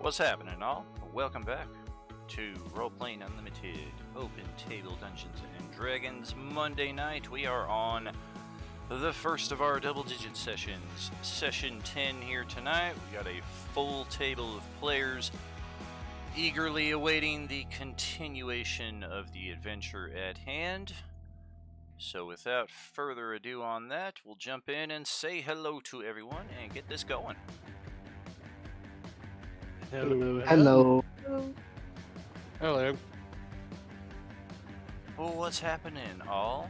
What's happening, all? Welcome back to Roleplaying Unlimited Open Table Dungeons and Dragons Monday night. We are on the first of our double-digit sessions, session 10 here tonight. We got a full table of players eagerly awaiting the continuation of the adventure at hand. So without further ado on that, we'll jump in and say hello to everyone and get this going. Hello. Hello. Hello. Well, what's happening, all?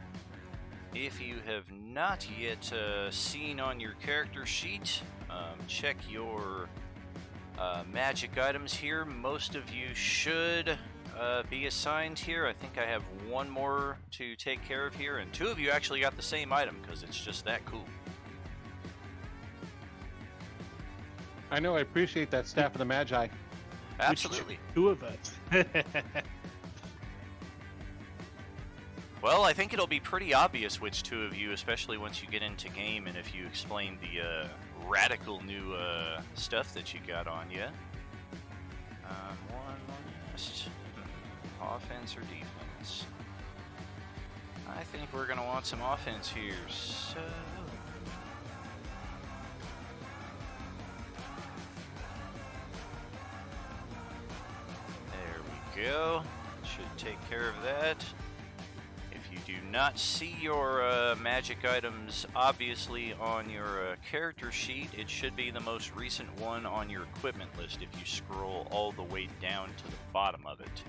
If you have not yet seen on your character sheet, check your magic items here. Most of you should be assigned here. I think I have one more to take care of here, and two of you actually got the same item because it's just that cool. I know, I appreciate that, Staff of the Magi. Absolutely. Two of us. Well, I think it'll be pretty obvious which two of you, especially once you get into game and if you explain the radical new stuff that you got on you. One last. Offense or defense? I think we're going to want some offense here, so... There we go. Should take care of that. If you do not see your magic items obviously on your character sheet, it should be the most recent one on your equipment list if you scroll all the way down to the bottom of it.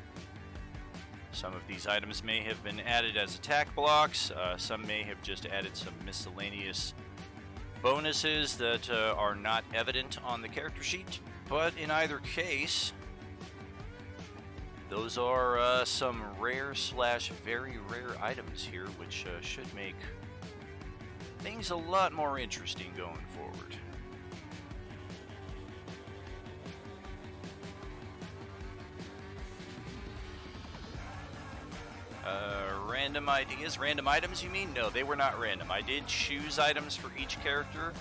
Some of these items may have been added as attack blocks, some may have just added some miscellaneous bonuses that are not evident on the character sheet, but in either case, those are some rare / very rare items here, which should make things a lot more interesting going forward. Random ideas? Random items, you mean? No, they were not random. I did choose items for each character.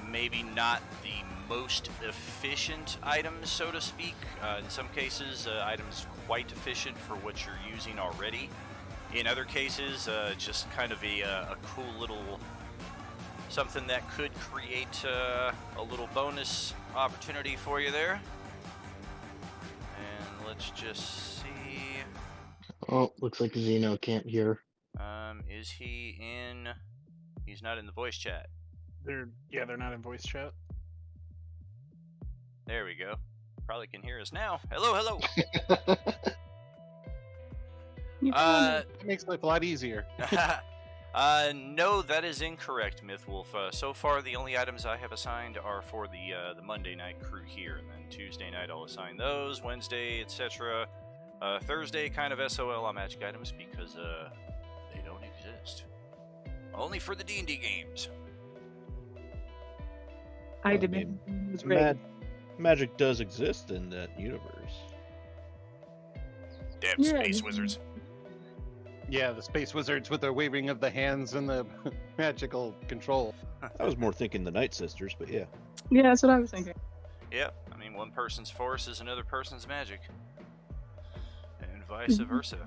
Maybe not the most efficient items, so to speak. In some cases, items quite efficient for what you're using already. In other cases, just kind of a cool little something that could create a little bonus opportunity for you there. And let's just see. Oh, looks like Zeno can't hear. Is he in? He's not in the voice chat. They're not in voice chat. There we go. Probably can hear us now. Hello. It makes life a lot easier. No, that is incorrect, Mythwolf. So far, the only items I have assigned are for the Monday night crew here, and then Tuesday night I'll assign those, Wednesday, etc. Thursday, kind of SOL on magic items because they don't exist. Only for the D&D games. I demand was ready. Magic does exist in that universe. Damn space wizards. Yeah, the space wizards with their waving of the hands and the magical control. I was more thinking the Night Sisters, but yeah. Yeah, that's what I was thinking. Yep, I mean, one person's force is another person's magic. And vice versa.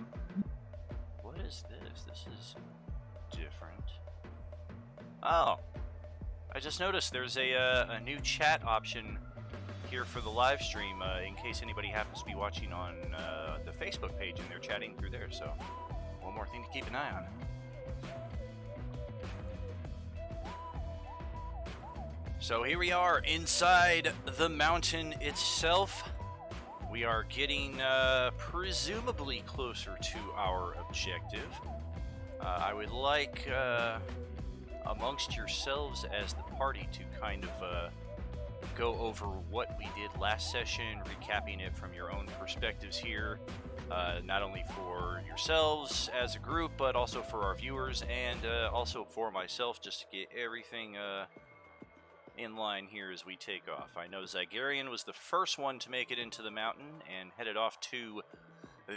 What is this? This is different. Oh, I just noticed there's a new chat option here for the live stream in case anybody happens to be watching on the Facebook page and they're chatting through there, so one more thing to keep an eye on. So here we are inside the mountain itself. We are getting presumably closer to our objective. I would like amongst yourselves as the party to kind of go over what we did last session, recapping it from your own perspectives here, not only for yourselves as a group, but also for our viewers and also for myself, just to get everything in line here as we take off. I know Zygarian was the first one to make it into the mountain and headed off to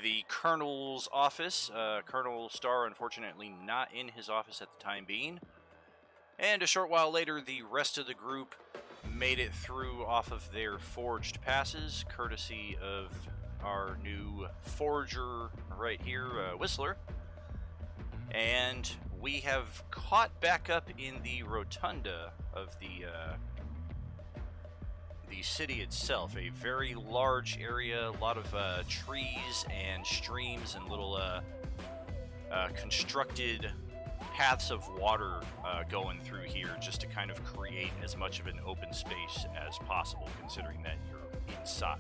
the Colonel's office. Colonel Starr, unfortunately, not in his office at the time being. And a short while later, the rest of the group made it through off of their forged passes, courtesy of our new forger right here, Whistler. And we have caught back up in the rotunda of the city itself. A very large area, a lot of trees and streams and little constructed paths of water going through here, just to kind of create as much of an open space as possible, considering that you're inside.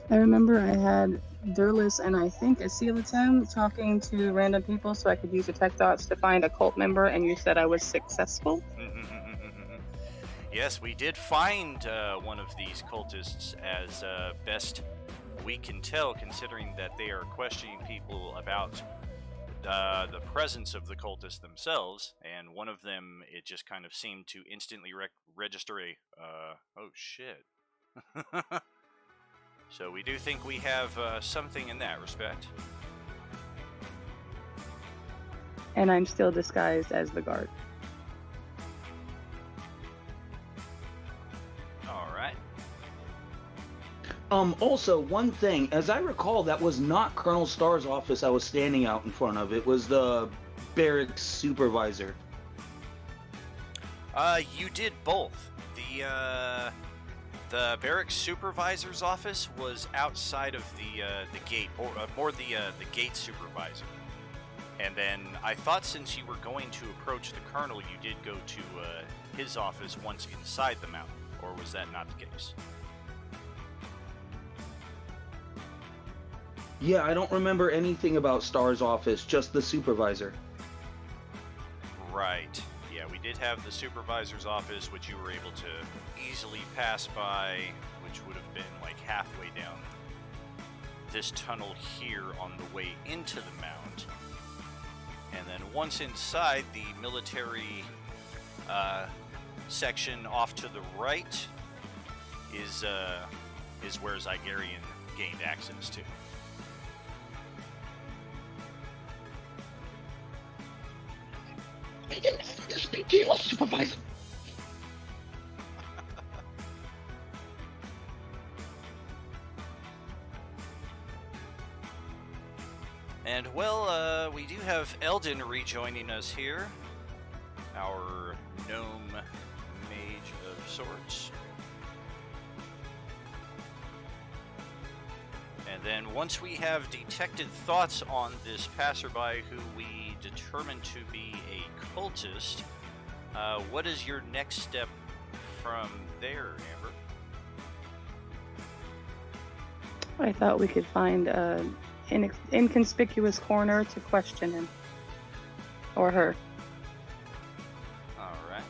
I remember I had Durlus and I think Asilatem talking to random people so I could use detect thoughts to find a cult member, and you said I was successful. Yes, we did find one of these cultists, as best we can tell, considering that they are questioning people about the presence of the cultists themselves, and one of them, it just kind of seemed to instantly register a, oh shit. So we do think we have something in that respect. And I'm still disguised as the guard. Alright. Also, one thing, as I recall, that was not Colonel Starr's office I was standing out in front of. It was the barracks supervisor. You did both. The barracks supervisor's office was outside of the gate, or more the gate supervisor. And then I thought, since you were going to approach the colonel, you did go to his office once inside the mountain, or was that not the case? Yeah, I don't remember anything about Starr's office, just the supervisor. Right. Yeah, we did have the supervisor's office, which you were able to easily pass by, which would have been like halfway down this tunnel here on the way into the mound. And then once inside, the military section off to the right is where Zygarian gained access to. I didn't have to speak to you, supervisor. And well, we do have Eldon rejoining us here, our gnome mage of sorts. And then once we have detected thoughts on this passerby who we determined to be a cultist, what is your next step from there, Amber? I thought we could find an inconspicuous corner to question him. Or her. Alright.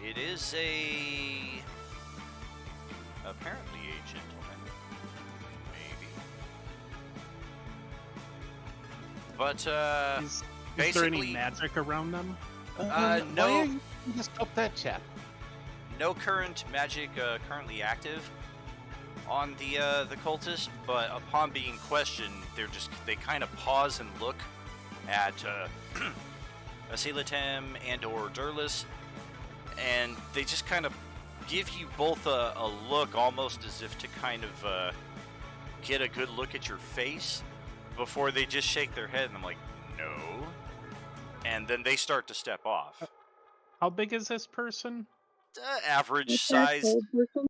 It is apparently a gentleman. Maybe. But, Is basically, there any magic around them? no. Why don't you just help that chap? No current magic currently active on the cultist, but upon being questioned, they kind of pause and look at Asilatem and or Durlus, and they just kind of give you both a look, almost as if to kind of get a good look at your face, before they just shake their head, and I'm like, no. And then they start to step off. How big is this person? Average Is that size, cold person?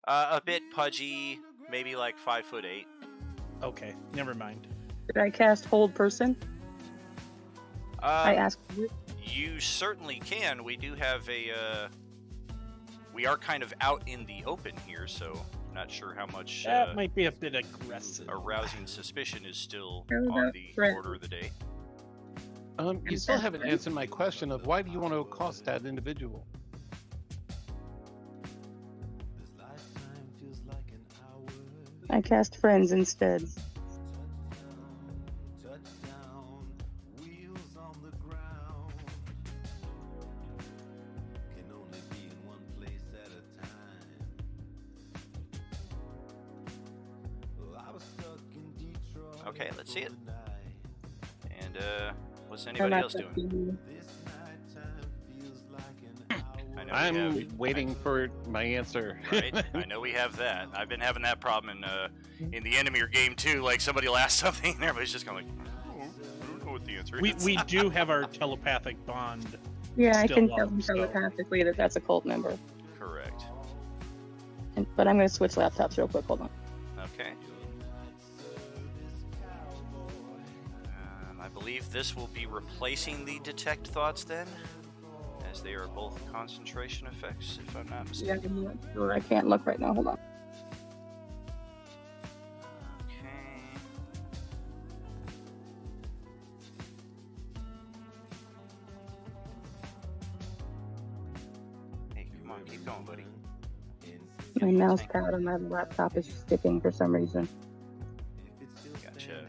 a bit pudgy, maybe like 5'8". Okay, never mind. Did I cast hold person? I asked you. You certainly can. We do have we are kind of out in the open here, so not sure how much That might be a bit aggressive. arousing suspicion is still How on about the friends? order of the day. You still haven't answered my question of why do you want to accost that individual? I cast friends instead. Okay, let's see it. And What's I'm anybody not else doing? touching I know we I'm have, waiting for my answer. right? I know we have that. I've been having that problem in the enemy game too. Like somebody will ask something, and everybody's just kind of like, I don't know what the answer is. We do have our telepathic bond. Yeah, I Still can up, tell him so- telepathically that that's a cult member. Correct. But I'm going to switch laptops real quick. Hold on. Okay. I believe this will be replacing the detect thoughts then, as they are both concentration effects, if I'm not Yeah, mistaken. I'm not sure. I can't look right now. Hold on. Okay. Hey, come on, keep going, buddy. My mouse pad on my laptop is sticking for some reason. Gotcha.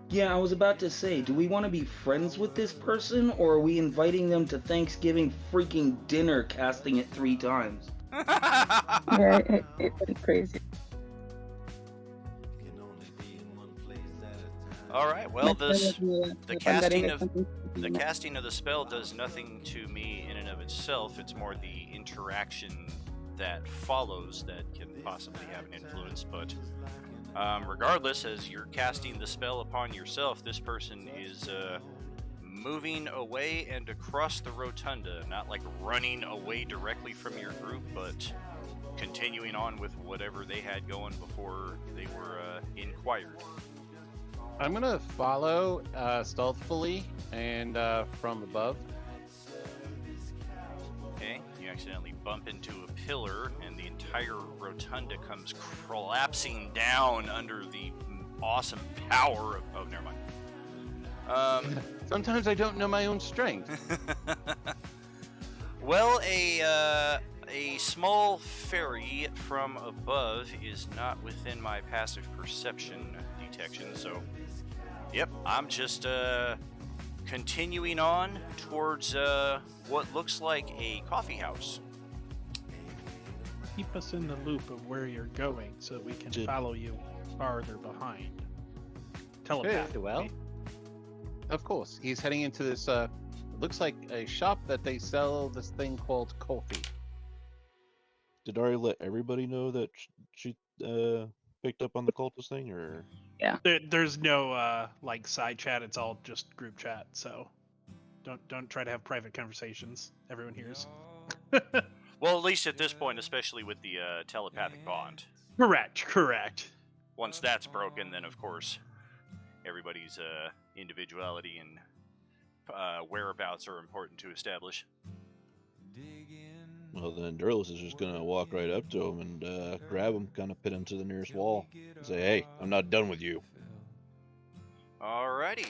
Yeah, I was about to say, do we want to be friends with this person, or are we inviting them to Thanksgiving freaking dinner, casting it 3 times? Yeah, it went crazy. All right. Well, My phone this is on my laptop. the I'm betting casting it's of something the stupid. casting of the spell does nothing to me in and of itself. It's more the interaction that follows that can possibly have an influence. But regardless, as you're casting the spell upon yourself, this person is moving away and across the rotunda, not like running away directly from your group, but continuing on with whatever they had going before they were inquired. I'm gonna follow stealthily and from above. Okay, you accidentally bump into a pillar, and the entire rotunda comes collapsing down under the awesome power of. Oh, never mind. Sometimes I don't know my own strength. Well, a small fairy from above is not within my passive perception detection, so yep, I'm just continuing on towards what looks like a coffee house. Keep us in the loop of where you're going so that we can Did- follow you farther behind. Telepathically. well. Of course, he's heading into this. Looks like a shop that they sell this thing called coffee. Did Ari let everybody know that she picked up on the cultist thing, or There's no like side chat. It's all just group chat. So don't try to have private conversations. Everyone hears. Well, at least at this point, especially with the telepathic bond. Correct. Once that's broken, then of course everybody's individuality and whereabouts are important to establish. well, then Durlus is just gonna walk right up to him and grab him, kind of pin him to the nearest wall, and say, "Hey, I'm not done with you." Alrighty.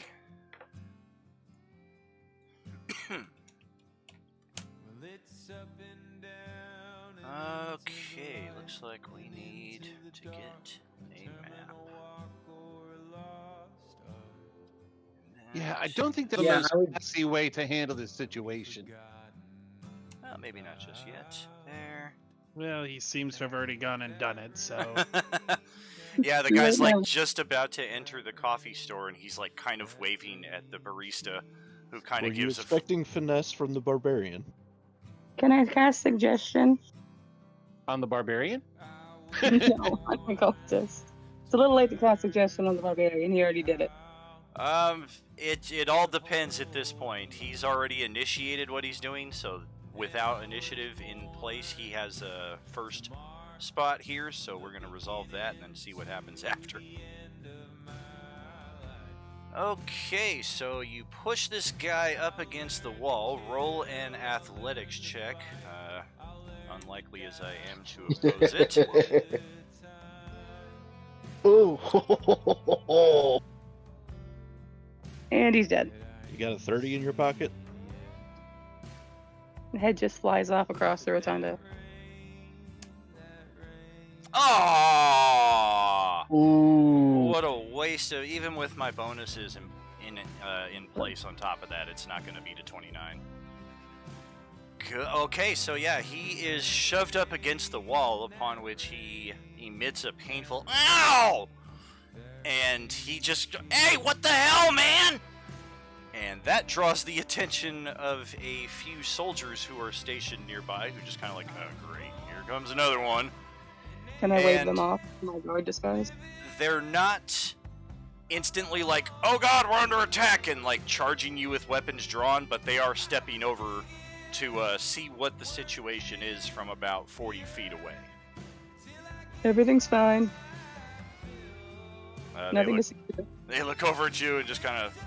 Okay, looks like we need to get a map. Yeah, I don't think that's Yeah, the I would- most classy way to handle this situation. Well, maybe not just yet. There. Well, he seems to have already gone and done it. So Yeah, the guy's Right like now. just about to enter the coffee store, and he's like kind of waving at the barista, who kind Were of you gives a. expecting finesse from the barbarian? Can I cast suggestion? On the barbarian? No, I'm gonna go with this. It's a little late to cast suggestion on the barbarian. He already did it. It all depends at this point. He's already initiated what he's doing, so without initiative in place, he has a first spot here. So we're gonna resolve that and then see what happens after. Okay, so you push this guy up against the wall. Roll an athletics check. Unlikely as I am to oppose it. Ooh. And he's dead. You got a 30 in your pocket? The head just flies off across the rotunda. Oh! Ooh. What a waste of, even with my bonuses in place on top of that, it's not going to beat a 29. Okay, so yeah, he is shoved up against the wall, upon which he emits a painful ow, and he just, hey, what the hell, man? And that draws the attention of a few soldiers who are stationed nearby, who just kind of like, oh, great, here comes another one. Can I wave And- them off in my guard disguise? They're not instantly like, oh god, we're under attack, and like charging you with weapons drawn, but they are stepping over to see what the situation is from about 40 feet away. Everything's fine. They Nothing to look, see. they look over at you and just kind of,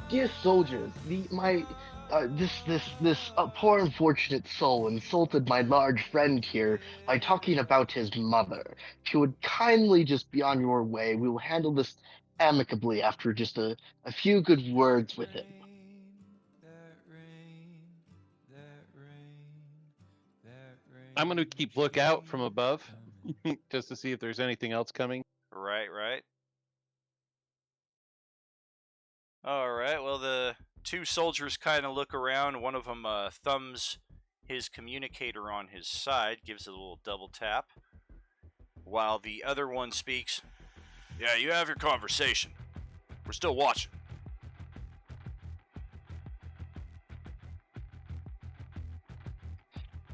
Dear soldiers, this poor unfortunate soul insulted my large friend here by talking about his mother. If you would kindly just be on your way, we will handle this amicably after just a few good words with him. I'm going to keep lookout from above just to see if there's anything else coming. right. Alright, well, the two soldiers kind of look around. One of them thumbs his communicator on his side, gives it a little double tap, while the other one speaks. Yeah, you have your conversation. We're still watching.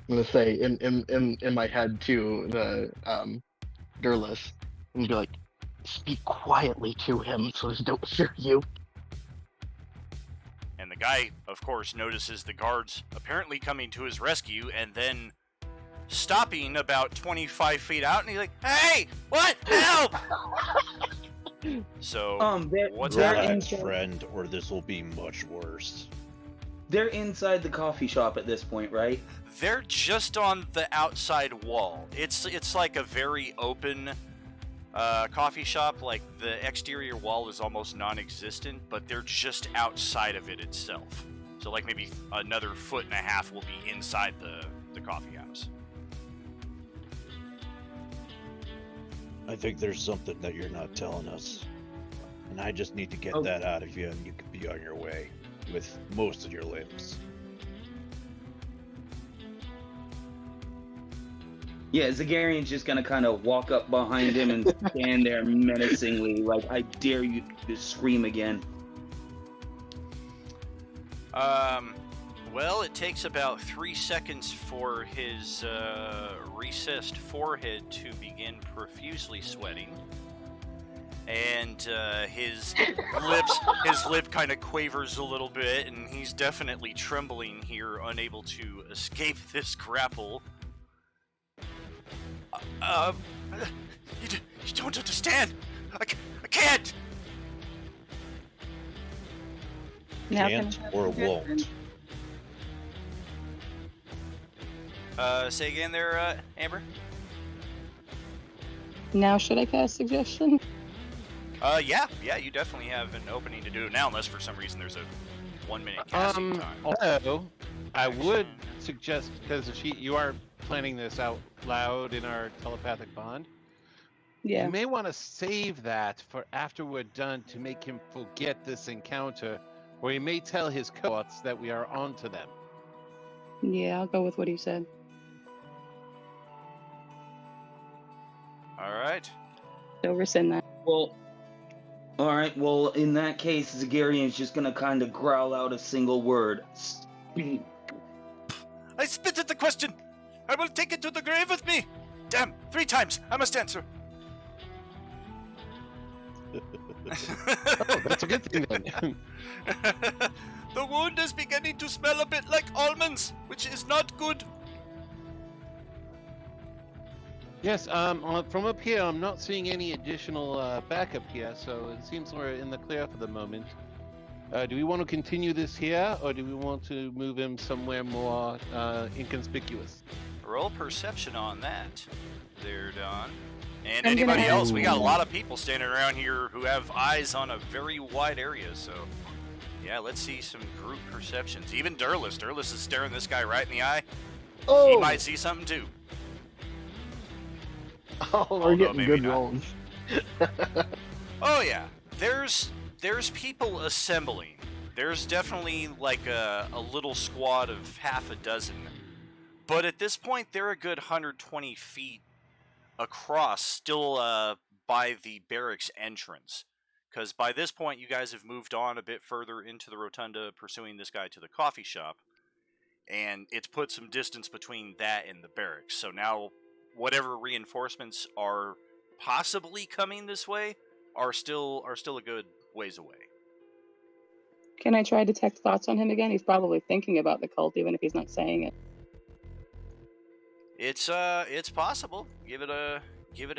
I'm gonna say in my head to the Durless, and be like, speak quietly to him so he don't hear you. And the guy, of course, notices the guards apparently coming to his rescue and then stopping about 25 feet out, and he's like, hey, what? Help! So, what's they're happening? Relax, inside, friend, or this will be much worse. they're inside the coffee shop at this point, right? They're just on the outside wall. It's like a very open coffee shop. Like, the exterior wall is almost non-existent, but they're just outside of it itself. So like maybe another foot and a half will be inside the coffee house. I think there's something that you're not telling us. And I just need to get Oh. that out of you, and you can be on your way with most of your limbs. Yeah, Zagarian's just gonna kind of walk up behind him and stand there menacingly, like, I dare you to scream again. Well, it takes about 3 seconds for his recessed forehead to begin profusely sweating, and his lip kind of quavers a little bit, and he's definitely trembling here, unable to escape this grapple. You don't understand. I can't. Now can Can't I have or a suggestion? won't. Say again there, Amber? Now should I cast suggestion? Yeah, you definitely have an opening to do it now, unless for some reason there's a 1 minute casting time. Also, I would suggest, because you are planning this out loud in our telepathic bond, Yeah. you may want to save that for after we're done to make him forget this encounter, or he may tell his cohorts that we are on to them. Yeah, I'll go with what he said. All right. So rescind that. Well, alright, well, in that case, Zagarian's just gonna kind of growl out a single word. Speak. I spit at the question. I will take it to the grave with me. Damn, 3 times. I must answer. Oh, that's a good thing then. The wound is beginning to smell a bit like almonds, which is not good. Yes, from up here, I'm not seeing any additional backup here, so it seems we're in the clear for the moment. Do we want to continue this here, or do we want to move him somewhere more inconspicuous? Roll perception on that, there, Don. And I'm anybody gonna- else? We got a lot of people standing around here who have eyes on a very wide area, so yeah, let's see some group perceptions. Even Durless. Durless is staring this guy right in the eye. He Oh, might see something too. oh, no, we're getting maybe good not. rolls. Oh yeah, there's people assembling. There's definitely like a little squad of half a dozen But at this point, they're a good 120 feet across, still by the barracks entrance. Because by this point, you guys have moved on a bit further into the rotunda, pursuing this guy to the coffee shop. And it's put some distance between that and the barracks. So now, whatever reinforcements are possibly coming this way are still a good ways away. Can I try detect thoughts on him again? He's probably thinking about the cult, even if he's not saying it. It's possible. Give it a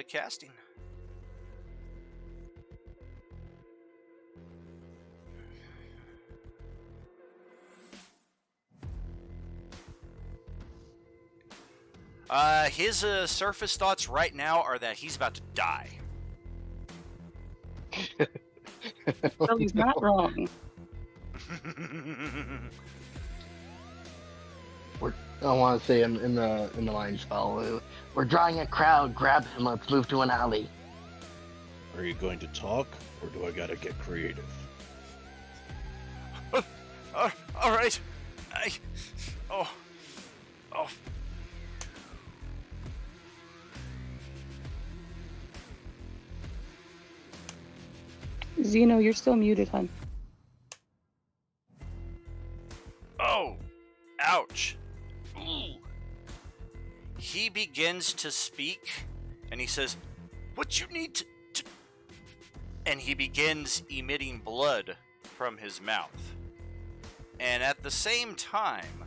casting. His surface thoughts right now are that he's about to die. Well, he's not wrong. I want to say in the line spell, we're drawing a crowd. Grab him. Let's move to an alley. Are you going to talk, or do I gotta get creative? All right. Oh. Zeno, you're still muted, hun. Oh. Ouch. Ooh. He begins to speak, and he says, "What you need to..." And he begins emitting blood from his mouth. And at the same time,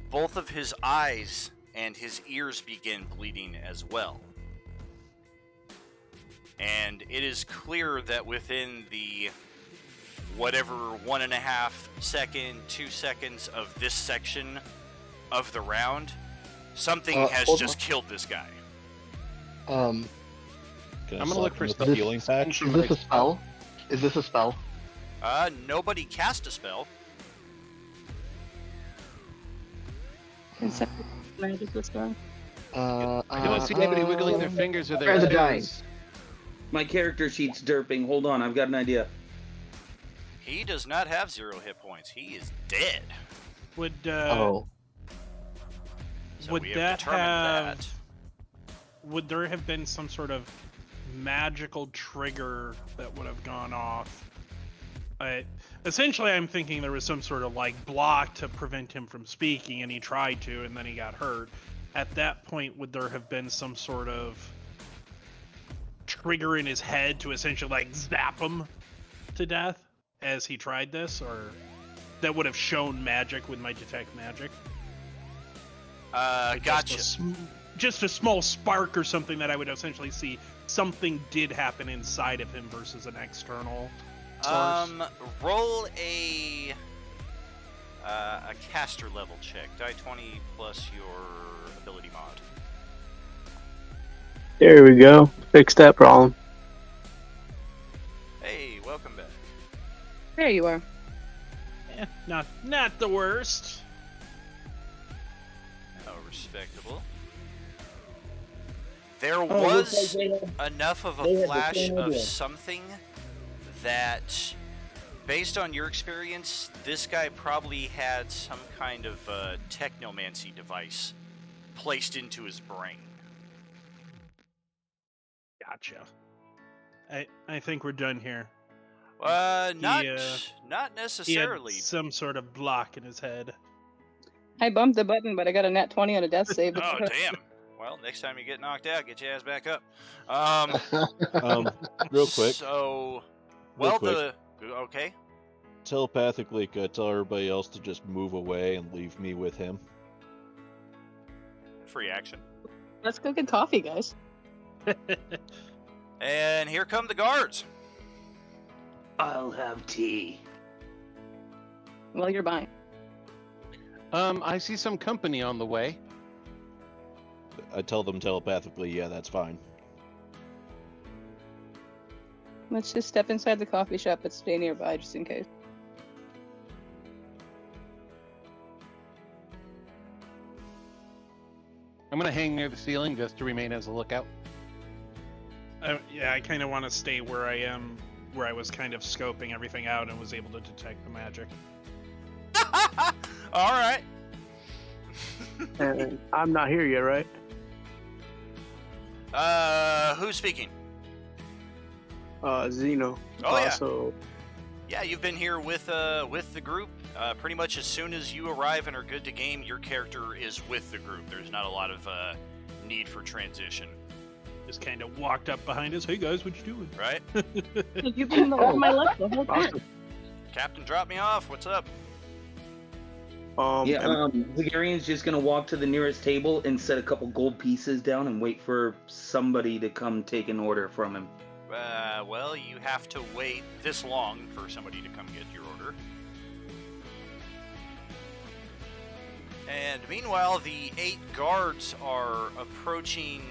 both of his eyes and his ears begin bleeding as well. And it is clear that within the whatever 1.5 second, 2 seconds of this section of the round, something has just killed this guy. Can I I'm gonna look for slap him with stuff. a healing patch? Is this a spell? Is this a spell? Nobody cast a spell. Can magic this guy? I don't see anybody wiggling their fingers or their Where's the toes. giant? My character sheet's derping. Hold on, I've got an idea. He does not have 0 hit points. He is dead. Would So would we that determined have? that. Would there have been some sort of magical trigger that would have gone off? Essentially, I'm thinking there was some sort of like block to prevent him from speaking, and he tried to, and then he got hurt. At that point, would there have been some sort of trigger in his head to essentially like zap him to death as he tried this, or that would have shown magic with my detect magic? Like Gotcha. Just a small spark or something that I would essentially see something did happen inside of him versus an external source. Roll a caster level check. Die 20 plus your ability mod. There we go. Fixed that problem. Hey, welcome back. There you are. Not the worst. Oh, respectable. There looks was like they had- enough of they a had the flash same of idea. something that, based on your experience, this guy probably had some kind of technomancy device placed into his brain. Gotcha. I think we're done here. Not He had necessarily. some sort of block in his head. I bumped the button, but I got a nat 20 on a death save. Oh, damn. Well, next time you get knocked out, get your ass back up. Real quick, So, Real well, quick. okay. telepathically, tell everybody else to just move away and leave me with him. Free action. Let's go get coffee, guys. And here come the guards. I'll have tea. Well, you're buying. I see some company on the way. I tell them telepathically, yeah, that's fine. Let's just step inside the coffee shop but stay nearby just in case. I'm gonna hang near the ceiling just to remain as a lookout. Yeah, I kind of want to stay where I am, where I was kind of scoping everything out and was able to detect the magic. All right. And I'm not here yet, right? Who's speaking? Zeno. Oh, yeah. So Yeah, you've been here with the group. Pretty much as soon as you arrive and are good to game, your character is with the group. There's not a lot of need for transition, Just kind of walked up behind us. Hey guys, what you doing? right? You've been on my left the whole time. awesome. Captain, drop me off. What's up? Ligarian's just gonna walk to the nearest table and set a couple gold pieces down and wait for somebody to come take an order from him. Well, you have to wait this long for somebody to come get your order. And meanwhile, the 8 guards are approaching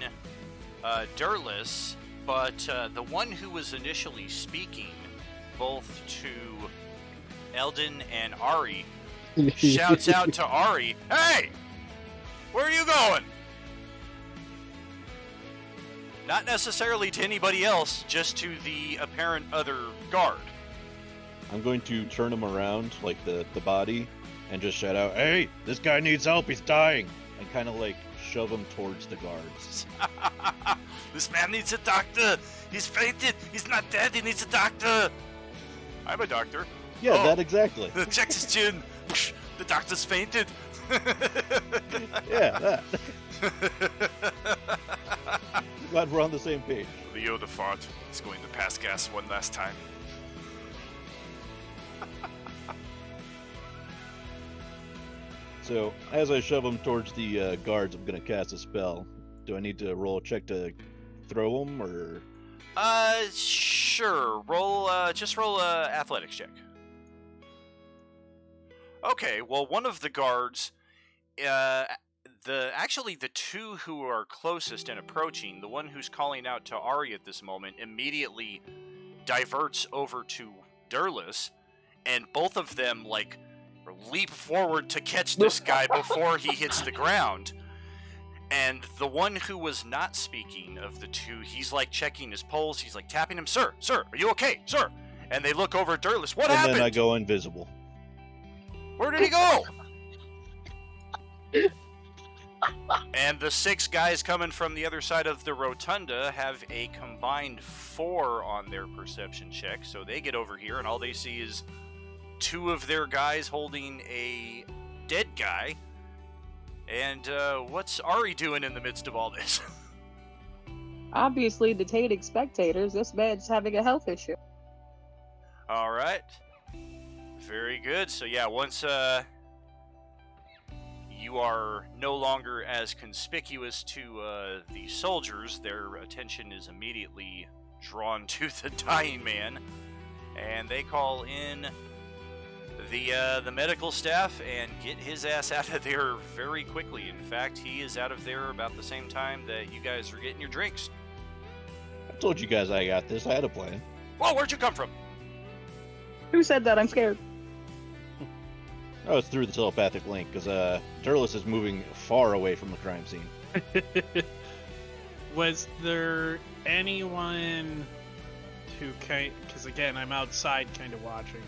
Durlis, but the one who was initially speaking, both to Eldon and Ari, shouts out to Ari, "Hey! Where are you going?" Not necessarily to anybody else, just to the apparent other guard. I'm going to turn him around, like the body, and just shout out, "Hey, this guy needs help, he's dying!" And kind of like shove him towards the guards. This man needs a doctor! He's fainted! He's not dead, he needs a doctor! I'm a doctor. Yeah, Oh. that exactly. Check his chin! The doctor's fainted! Yeah, that. Glad we're on the same page. Leo the font is going to pass gas one last time. So, as I shove him towards the guards, I'm going to cast a spell. Do I need to roll a check to throw him, or...? Sure. Just roll a athletics check. Okay, well, one of the guards, the two who are closest and approaching, the one who's calling out to Ari at this moment, immediately diverts over to Durlis, and both of them, like, leap forward to catch this guy before he hits the ground. And the one who was not speaking of the two, he's like checking his pulse. He's like tapping him, "Sir, are you okay, sir?" And they look over at Durlis. What happened? And then I go invisible. Where did he go? And the 6 guys coming from the other side of the rotunda have a combined 4 on their perception check. So they get over here, and all they see is 2 of their guys holding a dead guy. And what's Ari doing in the midst of all this? Obviously, detained spectators. This man's having a health issue. All right. Very good. So yeah, once you are no longer as conspicuous to the soldiers, their attention is immediately drawn to the dying man, and they call in the medical staff and get his ass out of there very quickly. In fact, he is out of there about the same time that you guys are getting your drinks. I told you guys I got this. I had a plan. Whoa, where'd you come from? Who said that? I'm scared. I was through the telepathic link, because Durlis is moving far away from the crime scene. Was there anyone who because again, I'm outside kind of watching.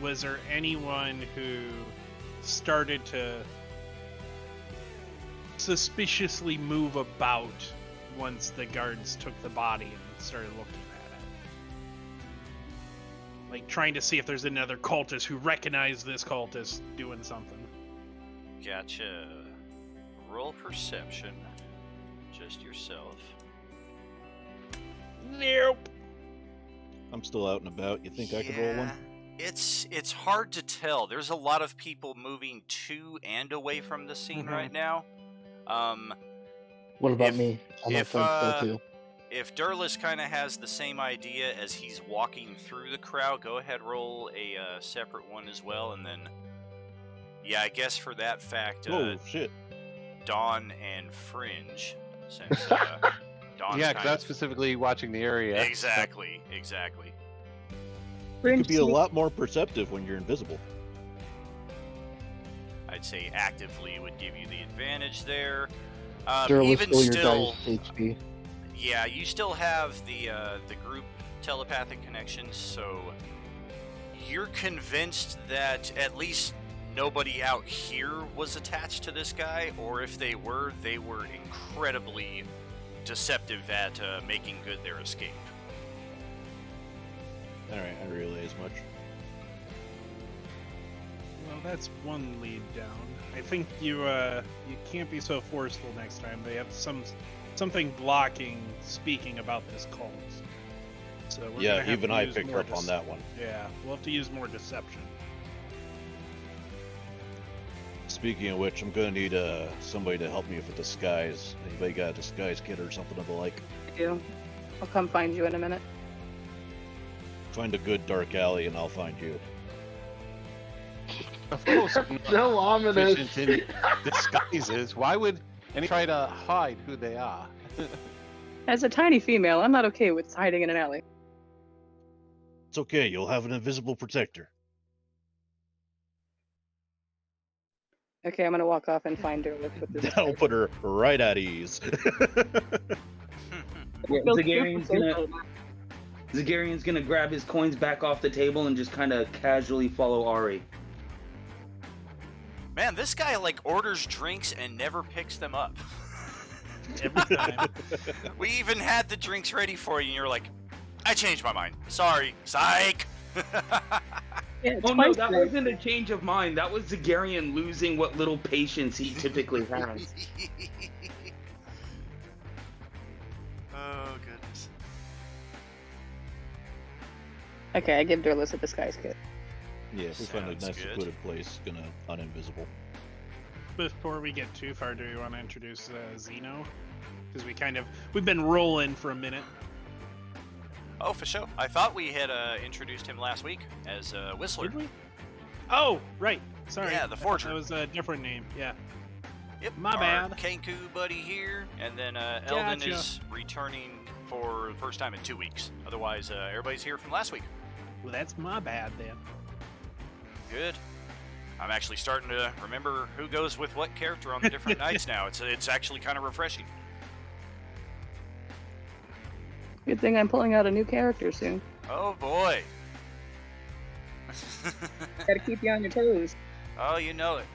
Was there anyone who started to suspiciously move about once the guards took the body and started looking at it? Like trying to see if there's another cultist who recognized this cultist doing something. Gotcha. Roll perception. Just yourself. Nope. I'm still out and about. You think I could roll one? It's hard to tell. There's a lot of people moving to and away from the scene right now. What about If- me? I'm if, not too. If Durlis kind of has the same idea as he's walking through the crowd, go ahead, roll a separate one as well, and then, yeah, I guess for that fact, Oh, shit. Dawn and Fringe, since Dawn's Yeah, because kind that's of- specifically watching the area. exactly. You could be a lot more perceptive when you're invisible. I'd say actively would give you the advantage there. There was Even still your still, guys' HP. yeah, you still have the group telepathic connection, so you're convinced that at least nobody out here was attached to this guy, or if they were incredibly deceptive at making good their escape. Alright, I relay as much. Well, that's one lead down. I think you can't be so forceful next time. They have something blocking speaking about this cult. So we're gonna have even to I use picked more up on that one. Yeah, we'll have to use more deception. Speaking of which, I'm gonna need somebody to help me with the disguise. Anybody got a disguise kit or something of the like? I do. I'll come find you in a minute. Find a good dark alley and I'll find you. Of course, I'm not So ominous. proficient in disguises. Why would any try to hide who they are? As a tiny female, I'm not okay with hiding in an alley. It's okay, you'll have an invisible protector. Okay, I'm gonna walk off and find her with this. That'll put her right at ease. Yeah, Feel Zagarian's gonna grab his coins back off the table and just kind of casually follow Ari. Man, this guy like orders drinks and never picks them up. Every time. We even had the drinks ready for you, and you're like, I changed my mind. Sorry. Psych! Yeah, Oh no, twice that today. wasn't a change of mind. That was Zagarian losing what little patience he typically has. Oh, goodness. Okay, I give Durless a disguise kit. Yeah, if we find a Sounds nice good. secluded place, gonna uninvisible. Before we get too far, do you want to introduce Zeno? Because we've been rolling for a minute. Oh, for sure. I thought we had introduced him last week as Whistler. Did we? Oh, right. Sorry. Yeah, the I thought forger. That was a different name. Yeah. Yep, My our bad. Kenku buddy here, and then Eldon Gotcha. is returning for the first time in 2 weeks. Otherwise, everybody's here from last week. Well, that's my bad then. Good. I'm actually starting to remember who goes with what character on the different nights now. It's actually kind of refreshing. Good thing I'm pulling out a new character soon. Oh boy. Gotta keep you on your toes. Oh, you know it.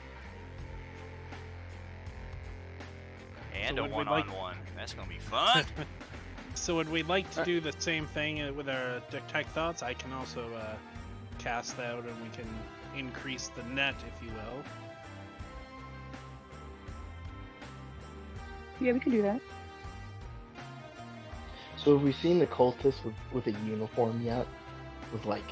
And So a would we like- one-on-one. That's gonna be fun. So would we like to do the same thing with our detect thoughts? I can also cast out, and we can increase the net, if you will. Yeah, we can do that. So have we seen the cultist with a uniform yet? With like,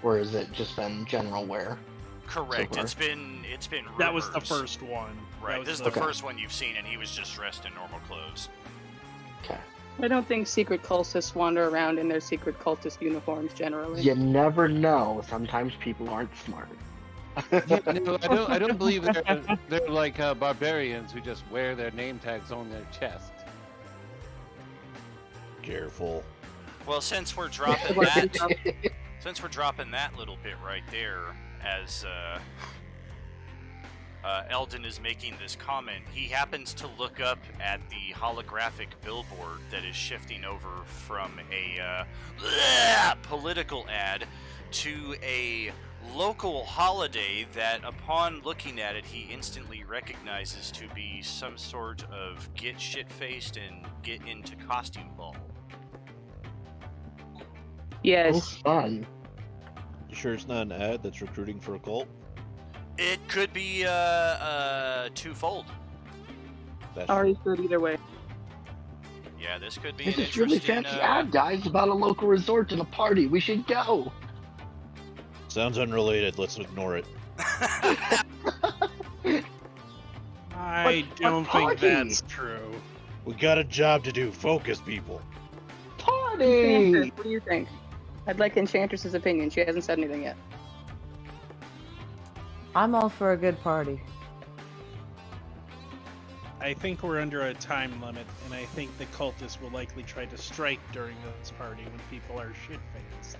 or has it just been general wear? Correct. So It's been rumors. That was the first one. Right. That This is was the Okay. first one you've seen, and he was just dressed in normal clothes. Okay. I don't think secret cultists wander around in their secret cultist uniforms generally. You never know. Sometimes people aren't smart. Yeah, no, I don't believe they're like barbarians who just wear their name tags on their chest. Careful. Well, since we're dropping that little bit right there, as Eldon is making this comment, he happens to look up at the holographic billboard that is shifting over from a political ad to a local holiday that, upon looking at it, he instantly recognizes to be some sort of get shit-faced and get into costume ball. Oh, Yes. fun. You sure it's not an ad that's recruiting for a cult? It could be twofold. That's Ari's good either way. Yeah, this could be This an is really interesting. fancy ad, guys, about a local resort and a party. We should go. sounds unrelated. Let's ignore it. I But don't think party! that's true. We got a job to do. Focus, people. Party. Enchantress, what do you think? I'd like Enchantress's opinion. She hasn't said anything yet. I'm all for a good party. I think we're under a time limit, and I think the cultists will likely try to strike during this party when people are shit-faced.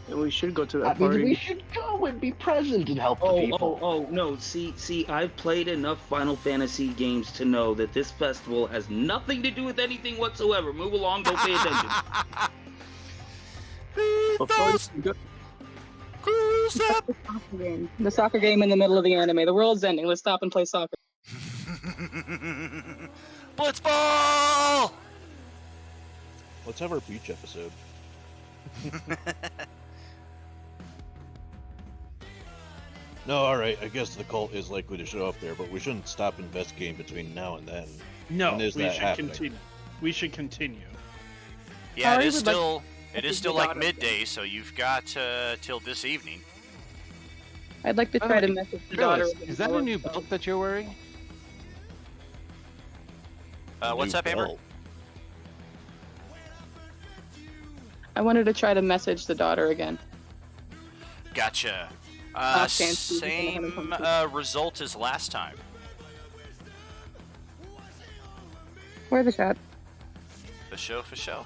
We should go to That that means party. we should go and be present and help the Oh, people. no. See, I've played enough Final Fantasy games to know that this festival has nothing to do with anything whatsoever. Move along, don't pay attention. Of course, go- snap! The soccer game in the middle of the anime. The world's ending. Let's stop and play soccer. Blitzball! Let's have our beach episode. No, alright, I guess the cult is likely to show up there, but we shouldn't stop investigating between now and then. No, When is we that should happening? continue. We should continue. Yeah, Ari it is would like still to see still the like daughter midday, so you've got till this evening. I'd like to By the try to way, message the daughter. Phyllis, is that a new belt that you're wearing? What's New up, Amber? belt. I wanted to try to message the daughter again. Gotcha. Fancy. Same result as last time. Where the shot? For show.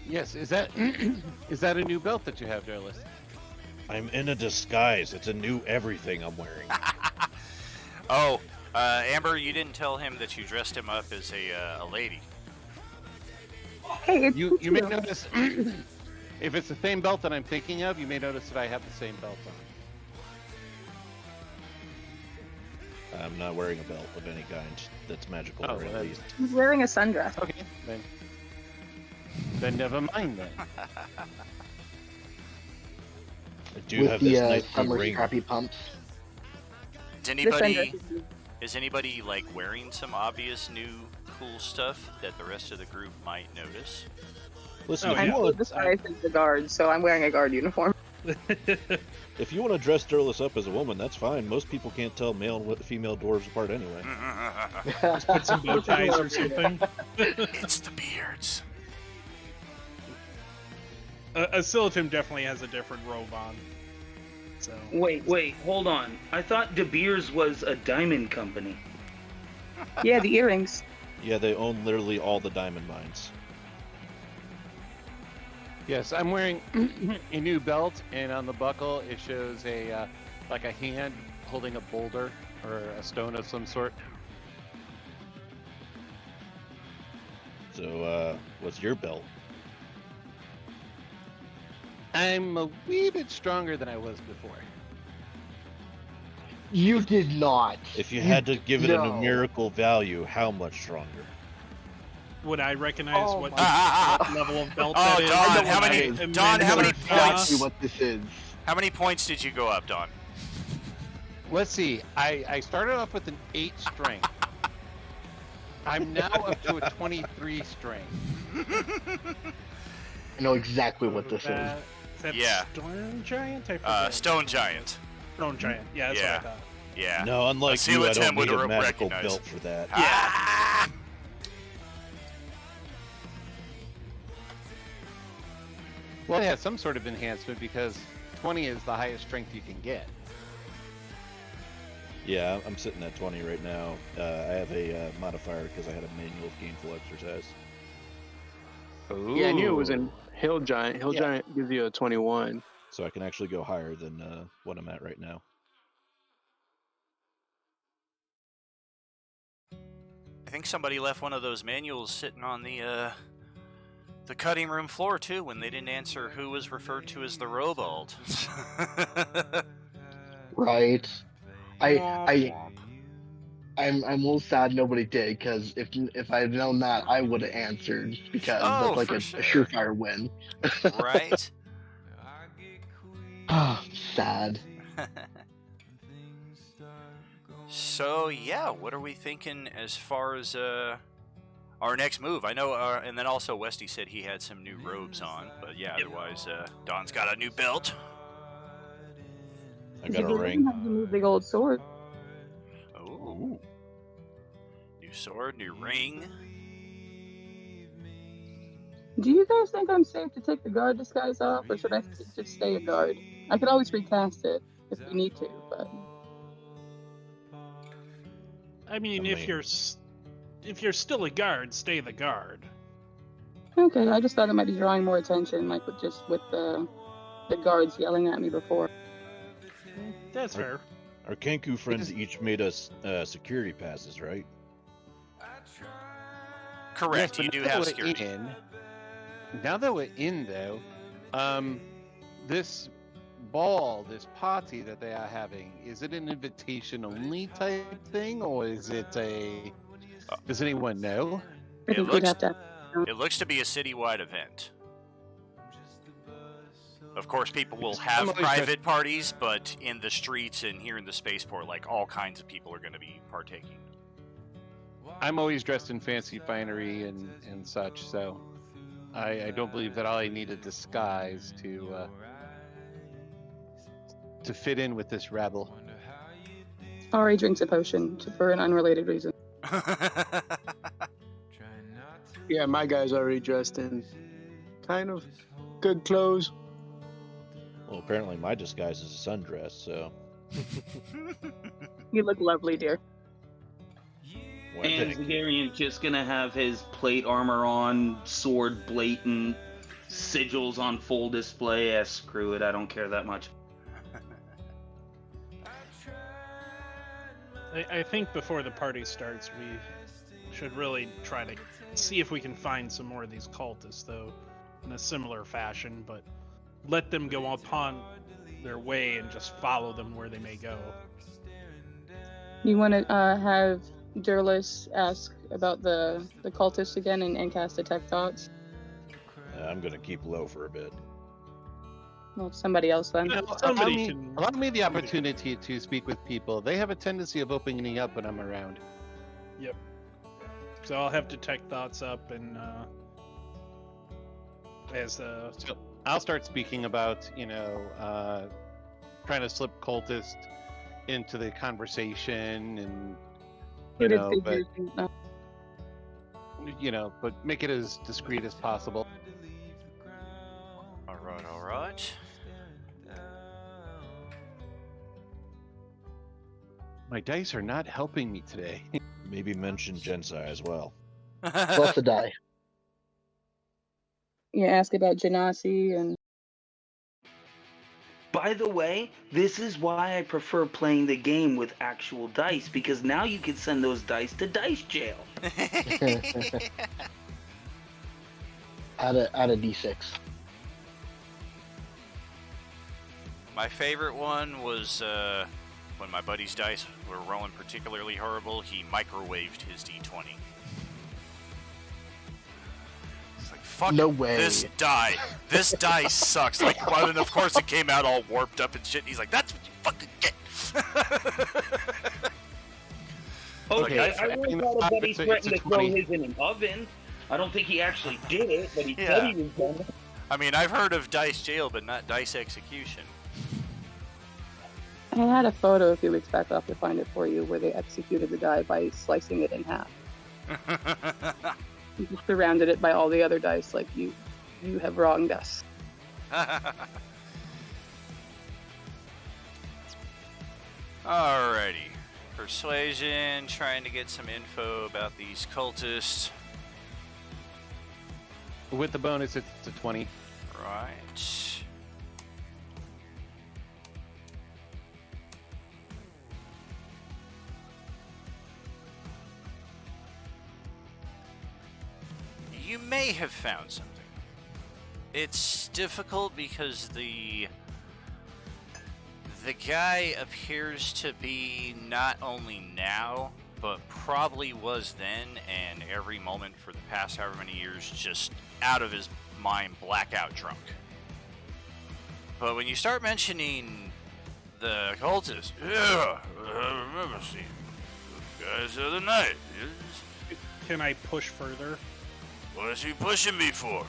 Yes. Is that is that a new belt that you have, Darlis? I'm in a disguise. It's a new everything I'm wearing. Oh, Amber, you didn't tell him that you dressed him up as a lady. Hey, it's You may notice if it's the same belt that I'm thinking of, you may notice that I have the same belt on. I'm not wearing a belt of any kind that's magical, Oh, or at well, least. He's wearing a sundress. Okay, then never mind then. I do With have the this nice summer ring. scrappy pumps. Is The anybody sundress is like wearing some obvious new cool stuff that the rest of the group might notice? Listen, Oh, if, I'm you still want, disguised as the guard, so I'm wearing a guard uniform. if you want to dress Durless up as a woman, that's fine. Most people can't tell male and female dwarves apart anyway. Just put some bow ties or something. It's the beards. Asilitum definitely has a different robe on. So Wait, hold on. I thought De Beers was a diamond company. Yeah, the earrings. Yeah, they own literally all the diamond mines. Yes, I'm wearing a new belt, and on the buckle it shows a like a hand holding a boulder or a stone of some sort. So, what's your belt? I'm a wee bit stronger than I was before. You did not. If you had to give it a no. numerical value, how much stronger? would I recognize Oh what, my what level of belt Oh, that is? Don, I know how what many- that is. Don, I how know many exactly points? what this is. How many points did you go up, Don? Let's see. I started off with an 8 strength. I'm now up to a 23 strength. I know exactly what this is. Is that Yeah. Storm Giant? I forget. Stone Giant. Stone Giant. Yeah, that's Yeah. what I thought. Yeah. No, unlike see you, I what Tim don't need would a magical recognize. belt for that. Ah! Well, it has some sort of enhancement because 20 is the highest strength you can get. Yeah, I'm sitting at 20 right now. I have a modifier because I had a manual of gainful exercise. Yeah, I knew it was in Ooh. Hill Giant. Hill Yeah. Giant gives you a 21. So I can actually go higher than what I'm at right now. I think somebody left one of those manuals sitting on the cutting room floor too when they didn't answer who was referred to as the Robald. Right. I'm a little sad nobody did, because if I had known that, I would have answered, because Oh, that's like for a sure. surefire win. Right? Ah, sad. So yeah, what are we thinking as far as our next move? I know, and then also Westy said he had some new robes on, but yeah, otherwise Don's got a new belt. I got a You ring. have to move the gold sword. Oh, new sword, new ring. Do you guys think I'm safe to take the guard disguise off, or should I just stay a guard? I could always recast it if we need to, but I mean, I if mean- you're still a guard, stay the guard. okay. I just thought it might be drawing more attention, like with the guards yelling at me before. That's Right. fair. Our Kenku friends each made us security passes, right? Correct, Yes, you but do now have we're security. in, Now that we're in, though, this ball, this party that they are having, is it an invitation-only type thing, or is it a... Does anyone know? I think we'd have to. It looks to be a citywide event. Of course, people will have always private parties, but in the streets and here in the spaceport, like, all kinds of people are going to be partaking. I'm always dressed in fancy finery and such, so I don't believe that I need a disguise to fit in with this rabble. Ari drinks a potion for an unrelated reason. Yeah, my guy's already dressed in kind of good clothes. Well, apparently my disguise is a sundress, so. You look lovely, dear. Well, And thank you. Zagarian's just gonna have his plate armor on, sword blatant, sigils on full display. Screw it, I don't care that much. I think before the party starts, we should really try to see if we can find some more of these cultists, though, in a similar fashion, but let them go upon their way and just follow them where they may go. You want to have Durlus ask about the cultists again and cast Detect Thoughts? I'm gonna keep low for a bit. Well, somebody else then. Yeah, Allow somebody me, can- allow me the opportunity to speak with people. They have a tendency of opening up when I'm around. Yep. So I'll have Detect Thoughts up and So I'll start speaking about, trying to slip cultist into the conversation and, Hooded but, figures and, but make it as discreet as possible. All right. My dice are not helping me today. Maybe mention Jensai as well. Plus a die. yeah, ask about Genasi and By the way, this is why I prefer playing the game with actual dice, because now you can send those dice to dice jail. Add a d6. My favorite one was when my buddy's dice were rolling particularly horrible, he microwaved his d20. It's like, fuck No way. this die. This die sucks. Like, well, and of course it came out all warped up and shit. And he's like, that's what you fucking get. Okay, Okay, I I mean, always thought that he it's a threatened to throw 20. his in an oven. I don't think he actually did it, but he Yeah. said he was going to. I mean, I've heard of dice jail, but not dice execution. I had a photo a few weeks back. I'll have to find it for you, where they executed the die by slicing it in half. You just surrounded it by all the other dice, like you have wronged us. Alrighty. Persuasion, trying to get some info about these cultists. With the bonus, it's a 20. Right. You may have found something. It's difficult because the guy appears to be not only now, but probably was then and every moment for the past however many years just out of his mind, blackout drunk. But when you start mentioning the cultists, yeah, I remember seeing those guys the other night. Can I push further? What is he pushing me for?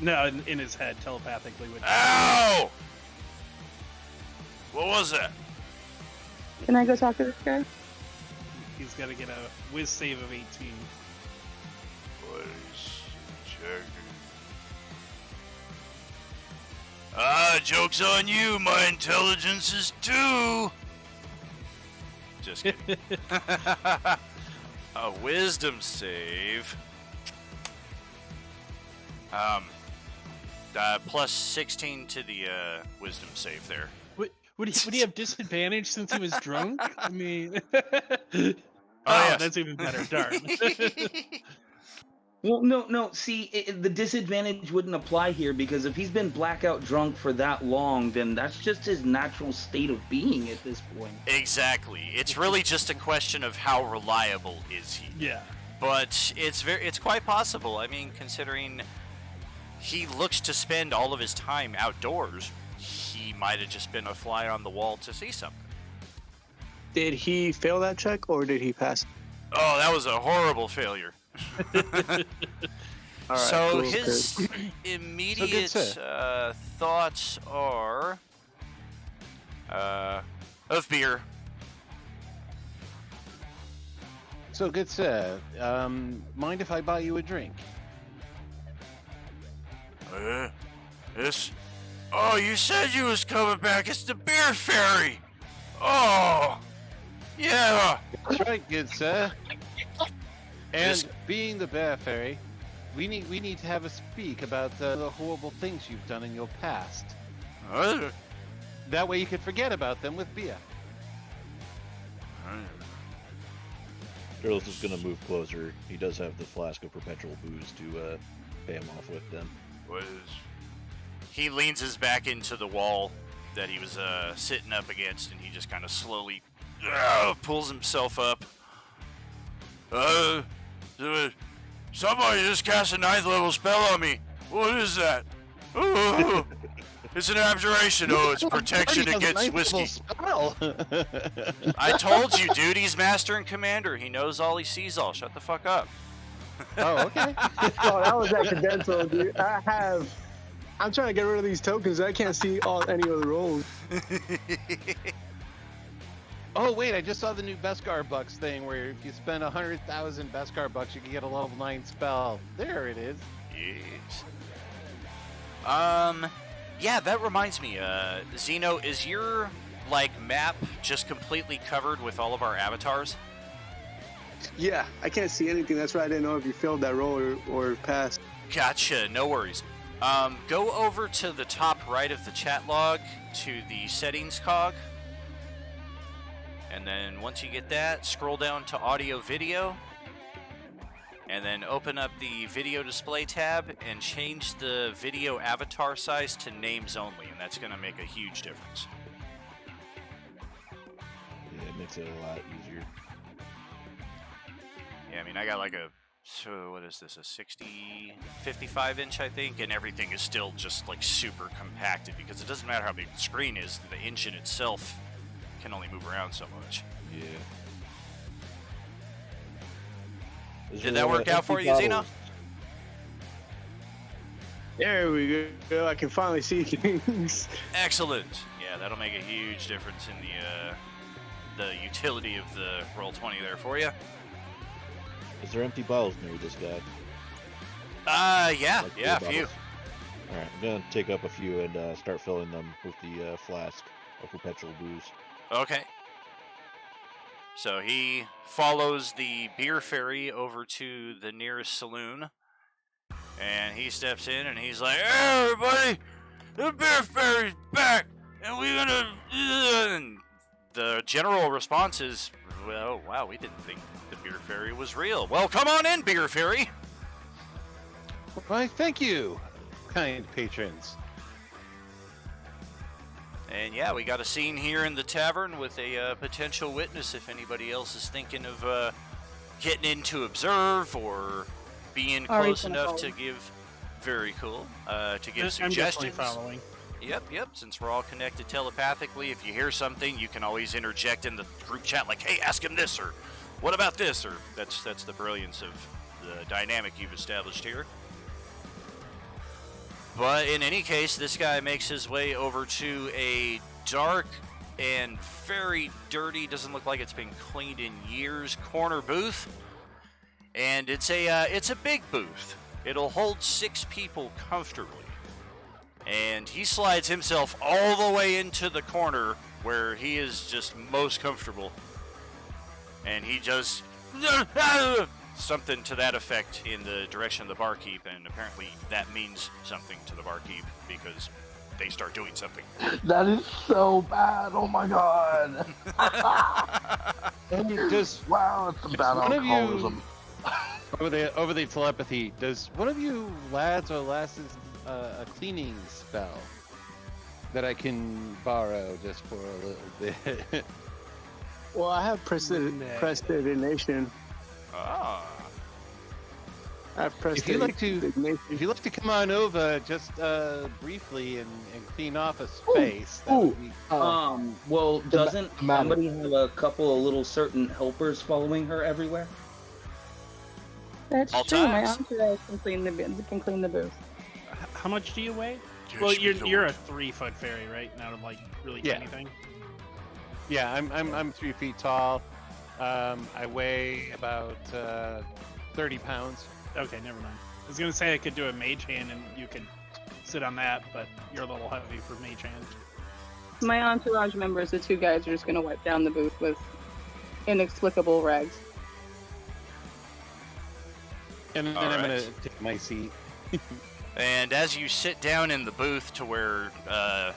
No, in his head, telepathically. With Ow! What was that? Can I go talk to this guy? He's got to get a whiz save of 18. Please check. Ah, joke's on you. My intelligence is 2. Just kidding. A wisdom save. Plus 16 to the wisdom save there. Would he have disadvantage since he was drunk? I mean, yes. That's even better. Darn. Well, no. See, the disadvantage wouldn't apply here because if he's been blackout drunk for that long, then that's just his natural state of being at this point. Exactly. It's really just a question of how reliable is he. Yeah. But it's quite possible. I mean, considering he looks to spend all of his time outdoors, he might have just been a fly on the wall to see something. Did he fail that check or did he pass? Oh, that was a horrible failure. All right, So cool, his good. immediate thoughts are of beer. So, good sir, mind if I buy you a drink? This. Oh, you said you was coming back. It's the beer fairy. Oh, yeah. That's right, good sir. And This- being the Bear Fairy, we need to have a speak about the horrible things you've done in your past. That way you could forget about them with beer. Durlis is gonna move closer. He does have the flask of perpetual booze to pay him off with then. He leans his back into the wall that he was sitting up against, and he just kind of slowly pulls himself up. Somebody just cast a 9th level spell on me. What is that? Oh, it's an abjuration. Oh, it's protection against whiskey. I told you, dude. He's master and commander. He knows all. He sees all. Shut the fuck up. Oh, okay. Oh, that was accidental, dude. I'm trying to get rid of these tokens. I can't see any of the rolls. Oh, wait, I just saw the new Beskar Bucks thing where if you spend 100,000 Beskar Bucks, you can get a level 9 spell. There it is. Yes. Yeah, that reminds me, Zeno, is your, map just completely covered with all of our avatars? Yeah, I can't see anything. That's why I didn't know if you failed that roll or passed. Gotcha, no worries. Go over to the top right of the chat log to the settings cog. And then once you get that, scroll down to audio video. And then open up the video display tab and change the video avatar size to names only. And that's going to make a huge difference. Yeah, it makes it a lot easier. Yeah, I mean, I got what is this, a 55 inch, I think, and everything is still just, super compacted because it doesn't matter how big the screen is, the engine itself can only move around so much. Yeah. Did that work out for you, Zeno? There we go. I can finally see things. Excellent. Yeah, that'll make a huge difference in the utility of the Roll20 there for you. Is there empty bottles near this guy? Yeah, Like a beer few. bottles? Alright, I'm gonna take up a few and start filling them with the flask of perpetual booze. Okay. So he follows the beer fairy over to the nearest saloon, and he steps in and he's like, "Hey, everybody, the beer fairy's back, and we're gonna..." And the general response is, "Well, wow, we didn't think the beer fairy was real. Well, come on in, beer fairy." Why, thank you, kind patrons. And yeah, we got a scene here in the tavern with a potential witness if anybody else is thinking of getting in to observe or being Already close gonna enough follow. to give. Very cool. To give I'm definitely suggestions. following. Yep. Since we're all connected telepathically, if you hear something, you can always interject in the group chat, like, "Hey, ask him this," or "What about this?" Or that's the brilliance of the dynamic you've established here. But in any case, this guy makes his way over to a dark and very dirty, doesn't look like it's been cleaned in years, corner booth. And it's a big booth. It'll hold 6 people comfortably. And he slides himself all the way into the corner where he is just most comfortable. And he just something to that effect in the direction of the barkeep, and apparently that means something to the barkeep because they start doing something. That is so bad. Oh my god. And does Wow, it's a bad one of you- alcoholism. Over the telepathy, does one of you lads or lasses a cleaning spell that I can borrow just for a little bit? Well, I have prestidigitation. Ah. I have If you'd like prestidigitation. to come on over just briefly and clean off a space, that would be... Well, The doesn't ma- somebody have a couple of little certain helpers following her everywhere? That's All true. My times. entourage can clean the booth. How much do you weigh? Yes, Well, my you're lord. a 3-foot fairy, right? Not like really Yeah. anything. Yeah, I'm 3 feet tall. I weigh about 30 pounds. Okay, never mind. I was gonna say I could do a mage hand and you could sit on that, but you're a little heavy for mage hand. My entourage members, the two guys, are just going to wipe down the booth with inexplicable rags. And then All I'm right. going to take my seat. And as you sit down in the booth to where the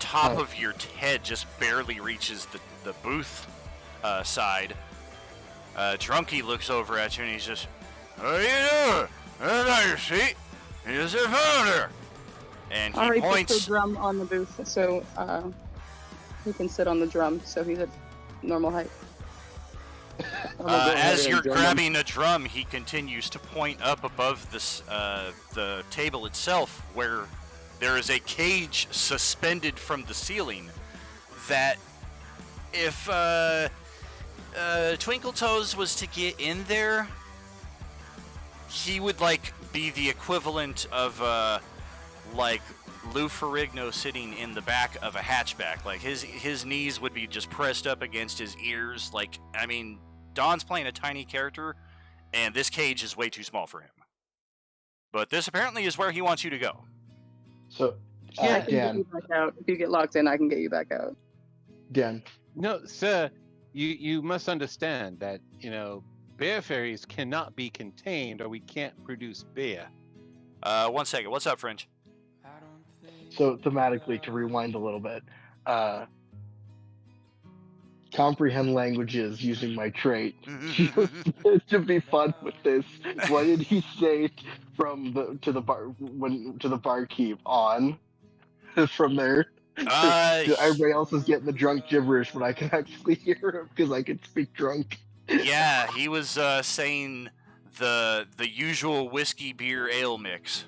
top Right. of your head just barely reaches the booth side, Drunky looks over at you and he's just, "How you doing? That's not your seat. You sit down there." And I he already put the points. drum on the booth, so he can sit on the drum, so he's at normal height. I'm gonna go ahead As and you're drum him. grabbing a drum, he continues to point up above this the table itself, where there is a cage suspended from the ceiling. That if Twinkle Toes was to get in there, he would like be the equivalent of like Lou Ferrigno sitting in the back of a hatchback. Like his knees would be just pressed up against his ears. Like, I mean, Don's playing a tiny character, and this cage is way too small for him. But this apparently is where he wants you to go. So, I can get Dan, you back out. If you get locked in, I can get you back out. Dan, No, sir, you must understand that, bear fairies cannot be contained or we can't produce beer. 1 second. What's up, Fringe? so thematically, to rewind a little bit, comprehend languages using my trait. Just to be fun with this, what did he say to the barkeep on? From there, everybody else is getting the drunk gibberish, but I can actually hear him because I can speak drunk. Yeah, he was saying the usual whiskey beer ale mix.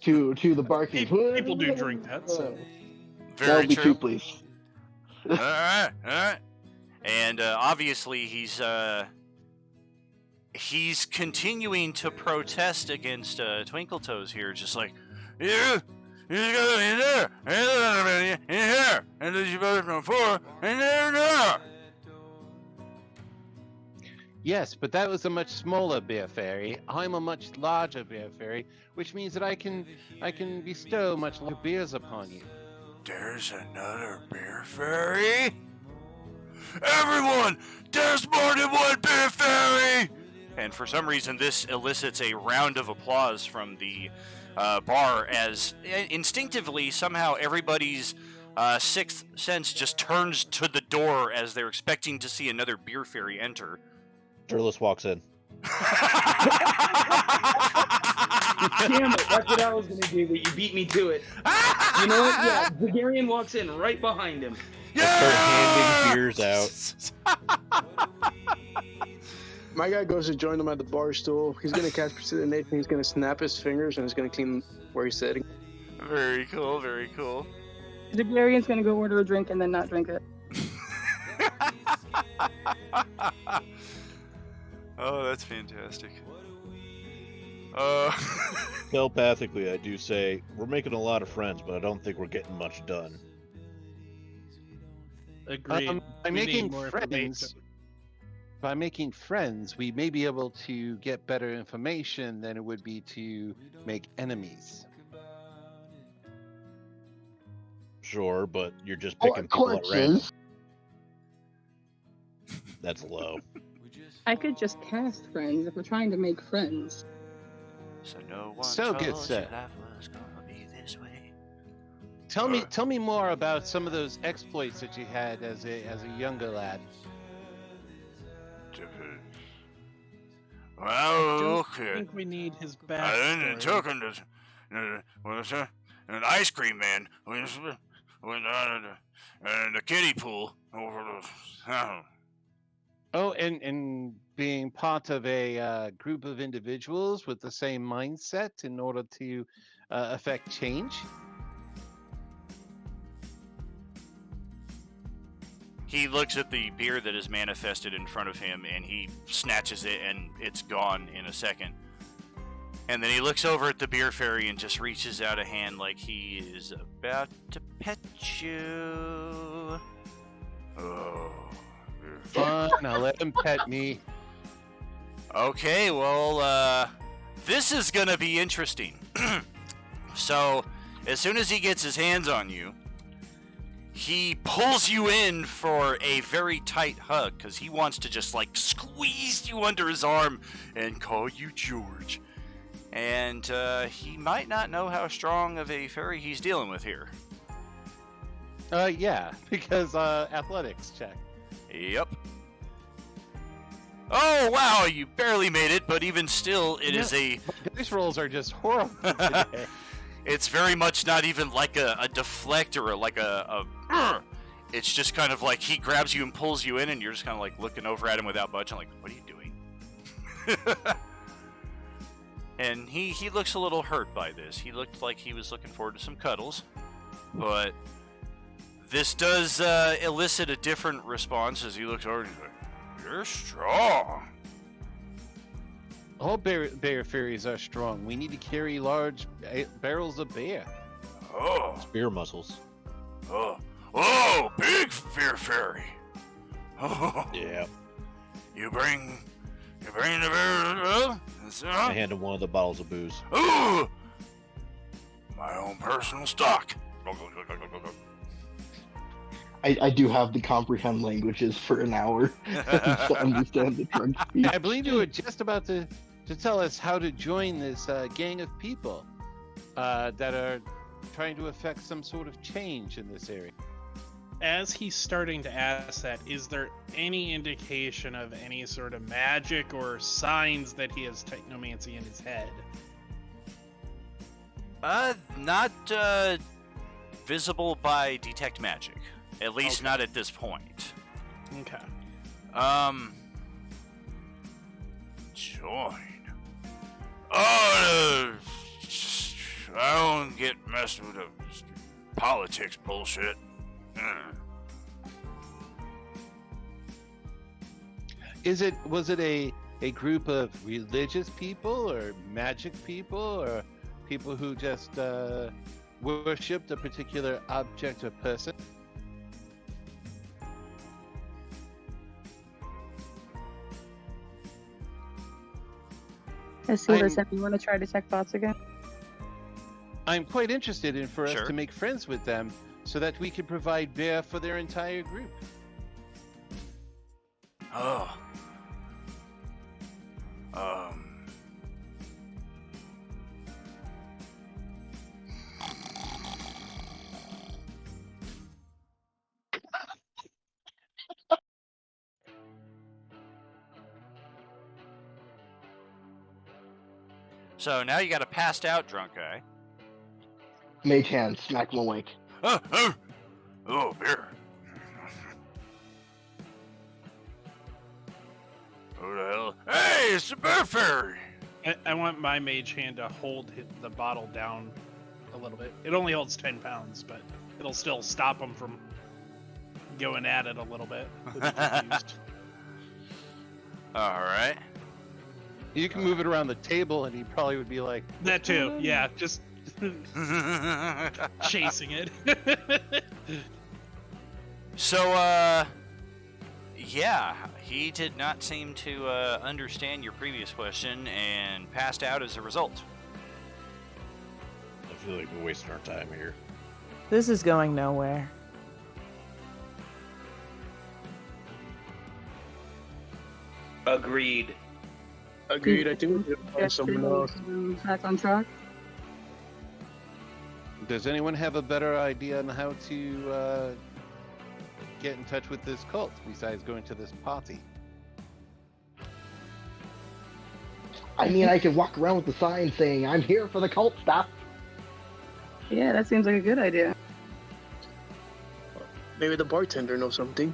to the barkeep. People do drink that, so. Very That'll be true. two, please. All right. And obviously he's continuing to protest against Twinkle Toes here, just like, you go in there, in here, and as you both know before, and there. Yes, but that was a much smaller bear fairy. I'm a much larger bear fairy, which means that I can bestow much larger beers upon you. There's another beer fairy? Everyone, there's more than one beer fairy! And for some reason, this elicits a round of applause from the bar as instinctively, somehow, everybody's sixth sense just turns to the door as they're expecting to see another beer fairy enter. Turles walks in. Damn it, that's what I was gonna do, but you beat me to it. You know what? Yeah, Bulgarian walks in right behind him. Start handing beers out. My guy goes to join him at the bar stool. He's gonna cast prestidigitation. He's gonna snap his fingers and he's gonna clean where he's sitting. Very cool, very cool. The Bulgarian's going to go order a drink and then not drink it. Oh, that's fantastic. Telepathically, I do say, we're making a lot of friends, but I don't think we're getting much done. Agreed. By We making need more information. friends, we may be able to get better information than it would be to make enemies. Sure, but you're just picking people at random. Corpses. That's low. I could just cast friends if we're trying to make friends. So no one So good, told sir. you life was gonna be this way. Tell me more about some of those exploits that you had as a younger lad. I Well, don't look here. think we need his I backstory. took him to an ice cream man and the kiddie pool over the. Oh, and being part of a group of individuals with the same mindset in order to affect change. He looks at the beer that is manifested in front of him and he snatches it and it's gone in a second. And then he looks over at the beer fairy and just reaches out a hand like he is about to pet you. Oh. Fine, I'll let him pet me. Okay, well, this is gonna be interesting. So, as soon as he gets his hands on you, he pulls you in for a very tight hug because he wants to just like squeeze you under his arm and call you George. And he might not know how strong of a fairy he's dealing with here. Yeah, because athletics check. Yep. Oh, wow, you barely made it, but even still, it is a... Dice rolls are just horrible today. It's very much not even like a deflect or like a it's just kind of like he grabs you and pulls you in and you're just kind of like looking over at him without budging, like, what are you doing? And he looks a little hurt by this. He looked like he was looking forward to some cuddles, but this does elicit a different response as he looks over and he's like, you're strong. All bear fairies are strong. We need to carry large barrels of beer. Oh, Spear muscles. oh, big beer fairy. Oh, Yeah. you bring the beer. I hand him one of the bottles of booze. Ooh, my own personal stock. I do have the comprehend languages for an hour to understand the drug speak. I believe you were just about to tell us how to join this gang of people that are trying to affect some sort of change in this area. As he's starting to ask that, is there any indication of any sort of magic or signs that he has technomancy in his head? Not visible by detect magic. At least Okay. not at this point. Okay. Join. I don't get messed with the politics bullshit. Was it a group of religious people or magic people or people who just worshipped a particular object or person? You want to try to check thoughts again? I'm quite interested in for us Sure. to make friends with them so that we can provide beer for their entire group. Oh. So now you got a passed out drunk guy. Mage hand, smack him awake. Oh, beer. Who the hell? Hey, it's the bear fairy. I want my mage hand to hold the bottle down a little bit. It only holds 10 pounds, but it'll still stop him from going at it a little bit. He'll be confused. All right. You can move it around the table and he probably would be like, That too, yeah, just chasing it. So, yeah, he did not seem to understand your previous question and passed out as a result. I feel like we're wasting our time here. This is going nowhere. Agreed. Agreed. I think we should find someone else. Back on track. Does anyone have a better idea on how to get in touch with this cult besides going to this party? I mean, I could walk around with the sign saying, "I'm here for the cult stuff." Yeah, that seems like a good idea. Maybe the bartender knows something.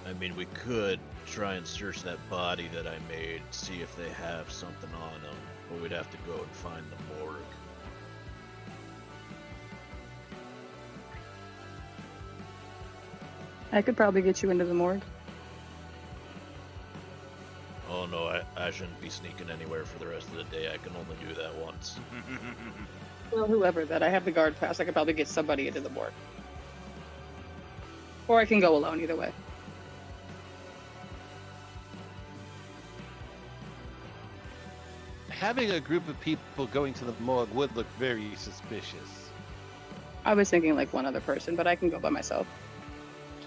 I mean, we could try and search that body that I made, see if they have something on them, but we'd have to go and find the morgue. I could probably get you into the morgue. Oh no, I shouldn't be sneaking anywhere for the rest of the day. I can only do that once. Well, whoever that. I have the guard pass. I could probably get somebody into the morgue. Or I can go alone, either way. Having a group of people going to the morgue would look very suspicious. I was thinking like one other person, but I can go by myself.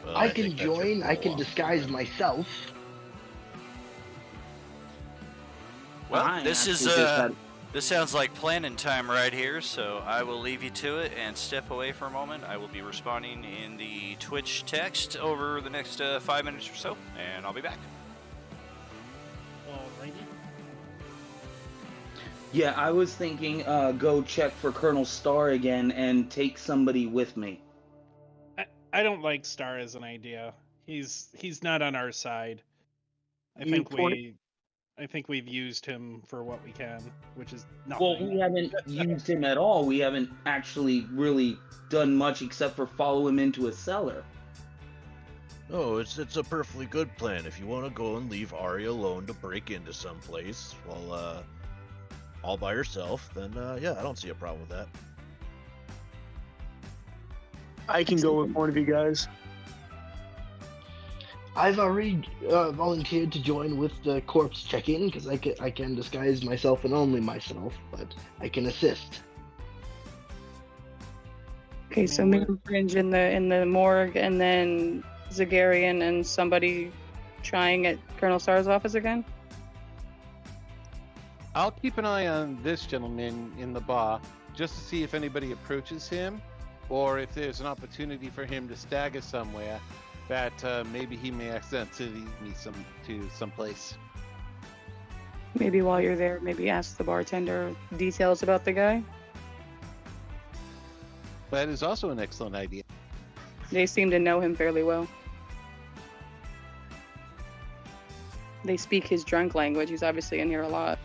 Well, I think can that should join. I go can off disguise plan. myself. Well, I this is actually just had- this sounds like planning time right here, so I will leave you to it and step away for a moment. I will be responding in the Twitch text over the next 5 minutes or so, and I'll be back. Alrighty. Yeah, I was thinking go check for Colonel Starr again and take somebody with me. I don't like Star as an idea. He's not on our side. You I think we've used him for what we can, which is nothing. Well, we haven't used him at all. We haven't actually really done much except for follow him into a cellar. Oh, it's a perfectly good plan. If you want to go and leave Ari alone to break into some place while all by herself, then yeah, I don't see a problem with that. I can go with one of you guys. I've already volunteered to join with the corpse check-in because I can disguise myself and only myself, but I can assist. Okay, so me and Fringe in the morgue, and then Zagarian and somebody trying at Colonel Starr's office again. I'll keep an eye on this gentleman in the bar just to see if anybody approaches him, or if there's an opportunity for him to stagger somewhere that maybe he may accidentally lead me to someplace. Maybe while you're there, maybe ask the bartender details about the guy. That is also an excellent idea. They seem to know him fairly well. They speak his drunk language. He's obviously in here a lot.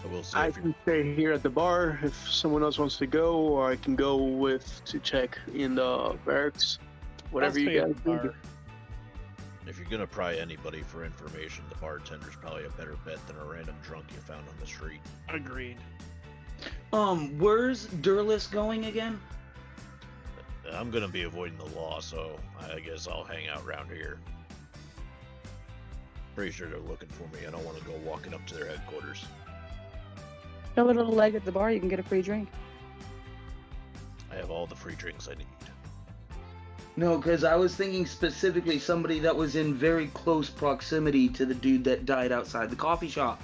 I will say, I if you can stay here at the bar if someone else wants to go, or I can go to check in the barracks. Whatever I'll you stay at guys the do. bar. if you're gonna pry anybody for information, the bartender's probably a better bet than a random drunk you found on the street. Agreed. Where's Durlis going again? I'm gonna be avoiding the law, so I guess I'll hang out around here. Pretty sure they're looking for me. I don't want to go walking up to their headquarters. Fill a little leg at the bar, you can get a free drink. I have all the free drinks I need. No, because I was thinking specifically somebody that was in very close proximity to the dude that died outside the coffee shop.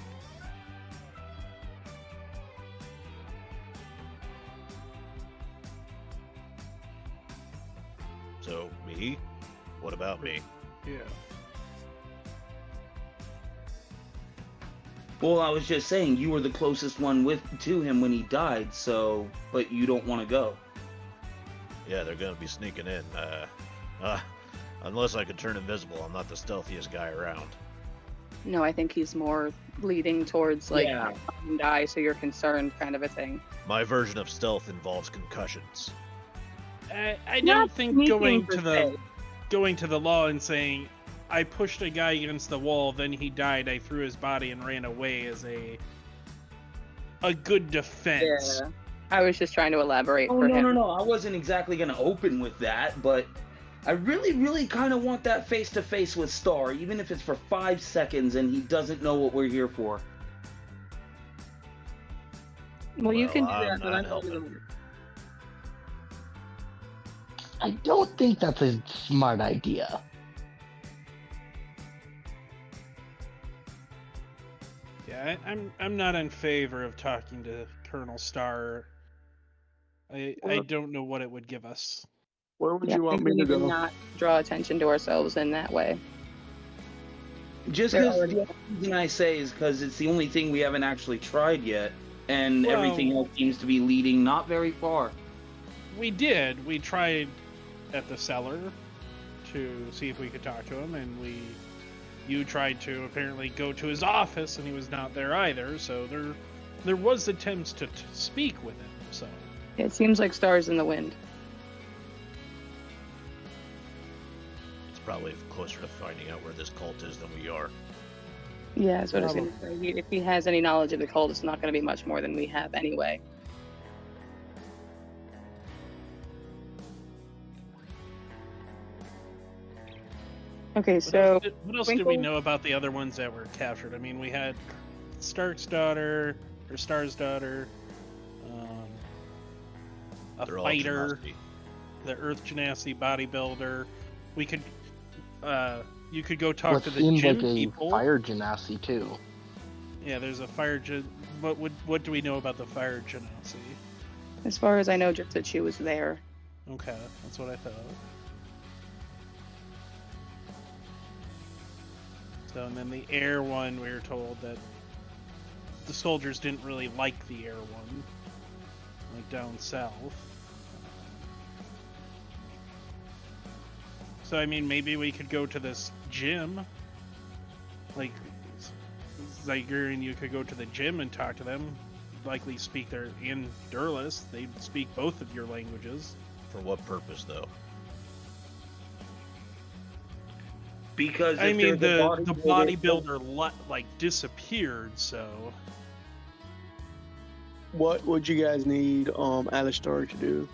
So, me? What about me? Yeah. Well, I was just saying you were the closest one to him when he died, so but you don't want to go. Yeah, they're gonna be sneaking in. Unless I can turn invisible, I'm not the stealthiest guy around. No, I think he's more leading towards like Yeah. die, so you're concerned kind of a thing. My version of stealth involves concussions. I Not don't think sneaking going per to the law and saying I pushed a guy against the wall, then he died, I threw his body and ran away is a good defense. Yeah. I was just trying to elaborate Oh for no, him. no, no! I wasn't exactly gonna open with that, but I really, really kind of want that face-to-face with Star, even if it's for 5 seconds and he doesn't know what we're here for. Well, you can do I'm that, but not I'm helping. I don't think that's a smart idea. Yeah, I'm not in favor of talking to Colonel Starr I don't know what it would give us. Where would Yeah, you I want think me we to need go? not draw attention to ourselves in that way. Just They're because already- the only reason I say is because it's the only thing we haven't actually tried yet, and Well- everything else seems to be leading not very far. We did. We tried at the cellar to see if we could talk to him, and you tried to apparently go to his office, and he was not there either. So there was attempts to speak with him. So It seems like stars in the wind. It's probably closer to finding out where this cult is than we are. Yeah, that's what I was going to say. If he has any knowledge of the cult, it's not going to be much more than we have anyway. Okay, so what else did we Twinkle- know about the other ones that were captured? I mean, we had Stark's daughter, or Star's daughter, a They're all fighter, Genasi. the Earth Genasi bodybuilder. We could, you could go talk What to the seems gym like a people. fire genasi too. Yeah, there's a fire gen. What do we know about the fire Genasi? as far as I know, just that she was there. Okay, that's what I thought. So, and then the air one, we were told that the soldiers didn't really like the air one, like down south. So, I mean, maybe we could go to this gym, like Zyger, and you could go to the gym and talk to them. Likely speak their in Durlus. They speak both of your languages. For what purpose, though? Because I if mean, they're the bodybuilder like disappeared, so What would you guys need Alistar to do?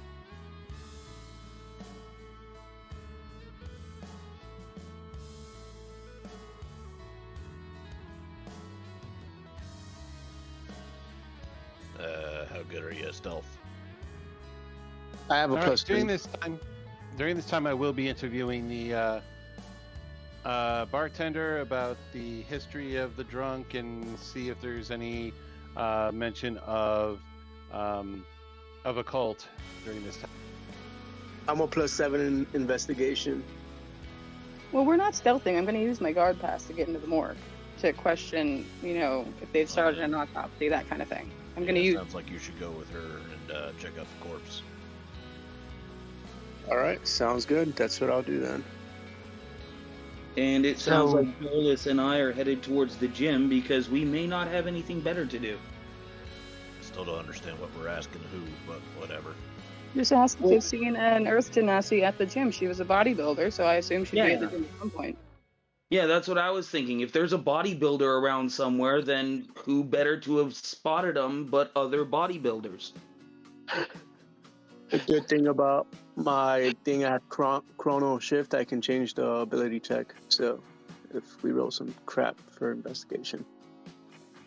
How good are you at stealth? I have a All right, plus during two. this time, I will be interviewing the bartender about the history of the drunk and see if there's any mention of a cult during this time. I'm a plus 7 in investigation. Well, we're not stealthing. I'm going to use my guard pass to get into the morgue to question, if they've started an autopsy, that kind of thing. I'm going to use. Sounds like you should go with her and check out the corpse. All right, sounds good. That's what I'll do then. And it sounds So- like Dolus and I are headed towards the gym because we may not have anything better to do. Still don't understand what we're asking who, but whatever. Just ask if they've seen an Earth Genasi at the gym. She was a bodybuilder, so I assume she'd be at the Yeah. gym at some point. Yeah, that's what I was thinking. If there's a bodybuilder around somewhere, then who better to have spotted them but other bodybuilders? The good thing about my thing at Chrono Shift, I can change the ability check. So if we roll some crap for investigation.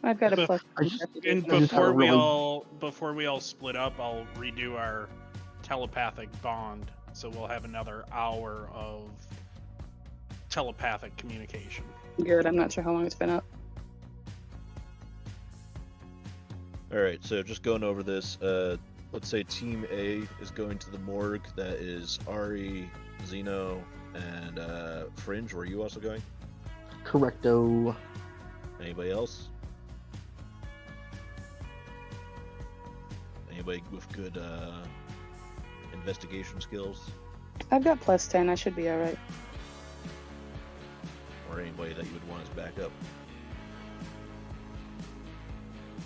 I've got a But- plus. I just- and I just before have a we really- all split up, I'll redo our telepathic bond, so we'll have another hour of telepathic communication. Good. I'm not sure how long it's been up. Alright, so just going over this, let's say Team A is going to the morgue. That is Ari, Zeno, and Fringe. Were you also going? Correcto. Anybody else? Anybody with good investigation skills? I've got plus 10. I should be all right. Or anybody that you would want as backup?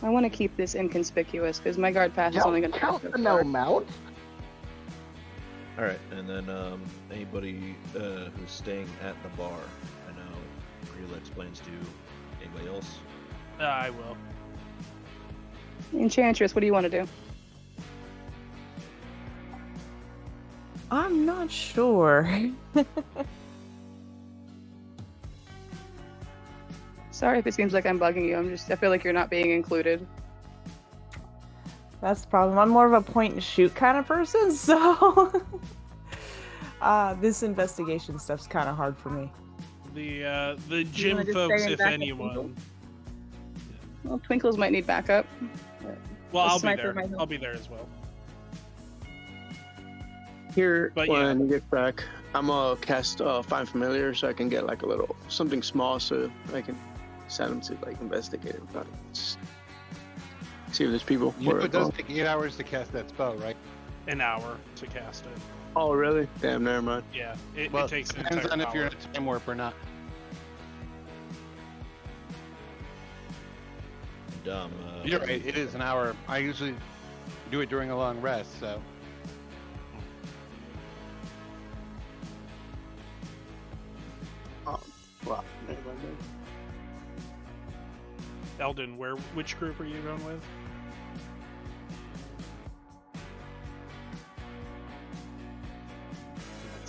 I want to keep this inconspicuous because my guard pass is only going to Count the no mount. Alright, and then anybody who's staying at the bar. I know Grilla explains to anybody else. I will. Enchantress, what do you want to do? I'm not sure. Sorry if it seems like I'm bugging you. I feel like you're not being included. That's the problem. I'm more of a point and shoot kind of person, so this investigation stuff's kind of hard for me. The gym wanna just folks, stay in if backup, anyone. Twinkle? Well, Twinkles might need backup. Well, The I'll be sniper there. might help. I'll be there as well. Here, But when yeah. I get back, I'm gonna cast Find Familiar so I can get like a little something small so I can send them to like investigate it. See if there's people. You know, where- it does take 8 hours to cast that spell, right? An hour to cast it. Oh, really? Damn, never mind. Yeah, it Well, takes an depends entire on if you're hour. in a time warp or not. Dumb. You're right. It is an hour. I usually do it during a long rest, so. Oh, wow. Never mind. Eldon, which group are you going with?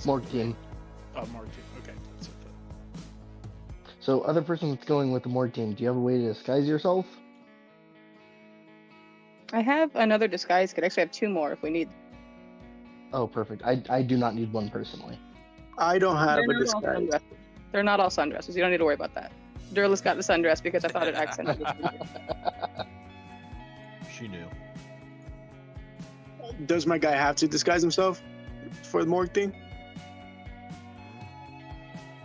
Morgan. Oh, Mark team. Okay, that's what the... So, other person that's going with the Morg team, do you have a way to disguise yourself? I have another disguise kit. Actually, I have 2 more if we need. Oh, perfect. I do not need one personally. I don't have They're a not all disguise. sundresses. They're not all sundresses. You don't need to worry about that. Durlus got the sundress because I thought it accented. She knew. Does my guy have to disguise himself for the morgue thing?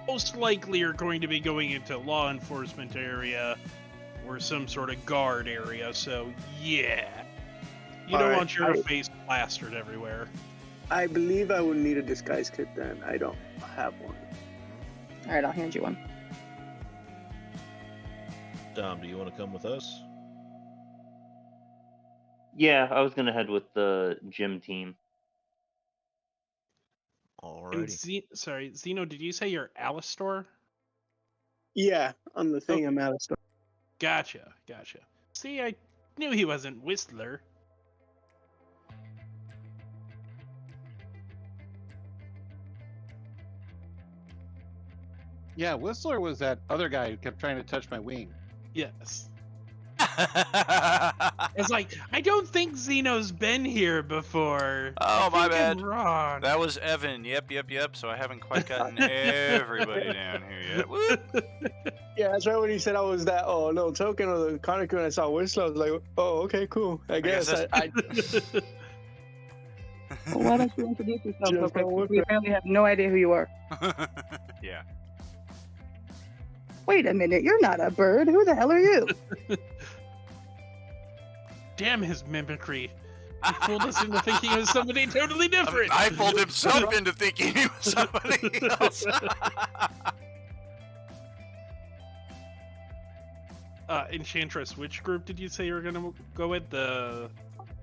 Most likely you're going to be going into law enforcement area or some sort of guard area, so yeah. You don't Alright, want your face plastered everywhere. I believe I would need a disguise kit then. I don't have one. All right, I'll hand you one. Dom, do you want to come with us? Yeah, I was gonna head with the gym team. And Alrighty. Zeno, did you say you're Alistor? Yeah, on the thing Okay. I'm out of store. Gotcha. See, I knew he wasn't Whistler. Yeah, Whistler was that other guy who kept trying to touch my wing. Yes. It's like, I don't think Zeno's been here before. Oh, I my think I'm bad. wrong. That was Evan. Yep. So I haven't quite gotten everybody down here yet. Woo! Yeah, that's right when he said I was that little token of the Conoco and I saw Whistler, I was like, oh, okay, cool. I guess guess I Well, why don't you introduce yourself real Just quick? don't look We right. apparently have no idea who you are. Yeah. Wait a minute, you're not a bird. Who the hell are you? Damn his mimicry. He fooled us into thinking he was somebody totally different. I fooled himself into thinking he was somebody else. Enchantress, which group did you say you were gonna go with? The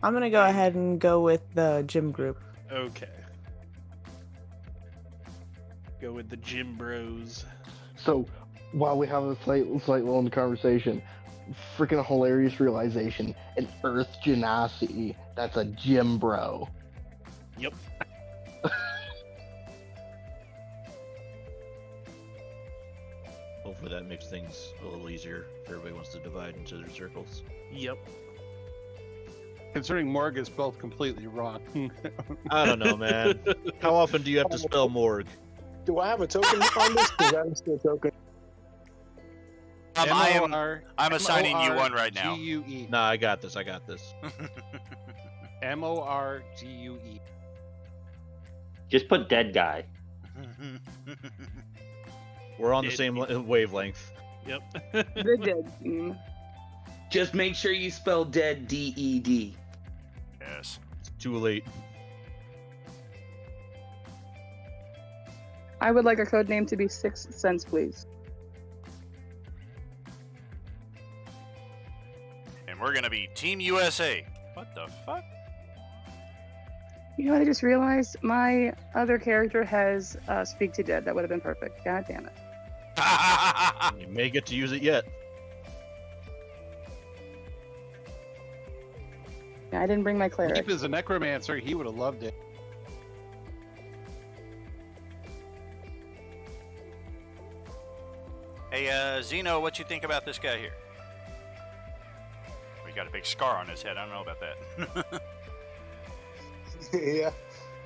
I'm gonna go ahead and go with the gym group. okay. Go with the gym bros. So, while we have a slight little in the conversation, freaking hilarious realization: an Earth Genasi. That's a gym bro. Yep. Hopefully that makes things a little easier if everybody wants to divide into their circles. Yep. Considering Morg is spelled completely wrong. I don't know, man. How often do you have to spell morgue? Do I have a token on this? Because I'm still a token. I'm assigning you one right now. Morgue. Nah, I got this. Morgue. Just put dead guy. We're on the Dead same wavelength. Yep. The dead team. Just make sure you spell dead D-E-D. Yes. It's too late. I would like a code name to be 6 cents, please. And we're gonna be Team USA. What the fuck? You know what I just realized? My other character has Speak to Dead. That would have been perfect. God damn it. You may get to use it yet. Yeah, I didn't bring my cleric. Deep is a necromancer. He would have loved it. Hey, Zeno, what you think about this guy here? We got a big scar on his head. I don't know about that. Yeah.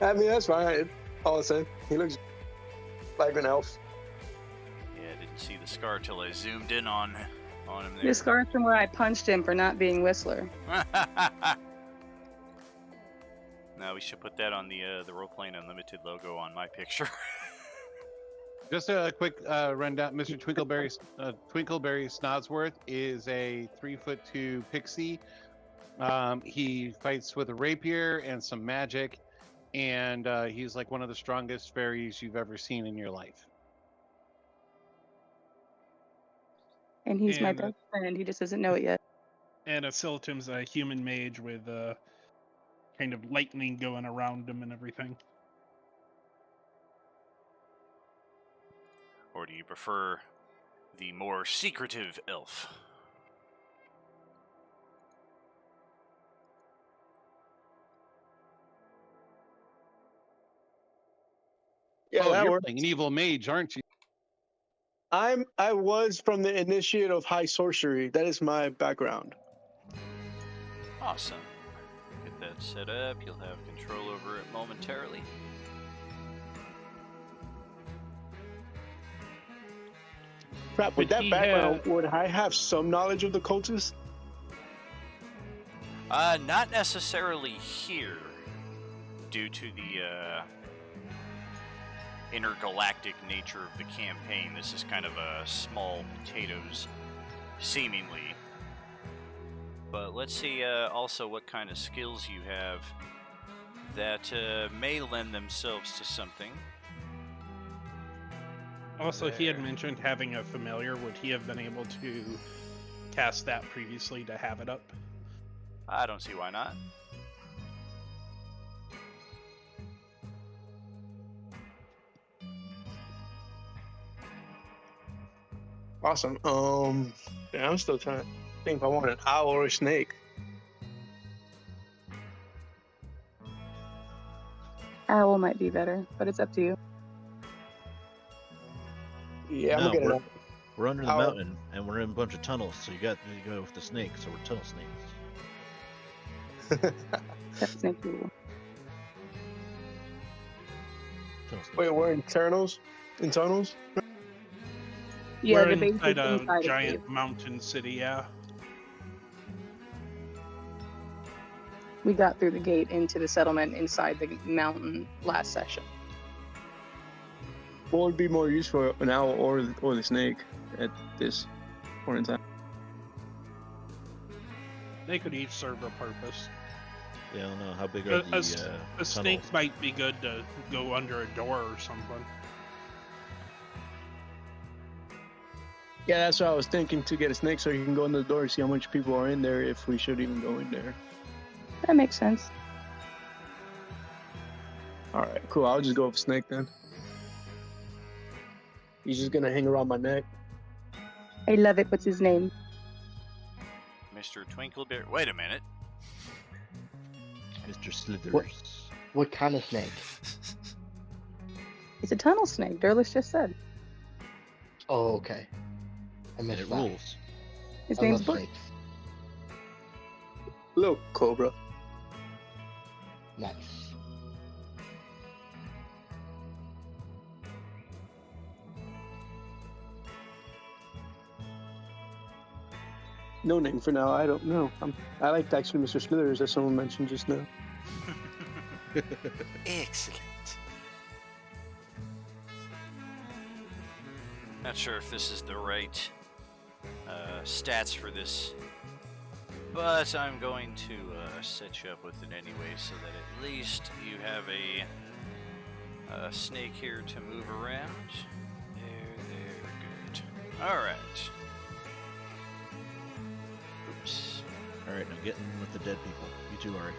I mean, that's fine. All of a sudden, he looks like an elf. Yeah, I didn't see the scar till I zoomed in on him there. The scar from where I punched him for not being Whistler. No, we should put that on the Roleplaying Unlimited logo on my picture. Just a quick rundown. Mr. Twinkleberry Snodsworth is a 3'2" pixie. He fights with a rapier and some magic, and he's like one of the strongest fairies you've ever seen in your life. And he's my And, best friend. He just doesn't know it yet. And Asilitum's a human mage with kind of lightning going around him and everything. Or do you prefer the more secretive elf? Yeah, Oh, that you're works. playing an evil mage, aren't you? I was from the Initiate of High Sorcery. That is my background. Awesome. Get that set up. You'll have control over it momentarily. Crap, with But that he background, would I have some knowledge of the cultists? Not necessarily here, due to the intergalactic nature of the campaign. This is kind of a small potatoes, seemingly. But let's see also what kind of skills you have that may lend themselves to something. Also, he had mentioned having a familiar. Would he have been able to cast that previously to have it up? I don't see why not. Awesome. Yeah, I'm still trying to think if I want an owl or a snake. Owl might be better, but it's up to you. Yeah, I'm No, gonna get an we're under the owl. mountain and we're in a bunch of tunnels, so you got to go with the snake. So we're tunnel snakes. That's snake rule. Tunnel snakes. Wait, we're in tunnels? In tunnels? Yeah, We're the base is inside a inside giant cave. mountain city, yeah. We got through the gate into the settlement inside the mountain last session. What would be more useful, an owl or the snake at this point in time? They could each serve a purpose. Yeah, I don't know how big A, are the a s- a snake tunnels? might be good to go under a door or something. Yeah, that's what I was thinking, to get a snake so you can go in the door and see how much people are in there, if we should even go in there. That makes sense. Alright, cool. I'll just go with snake then. He's just gonna hang around my neck. I love it. What's his name? Mr. Twinkleberry. Wait a minute. Mr. Slithers. What? What kind of snake? It's a tunnel snake. Durlus just said. Oh, okay. I And missed it that. rules. His I name's love Butch. snakes. Little cobra. Nice. No name for now. I don't know. I liked actually Mr. Slithers, as someone mentioned just now. Excellent. Not sure if this is the right stats for this, but I'm going to set you up with it anyway so that at least you have a snake here to move around. There, good. Alright. Oops. Alright, now get in with the dead people. You too, Ari.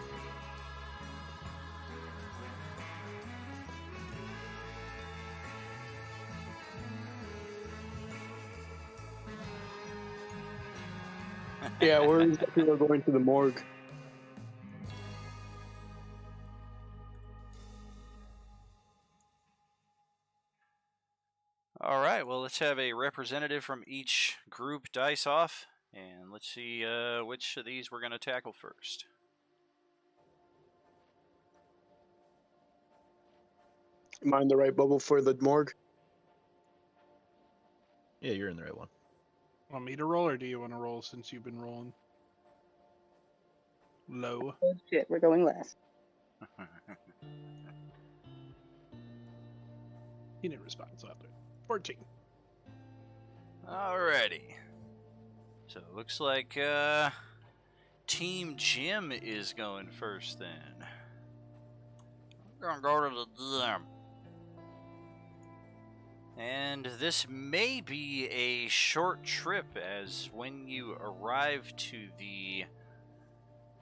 Yeah, we're going to the morgue. Alright, well, let's have a representative from each group dice off, and let's see which of these we're going to tackle first. Am I in the right bubble for the morgue? Yeah, you're in the right one. Want me to roll, or do you want to roll since you've been rolling low? Oh, shit, we're going last. He didn't respond, so I'll do it. 14. Alrighty. So it looks like Team Jim is going first then. We're gonna go to the gym. And this may be a short trip, as when you arrive to the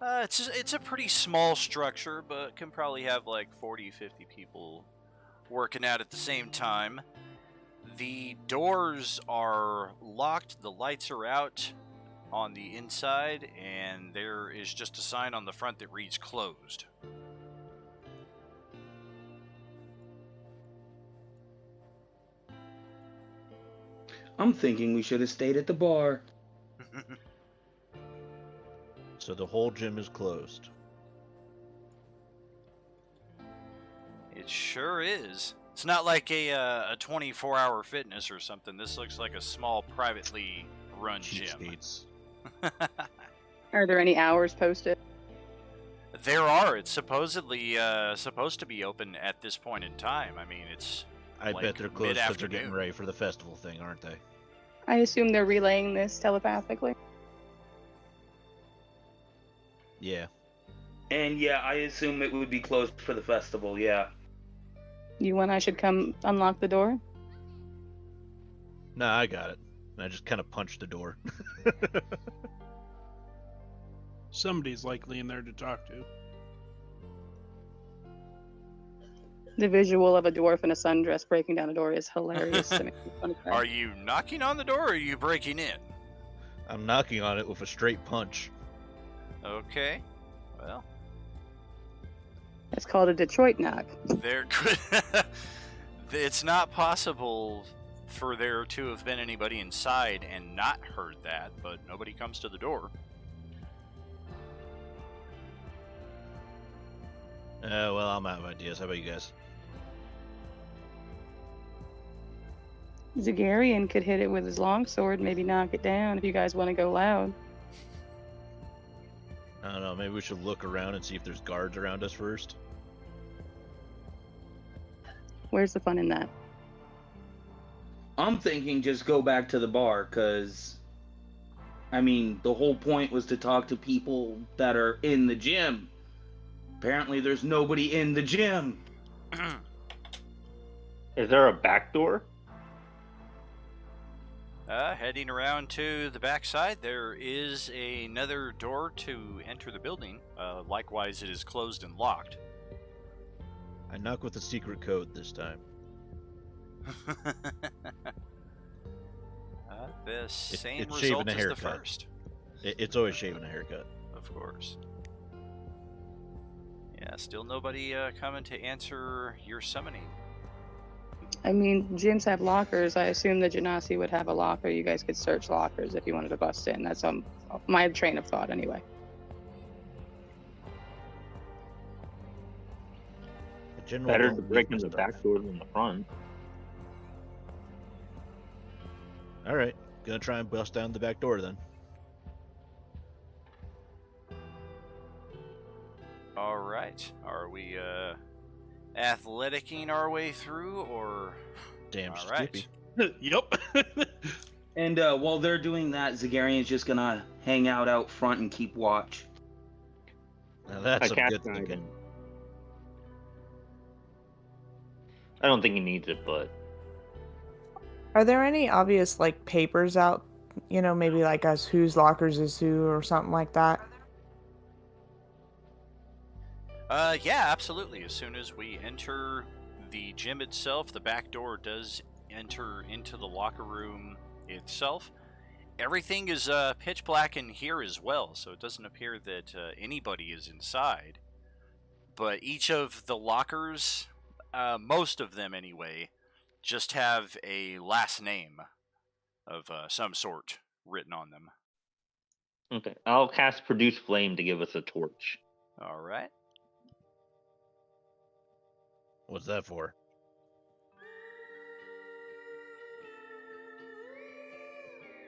it's a pretty small structure, but can probably have like 40-50 people working out at the same time. The doors are locked, the lights are out on the inside, and there is just a sign on the front that reads closed. I'm thinking we should have stayed at the bar. So the whole gym is closed. It sure is. It's not like a 24-hour fitness or something. This looks like a small, privately run Cheap gym. skates. Are there any hours posted? There are. It's supposedly supposed to be open at this point in time. I mean, it's I like bet they're closed because they're getting mid-afternoon. ready for the festival thing, aren't they? I assume they're relaying this telepathically. Yeah. And yeah, I assume it would be closed for the festival, yeah. You and I should come unlock the door? Nah, I got it. I just kind of punched the door. Somebody's likely in there to talk to. The visual of a dwarf in a sundress breaking down a door is hilarious to me. Are you knocking on the door, or are you breaking in? I'm knocking on it with a straight punch. Okay. Well, It's called a Detroit knock. there could. It's not possible for there to have been anybody inside and not heard that, but nobody comes to the door. Well, I'm out of ideas. How about you guys? Zagarian could hit it with his longsword, maybe knock it down if you guys want to go loud. I don't know. Maybe we should look around and see if there's guards around us first. Where's the fun in that? I'm thinking just go back to the bar, because, I mean, the whole point was to talk to people that are in the gym. Apparently there's nobody in the gym. Is there a back door? Heading around to the back side, there is another door to enter the building. Likewise, it is closed and locked. I knock with a secret code this time. The same it's shaving result a as the haircut. first. It's always shaving a haircut. Of course. Yeah, still nobody coming to answer your summoning. I mean, gyms have lockers. I assume the Genasi would have a locker. You guys could search lockers if you wanted to bust in. That's my train of thought, anyway. Better to break in the back door than the front. Alright, gonna try and bust down the back door then. Alright. Are we athleticing our way through, or... Damn Alright. Skippy. Yep. And while they're doing that, Zagarian's just gonna hang out front and keep watch. Now that's I some cast good guidance. thinking. I don't think he needs it, but Are there any obvious like papers out? You know, maybe like as whose lockers is who or something like that. Yeah, absolutely. As soon as we enter the gym itself, the back door does enter into the locker room itself. Everything is pitch black in here as well, so it doesn't appear that anybody is inside. But each of the lockers, most of them anyway, just have a last name of some sort written on them. okay. I'll cast Produce Flame to give us a torch. All right. What's that for?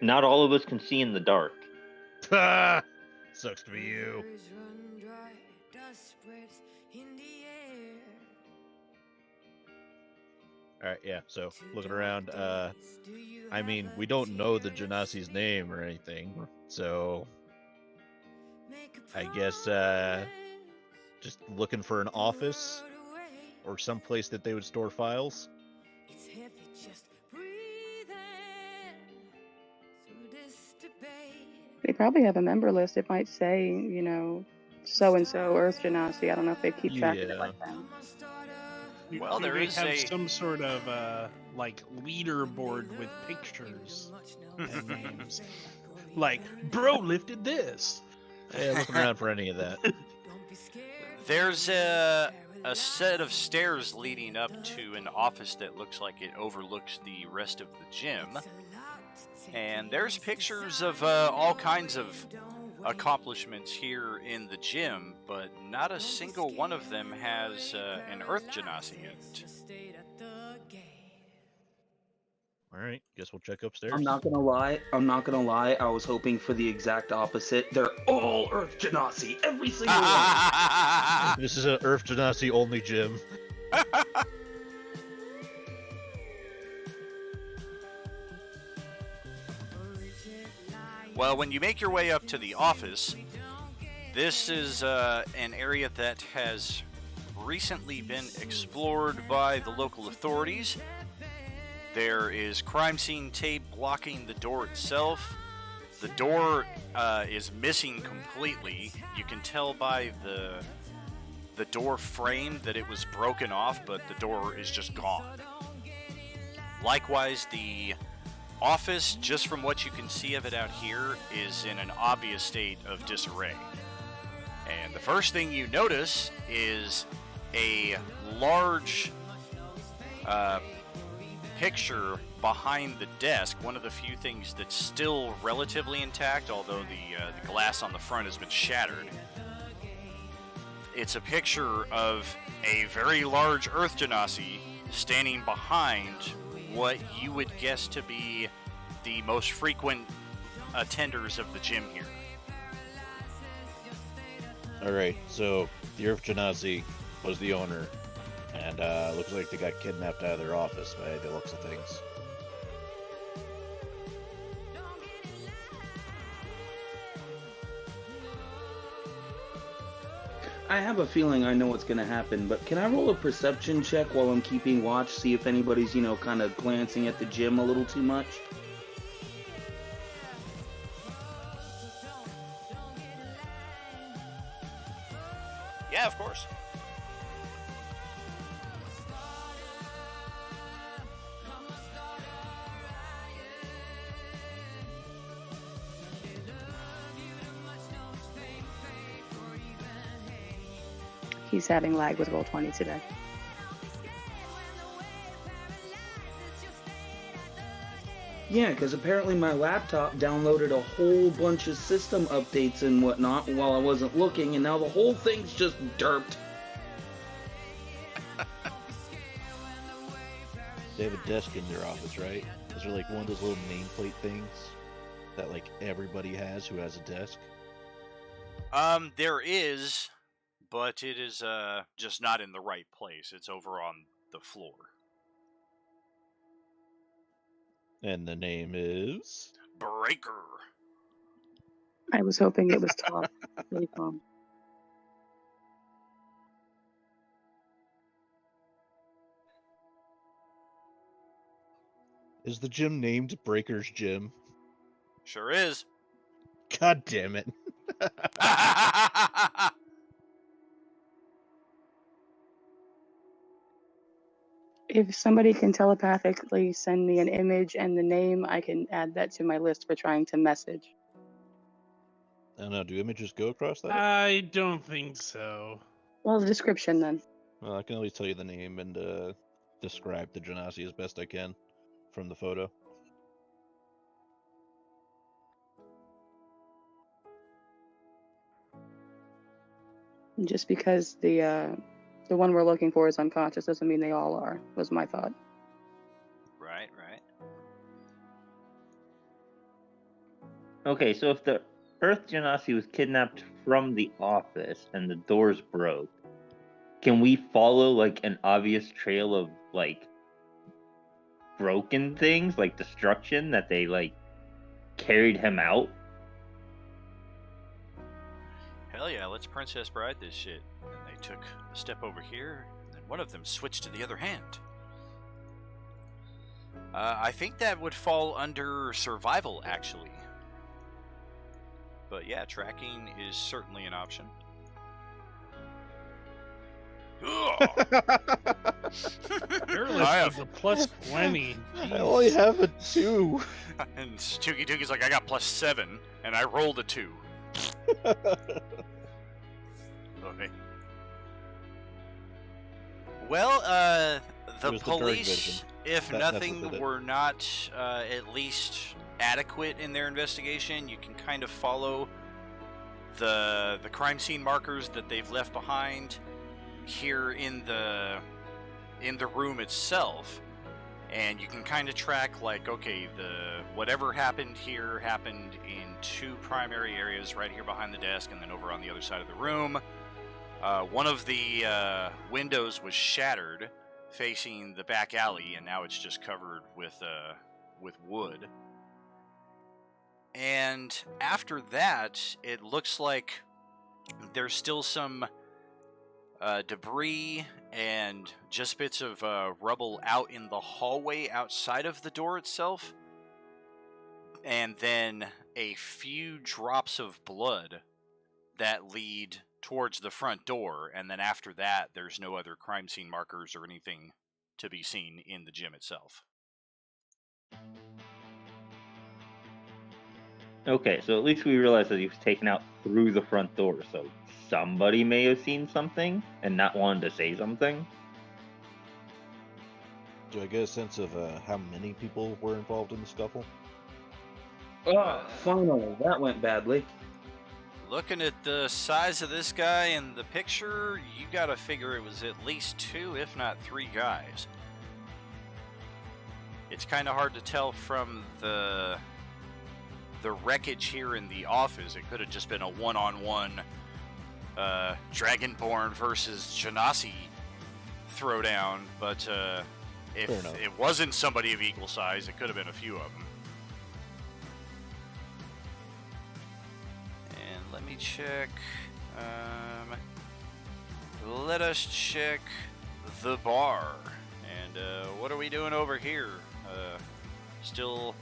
Not all of us can see in the dark. Sucks to be you. All right, yeah. So looking around, I mean, we don't know the Genasi's name or anything, so I guess just looking for an office or some place that they would store files. They probably have a member list. It might say, you know, so and so Earth Genasi. I don't know if they keep track of it like that. Well, there they is have some sort of like leaderboard with pictures and names. Like, bro lifted this. Yeah, looking around for any of that. There's a set of stairs leading up to an office that looks like it overlooks the rest of the gym. And there's pictures of all kinds of accomplishments here in the gym, but not a single one of them has an Earth Genasi in it. All right, guess we'll check upstairs. I'm not gonna lie. I was hoping for the exact opposite. They're all Earth Genasi, every single one. This is an Earth Genasi only gym. Well, when you make your way up to the office, this is an area that has recently been explored by the local authorities. There is crime scene tape blocking the door itself. The door is missing completely. You can tell by the door frame that it was broken off, but the door is just gone. Likewise, the office, just from what you can see of it out here, is in an obvious state of disarray. And the first thing you notice is a large picture behind the desk, one of the few things that's still relatively intact, although the glass on the front has been shattered. It's a picture of a very large Earth Genasi standing behind what you would guess to be the most frequent attenders of the gym here. Alright, so the Earth Genasi was the owner, and looks like they got kidnapped out of their office by the looks of things. I have a feeling I know what's gonna happen, but can I roll a perception check while I'm keeping watch, see if anybody's, kind of glancing at the gym a little too much? Yeah, of course. He's having lag with Roll20 today. Yeah, because apparently my laptop downloaded a whole bunch of system updates and whatnot while I wasn't looking, and now the whole thing's just derped. They have a desk in their office, right? Is there like one of those little nameplate things that like everybody has who has a desk? There is, but it is just not in the right place. It's over on the floor. And the name is Breaker. I was hoping it was Tom. Really calm. Is the gym named Breaker's Gym? Sure is. God damn it. If somebody can telepathically send me an image and the name, I can add that to my list for trying to message. I don't know, do images go across that? I don't think so. Well, the description then. Well, I can always tell you the name and describe the Genasi as best I can from the photo. And just because the one we're looking for is unconscious doesn't mean they all are, was my thought. Right, right. Okay, so if the Earth Genasi was kidnapped from the office and the doors broke, can we follow like an obvious trail of like broken things, like destruction, that they like carried him out? Hell yeah, let's Princess Bride this shit. And they took a step over here, and then one of them switched to the other hand. I think that would fall under survival, actually. But yeah, tracking is certainly an option. Barely I has have- a plus 20. I only have a 2. And Tookie Tookie's like, I got plus 7, and I rolled a 2. Okay. Well, It the was the dark police, vision. if That's what nothing, did it. were not at least adequate in their investigation. You can kind of follow the crime scene markers that they've left behind here in the room itself, and you can kind of track like, okay, the whatever happened here happened in 2 primary areas, right here behind the desk and then over on the other side of the room. One of the windows was shattered facing the back alley, and now it's just covered with wood. And after that, it looks like there's still some debris and just bits of rubble out in the hallway outside of the door itself, and then a few drops of blood that lead towards the front door, and then after that there's no other crime scene markers or anything to be seen in the gym itself. Okay, so at least we realized that he was taken out through the front door, so somebody may have seen something and not wanted to say something. Do I get a sense of how many people were involved in the scuffle? Oh, finally, that went badly. Looking at the size of this guy in the picture, you gotta figure it was at least 2, if not 3 guys. It's kind of hard to tell from the wreckage here in the office. It could have just been a one-on-one Dragonborn versus Genasi throwdown, but if Fair enough. it wasn't somebody of equal size, it could have been a few of them. And let me check. Let us check the bar. And what are we doing over here? Still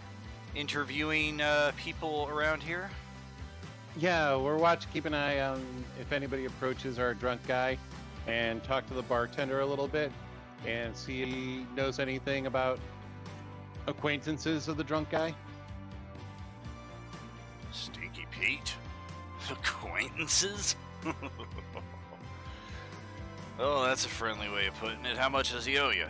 interviewing people around here? Yeah, we're keep an eye on if anybody approaches our drunk guy, and talk to the bartender a little bit and see if he knows anything about acquaintances of the drunk guy. Stinky Pete? Acquaintances? Oh, that's a friendly way of putting it. How much does he owe you?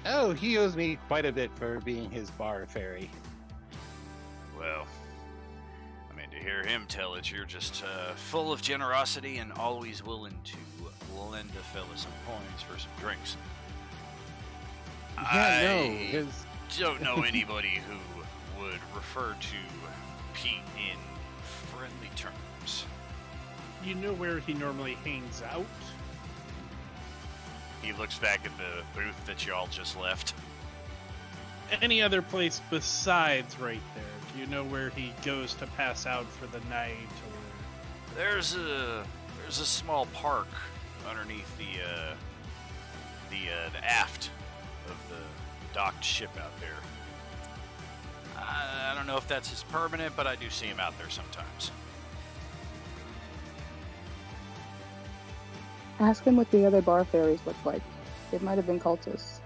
Oh, he owes me quite a bit for being his bar fairy. Well, I mean, to hear him tell it, you're just full of generosity and always willing to lend a fella some coins for some drinks. Yeah, no, I his don't know anybody who would refer to Pete in friendly terms. You know where he normally hangs out? He looks back at the booth that you all just left. Any other place besides right there? Do you know where he goes to pass out for the night? Or There's a small park underneath the aft of the docked ship out there. I don't know if that's his permanent, but I do see him out there sometimes. Ask him what the other bar fairies look like. It might have been cultists.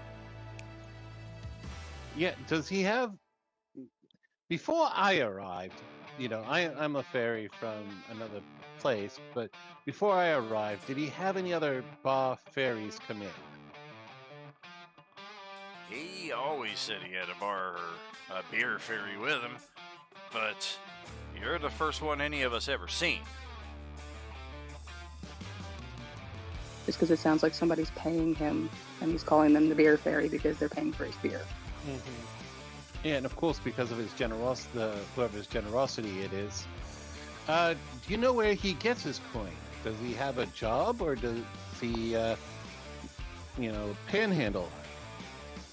Yeah, does he have? Before I arrived, I'm a fairy from another place, but before I arrived, did he have any other bar fairies come in? He always said he had a bar or a beer fairy with him, but you're the first one any of us ever seen. Just because it sounds like somebody's paying him and he's calling them the beer fairy because they're paying for his beer. Yeah, and of course, because of his whoever's generosity it is. Do you know where he gets his coin? Does he have a job, or does he, panhandle?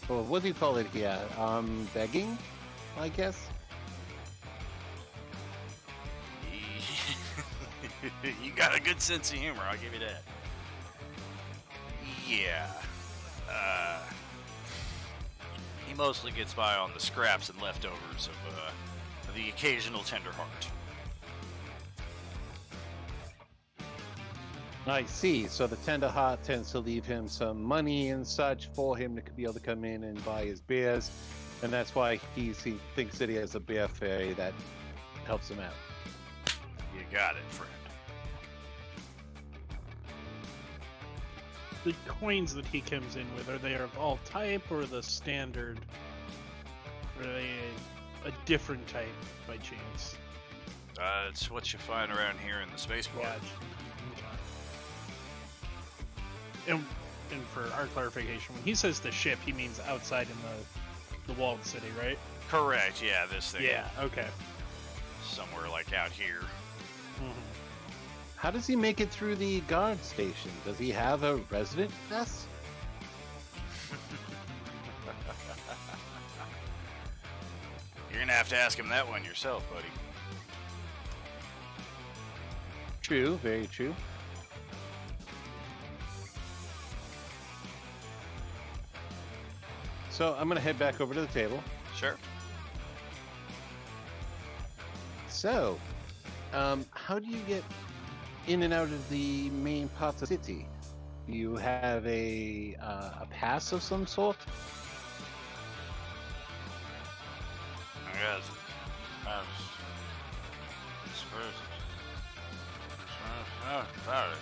Or what do you call it here? Begging, I guess. You got a good sense of humor, I'll give you that. Yeah. He mostly gets by on the scraps and leftovers of the occasional tender heart. I see. So the tender heart tends to leave him some money and such for him to be able to come in and buy his beers, and that's why he thinks that he has a beer fairy that helps him out. You got it, friend. The coins that he comes in with, are they of all type or the standard? Or are they a different type by chance? It's what you find around here in the spaceport. Yeah. And for our clarification, when he says the ship, he means outside in the walled city, right? Correct, yeah, this thing. Yeah, okay. Somewhere like out here. Mm-hmm. How does he make it through the guard station? Does he have a resident pass? You're gonna have to ask him that one yourself, buddy. True, very true. So I'm gonna head back over to the table. Sure. So, how do you get in and out of the main part of the city? Do you have a pass of some sort? I guess. Sorry.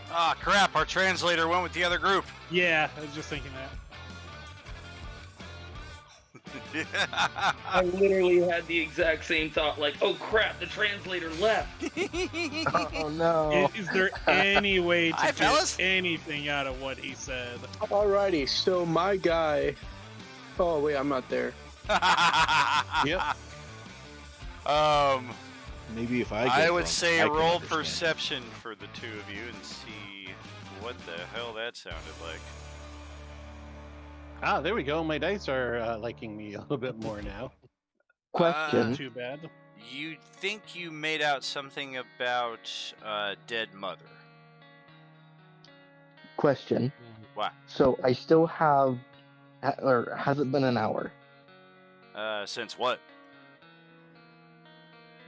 Ah, crap, our translator went with the other group. Yeah, I was just thinking that. I literally had the exact same thought, like, oh crap, the translator left. Oh no. Is there any way to Hi, get fellas. anything out of what he said? Alrighty, so my guy. Oh wait, I'm not there. Yep. Maybe if I would drunk, say I can roll understand. perception for the two of you and see what the hell that sounded like. Ah, there we go. My dice are liking me a little bit more now. Question. Too bad. You think you made out something about dead mother? Question. What? So I still have, or has it been an hour? Since what?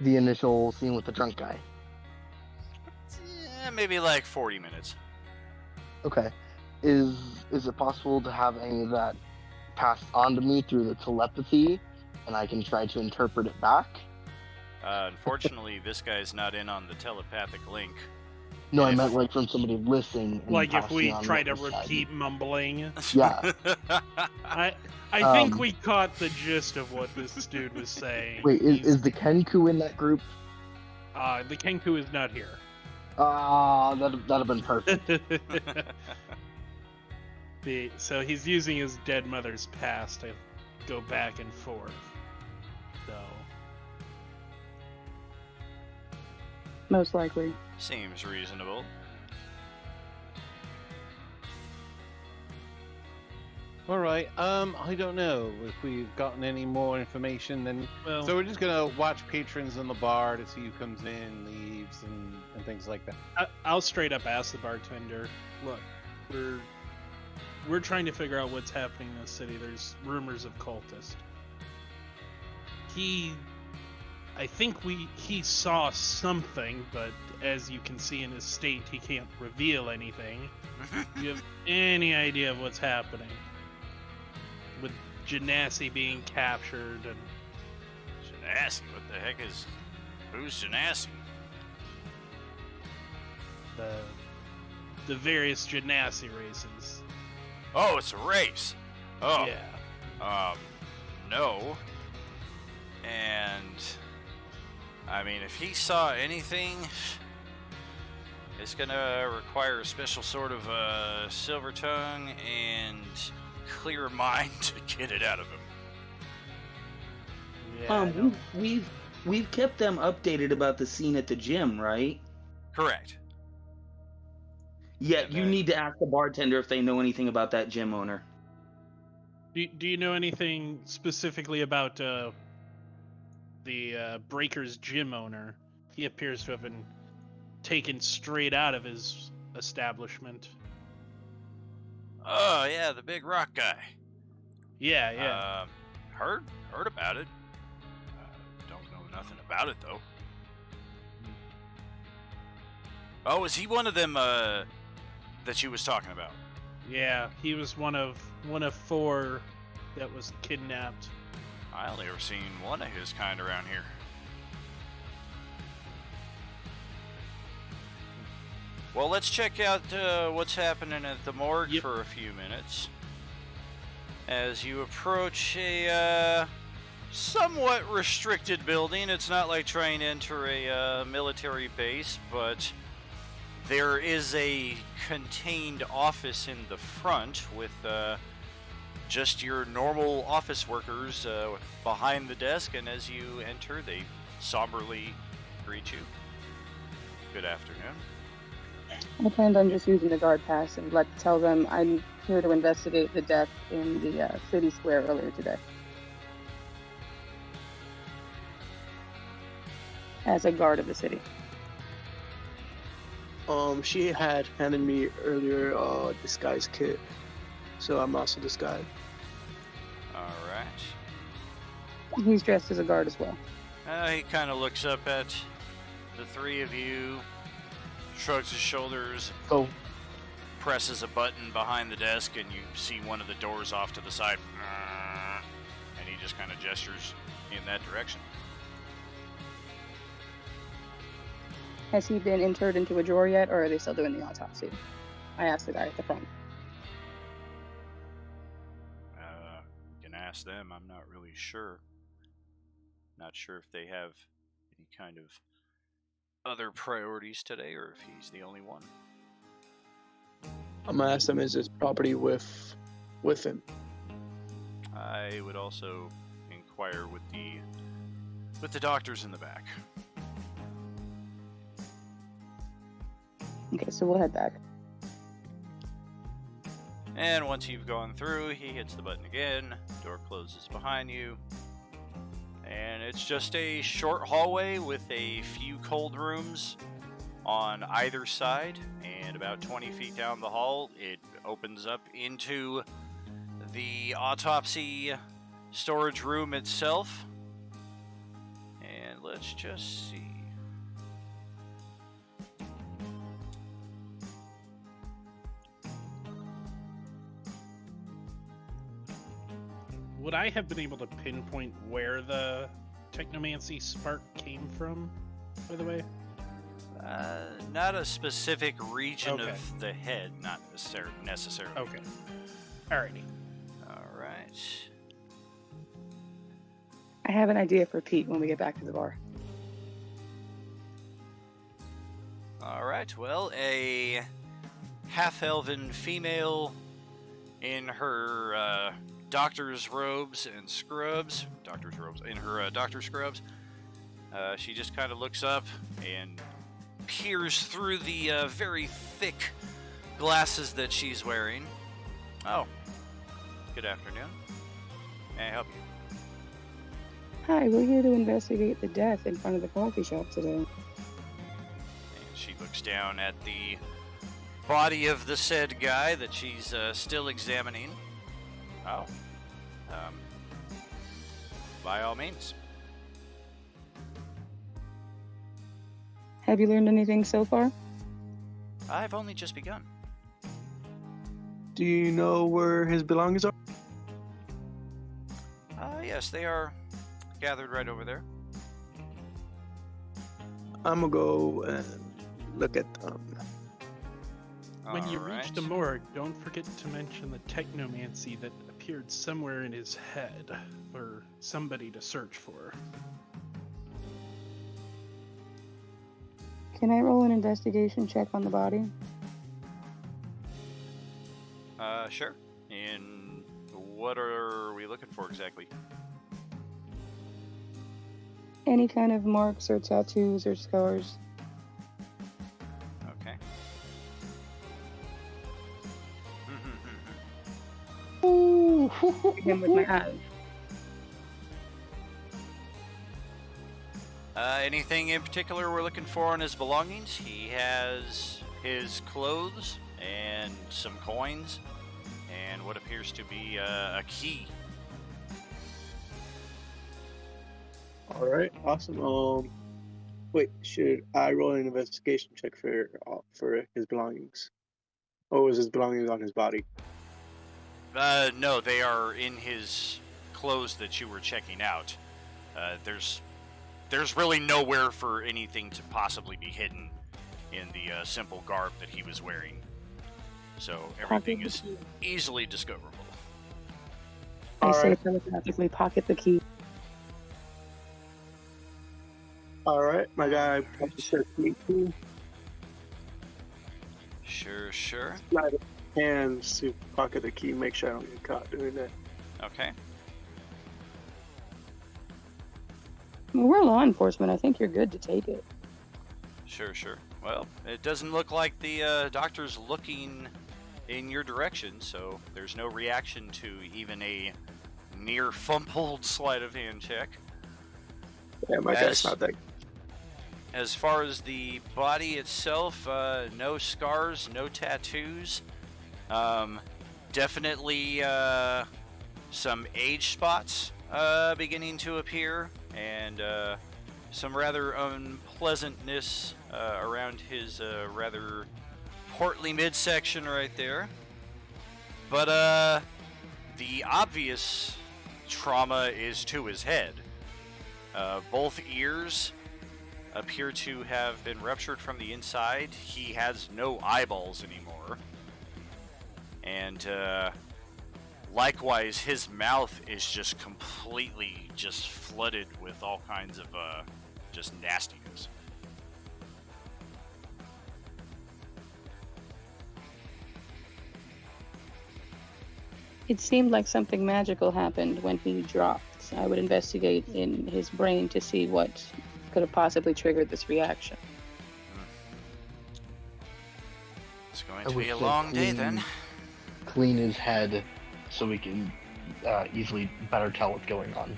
The initial scene with the drunk guy. Maybe like 40 minutes. Okay. Is it possible to have any of that passed on to me through the telepathy, and I can try to interpret it back? Unfortunately, this guy's not in on the telepathic link. No, I meant like from somebody listening. And Like if passing we on try what to was said. repeat mumbling. Yeah. I think we caught the gist of what this dude was saying. Wait, is the Kenku in that group? The Kenku is not here. That'd have been perfect. So he's using his dead mother's past to go back and forth. So Most likely. Seems reasonable. All right. I don't know if we've gotten any more information. Then, so we're just gonna watch patrons in the bar to see who comes in, leaves, and things like that. I'll straight up ask the bartender. Look, we're trying to figure out what's happening in the city. There's rumors of cultists. I think he saw something, but as you can see in his state, he can't reveal anything. Do you have any idea of what's happening? With Genasi being captured and... Genasi? What the heck is... Who's Genasi? The various Genasi races. Oh, it's a race. Oh. Yeah. No. And... I mean, if he saw anything... It's gonna require a special sort of silver tongue and clear mind to get it out of him. Yeah, We've kept them updated about the scene at the gym, right? Correct. Yeah, And you then- need to ask the bartender if they know anything about that gym owner. Do you know anything specifically about the Breakers gym owner? He appears to have been taken straight out of his establishment. Oh yeah, the big rock guy. Yeah. Heard about it. Don't know nothing about it though. Oh, is he one of them that you was talking about? Yeah, he was one of 4 that was kidnapped. I only ever seen one of his kind around here. Well, let's check out what's happening at the morgue Yep. for a few minutes. As you approach a somewhat restricted building, it's not like trying to enter a military base, but there is a contained office in the front with just your normal office workers behind the desk, and as you enter, they somberly greet you. Good afternoon. I planned on just using the guard pass and tell them I'm here to investigate the death in the city square earlier today. As a guard of the city. She had handed me earlier disguise kit, so I'm also this guy. Alright. He's dressed as a guard as well. He kind of looks up at the three of you, shrugs his shoulders, So, presses a button behind the desk, and you see one of the doors off to the side. And he just kind of gestures in that direction. Has he been interred into a drawer yet, or are they still doing the autopsy? I asked the guy at the front. You can ask them. I'm not really sure. Not sure if they have any kind of other priorities today, or if he's the only one. I'm gonna ask them, is this property with him? I would also inquire with the doctors in the back. Okay, so we'll head back. And once you've gone through, he hits the button again, door closes behind you, and it's just a short hallway with a few cold rooms on either side, and about 20 feet down the hall, it opens up into the autopsy storage room itself. And let's just see. Would I have been able to pinpoint where the technomancy spark came from, by the way? Not a specific region Okay. of the head, not necessarily. Okay. Alrighty. Alright. I have an idea for Pete when we get back to the bar. Alright, well, a half-elven female in her doctor's robes and scrubs, in her doctor scrubs, she just kind of looks up and peers through the very thick glasses that she's wearing. Oh, good afternoon. May I help you? Hi, we're here to investigate the death in front of the coffee shop today. And she looks down at the body of the said guy that she's still examining. Oh. By all means. Have you learned anything so far? I've only just begun. Do you know where his belongings are? Yes, they are gathered right over there. I'm gonna go and look at them. When you reach the Alright. morgue, don't forget to mention the technomancy that appeared somewhere in his head for somebody to search for. Can I roll an investigation check on the body? Sure. And what are we looking for exactly? Any kind of marks or tattoos or scars? Okay. Him with my eyes. Anything in particular we're looking for in his belongings? He has his clothes and some coins and what appears to be a key. All right, awesome. Wait, should I roll an investigation check for his belongings, or was his belongings on his body? No, they are in his clothes that you were checking out. There's really nowhere for anything to possibly be hidden in the simple garb that he was wearing. So everything is easily discoverable. I say telepathically, pocket the key. All right, my guy. Sure. Slide his hands to pocket the key. Make sure I don't get caught doing that. Okay. Well, we're law enforcement. I think you're good to take it. Sure. Well, it doesn't look like the doctor's looking in your direction, so there's no reaction to even a near fumbled sleight of hand check. Yeah, my guy's not that. As far as the body itself, no scars, no tattoos. Definitely some age spots beginning to appear, and some rather unpleasantness around his rather portly midsection right there. But the obvious trauma is to his head. Both ears appear to have been ruptured from the inside. He has no eyeballs anymore. And likewise, his mouth is just completely just flooded with all kinds of just nastiness. It seemed like something magical happened when he dropped. I would investigate in his brain to see what could have possibly triggered this reaction. It's going to be a long day then. Clean his head so we can easily better tell what's going on.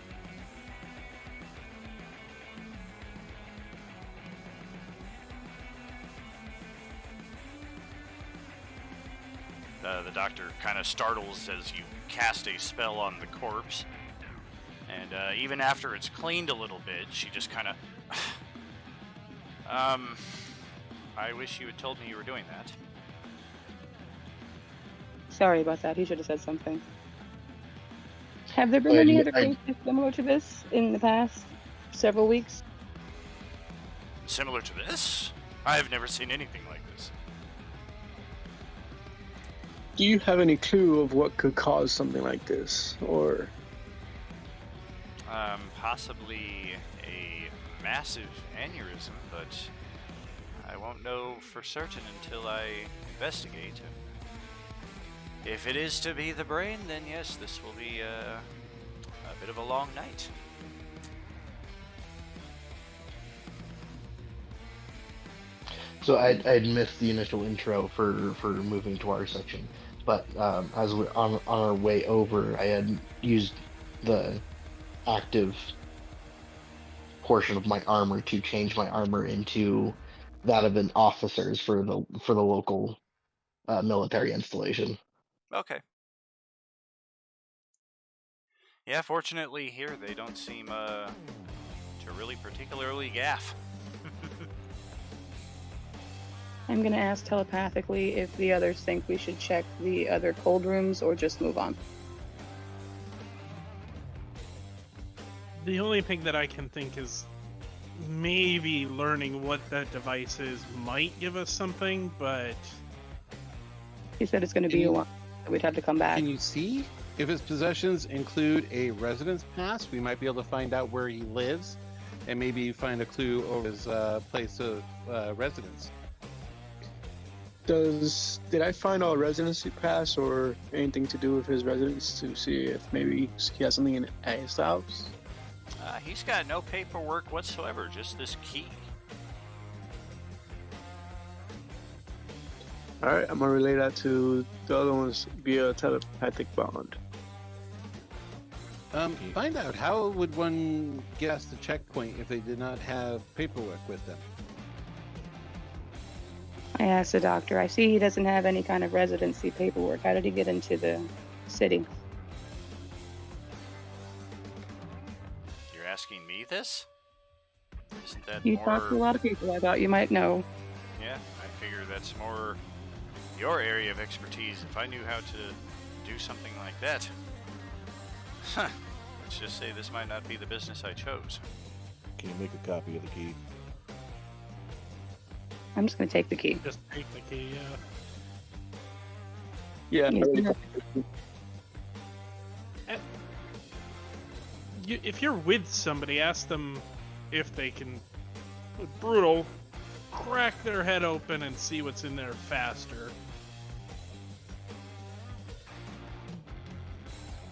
The doctor kind of startles as you cast a spell on the corpse. And even after it's cleaned a little bit, she just kind of... I wish you had told me you were doing that. Sorry about that. He should have said something. Have there been any other cases similar to this in the past several weeks? Similar to this? I have never seen anything like this. Do you have any clue of what could cause something like this, or? Possibly a massive aneurysm, but I won't know for certain until I investigate. If it is to be the brain, then yes, this will be a bit of a long night. So I'd missed the initial intro for moving to our section, but as we're on our way over, I had used the active portion of my armor to change my armor into that of an officer's for the local military installation. Okay. Yeah, fortunately here they don't seem to really particularly gaff. I'm going to ask telepathically if the others think we should check the other cold rooms or just move on. The only thing that I can think is maybe learning what that device is might give us something, but... He said it's going to be a while. We'd have to come back. Can you see if his possessions include a residence pass? We might be able to find out where he lives and maybe you find a clue over his place of residence. Did I find all residency pass or anything to do with his residence to see if maybe he has something at his house? He's got no paperwork whatsoever, just this key. Alright, I'm gonna relay that to the other ones via telepathic bond. Find out, how would one guess the checkpoint if they did not have paperwork with them? I asked the doctor. I see he doesn't have any kind of residency paperwork. How did he get into the city? You're asking me this? Isn't that You more... talk to a lot of people. I thought you might know. Yeah, I figure that's more your area of expertise. If I knew how to do something like that. Huh. Let's just say this might not be the business I chose. Can you make a copy of the key? I'm just going to take the key. Just take the key, Yeah. If you're with somebody, ask them if they can, brutal, crack their head open and see what's in there faster.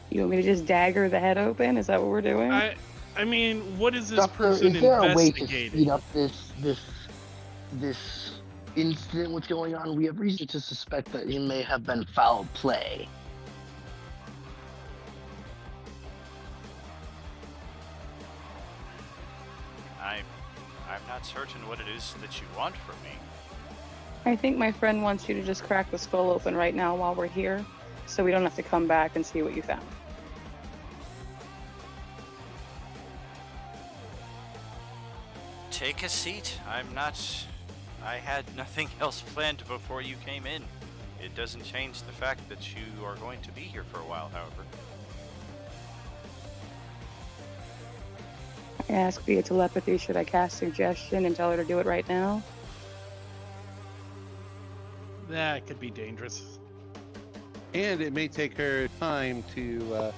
You want me to just dagger the head open? Is that what we're doing? I mean, what is this Doctor, person is there a way to investigating? speed up this incident? What's going on? We have reason to suspect that it may have been foul play. I'm not certain what it is that you want from me. I think my friend wants you to just crack the skull open right now while we're here, so we don't have to come back and see what you found. Take a seat. I had nothing else planned before you came in. It doesn't change the fact that you are going to be here for a while, however. I ask via telepathy, should I cast suggestion and tell her to do it right now? That could be dangerous. And it may take her time to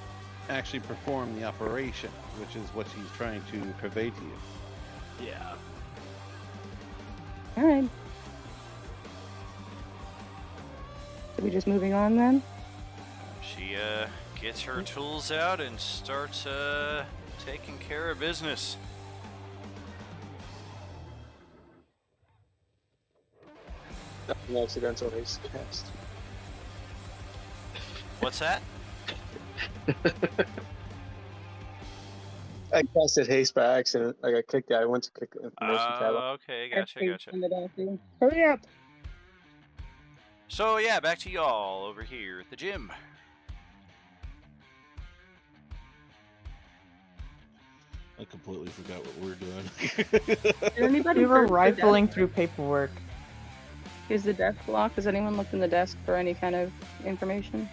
actually perform the operation, which is what she's trying to convey to you. Yeah. Alright. Are we just moving on then? She gets her tools out and starts taking care of business. An accidental haste cast. What's that? I casted haste by accident. Like I clicked it. I went to click the information tab. Okay, gotcha. Hurry up! So yeah, back to y'all over here at the gym. I completely forgot what we're doing. Did anybody We were search the rifling desk? through paperwork. Is the desk locked? Has anyone looked in the desk for any kind of information?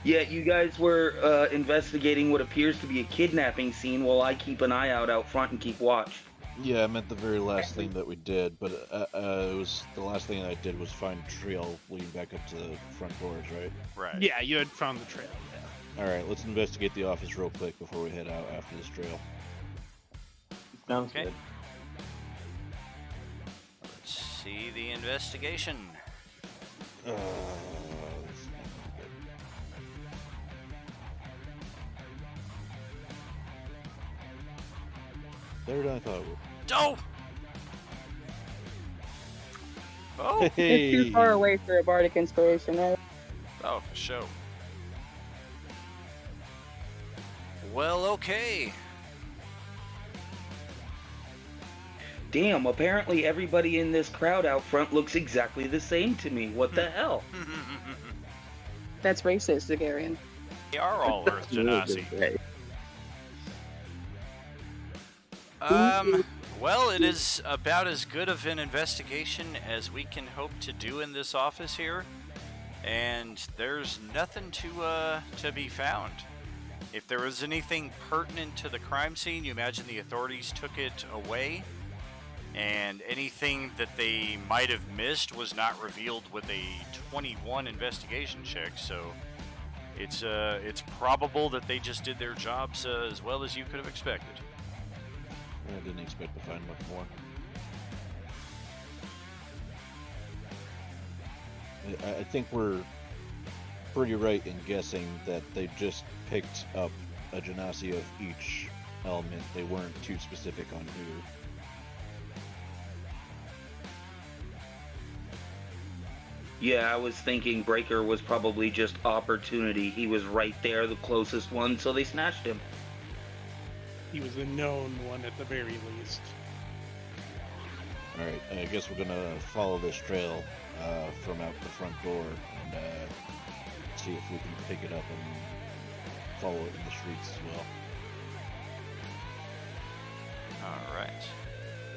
Yeah, you guys were investigating what appears to be a kidnapping scene while I keep an eye out front and keep watch. Yeah, I meant the very last thing that we did, but it was the last thing I did was find a trail leading back up to the front doors, right? Right. Yeah, you had found the trail. Yeah. All right, let's investigate the office real quick before we head out after this trail. Sounds Okay. good. Let's see the investigation. Better than I thought it would. Oh! Oh! It's too far away for a bardic inspiration, right? Oh, for sure. Well, okay. Damn, apparently everybody in this crowd out front looks exactly the same to me. What the hell? That's racist, Zagarian. They are all Earth Genasi. Right. Well, it is about as good of an investigation as we can hope to do in this office here, and there's nothing to be found. If there was anything pertinent to the crime scene, you imagine the authorities took it away, and anything that they might have missed was not revealed with a 21 investigation check, so it's probable that they just did their jobs as well as you could have expected. I didn't expect to find much more. I think we're pretty right in guessing that they just picked up a genasi of each element. They weren't too specific on who. Yeah, I was thinking Breaker was probably just opportunity. He was right there, the closest one, so they snatched him. He was a known one at the very least. Alright, I guess we're gonna follow this trail from out the front door and see if we can pick it up and follow it in the streets as well. Alright.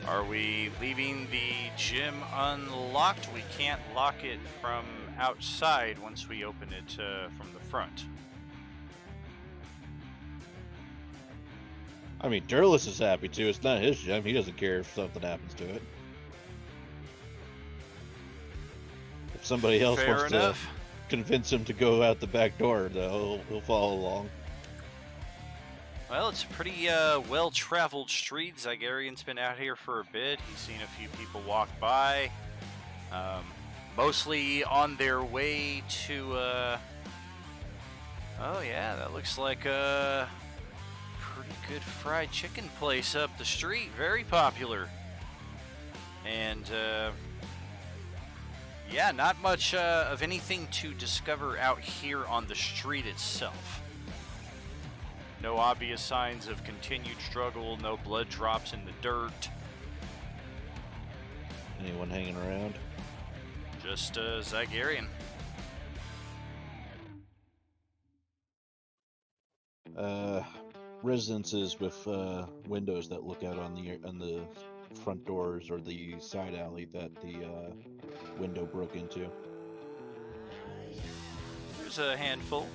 Are we leaving the gym unlocked? We can't lock it from outside once we open it from the front. I mean, Durlus is happy too. It's not his gym. He doesn't care if something happens to it. If somebody else Fair wants enough. to convince him to go out the back door, though, he'll follow along. Well, it's a pretty well-traveled street. Zygarian's been out here for a bit. He's seen a few people walk by, mostly on their way to. Oh yeah, that looks like a pretty good fried chicken place up the street. Very popular, and yeah, not much of anything to discover out here on the street itself. No obvious signs of continued struggle, no blood drops in the dirt. Anyone hanging around? Just Zygarian. Residences with windows that look out on the front doors or the side alley that the window broke into. There's a handful.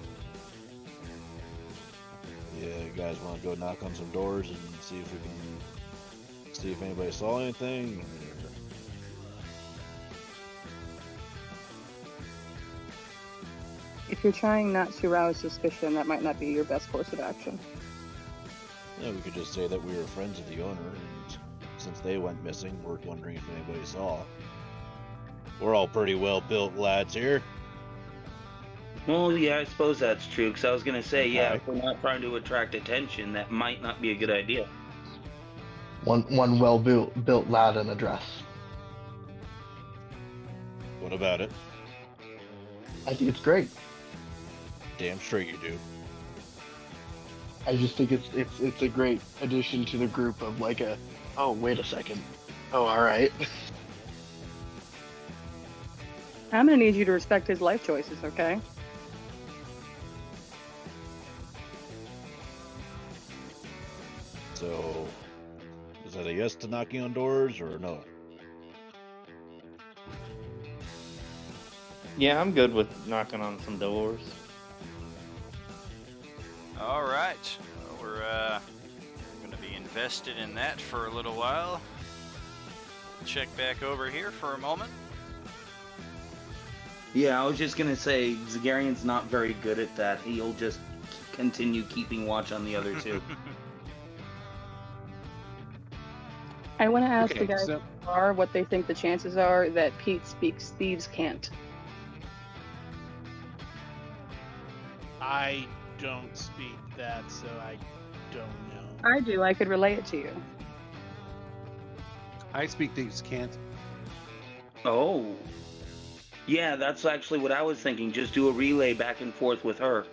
Yeah, you guys want to go knock on some doors and see if we can see if anybody saw anything? If you're trying not to rouse suspicion, that might not be your best course of action. Yeah, we could just say that we were friends of the owner, and since they went missing, we're wondering if anybody saw. We're all pretty well-built lads here. Well, yeah, I suppose that's true, because I was going to say, yeah, Okay. if we're not trying to attract attention, that might not be a good idea. One well-built lad in a dress. What about it? I think it's great. Damn straight you do. I just think it's a great addition to the group of like a, oh, wait a second. Oh, all right. I'm gonna need you to respect his life choices, okay? So, is that a yes to knocking on doors or no? Yeah, I'm good with knocking on some doors. All right. Well, we're going to be invested in that for a little while. Check back over here for a moment. Yeah, I was just going to say, Zagarian's not very good at that. He'll just continue keeping watch on the other two. I want to ask Okay, the guys so- at the bar what they think the chances are that Pete speaks thieves' can't. I don't speak that, so I don't know. I do. I could relay it to you. I speak thieves can't. Oh. Yeah, that's actually what I was thinking. Just do a relay back and forth with her.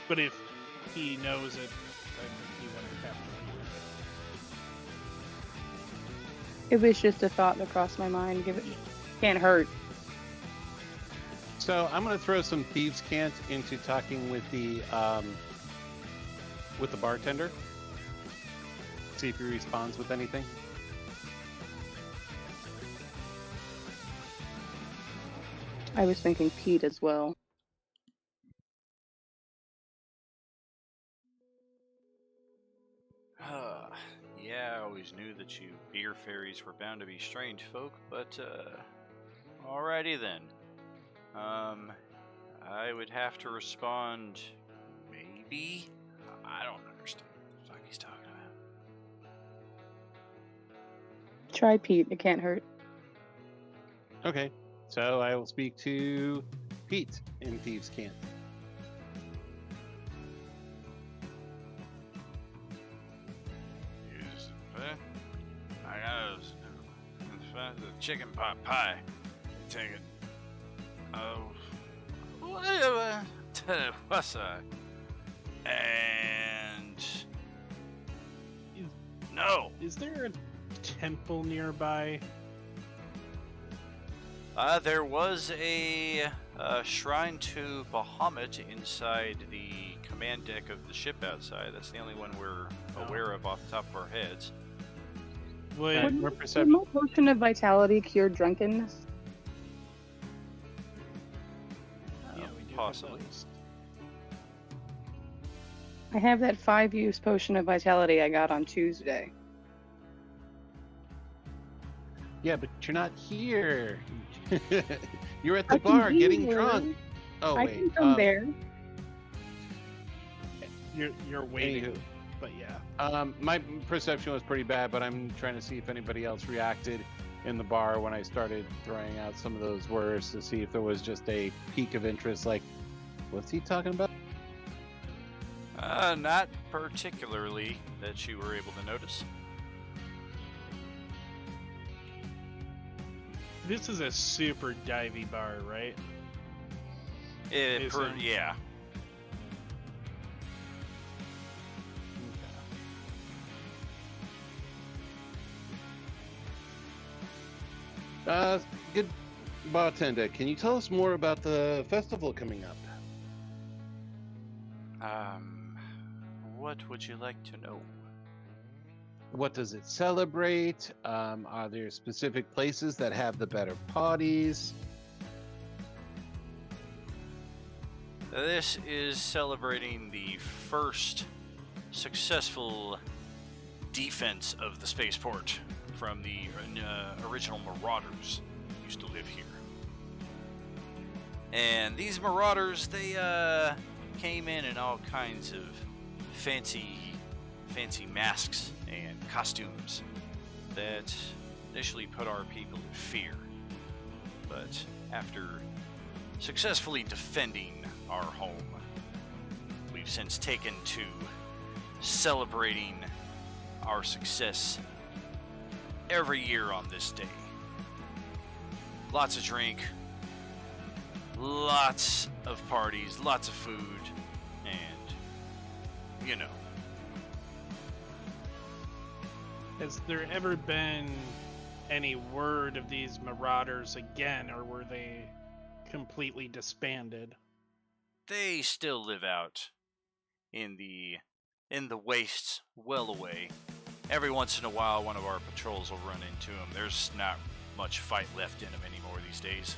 But if he knows it, then he wouldn't have to. It was just a thought that crossed my mind. Give it can't hurt. So I'm gonna throw some thieves can't into talking with the bartender. See if he responds with anything. I was thinking Pete as well. Yeah, I always knew that you beer fairies were bound to be strange folk, but alrighty then. I would have to respond, maybe? I don't understand what the fuck he's Try Pete. It can't hurt. Okay, so I will speak to Pete in Thieves' Camp. I got the chicken pot pie. Take it. Oh, what's that? And no. Is there a temple nearby? There was a shrine to Bahamut inside the command deck of the ship outside. That's the only one we're aware of off the top of our heads. Would More Would perception. my potion of vitality cure drunkenness? yeah, we do possibly. have those. I have that 5-use potion of vitality I got on Tuesday. Yeah, but you're not here. You're at the I can bar be getting there. drunk. Oh, I wait. can come there. You're waiting, Anywho. but yeah. My perception was pretty bad, but I'm trying to see if anybody else reacted in the bar when I started throwing out some of those words to see if there was just a peak of interest, like, what's he talking about? Not particularly that you were able to notice. This is a super divey bar, right? Yeah. Good bartender, can you tell us more about the festival coming up? What would you like to know? What does it celebrate? Are there specific places that have the better parties? This is celebrating the first successful defense of the spaceport from the original Marauders who used to live here. And these Marauders, they came in all kinds of fancy masks and costumes that initially put our people in fear. But after successfully defending our home, we've since taken to celebrating our success every year on this day. Lots of drink, lots of parties, lots of food, and, you know. Has there ever been any word of these Marauders again, or were they completely disbanded? They still live out in the wastes, well away. Every once in a while, one of our patrols will run into them. There's not much fight left in them anymore these days.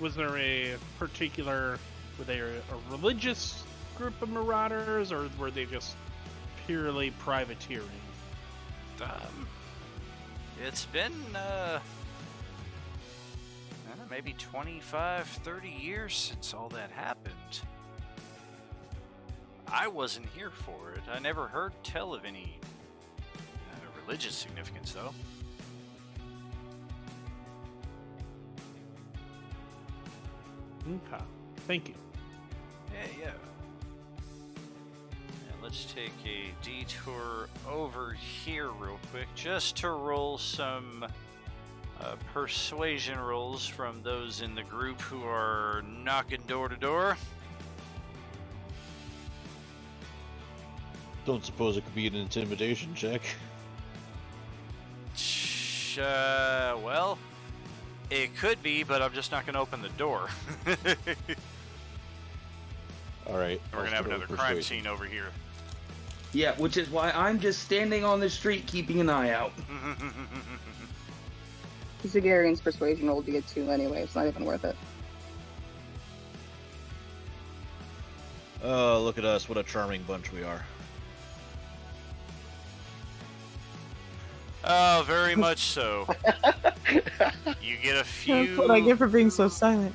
Was there a particular, were they a religious group of Marauders, or were they just purely privateering? It's been maybe 25, 30 years since all that happened. I wasn't here for it. I never heard tell of any religious significance, though. Okay, thank you. Yeah. And let's take a detour over here real quick, just to roll some persuasion rolls from those in the group who are knocking door to door. Don't suppose it could be an intimidation check. Well, it could be, but I'm just not going to open the door. All right. We're going to have another crime scene over here. Yeah, which is why I'm just standing on the street keeping an eye out. Zagarian's persuasion roll to get 2 anyway. It's not even worth it. Oh, look at us! What a charming bunch we are. Oh, very much so. You get a few. That's what I get for being so silent.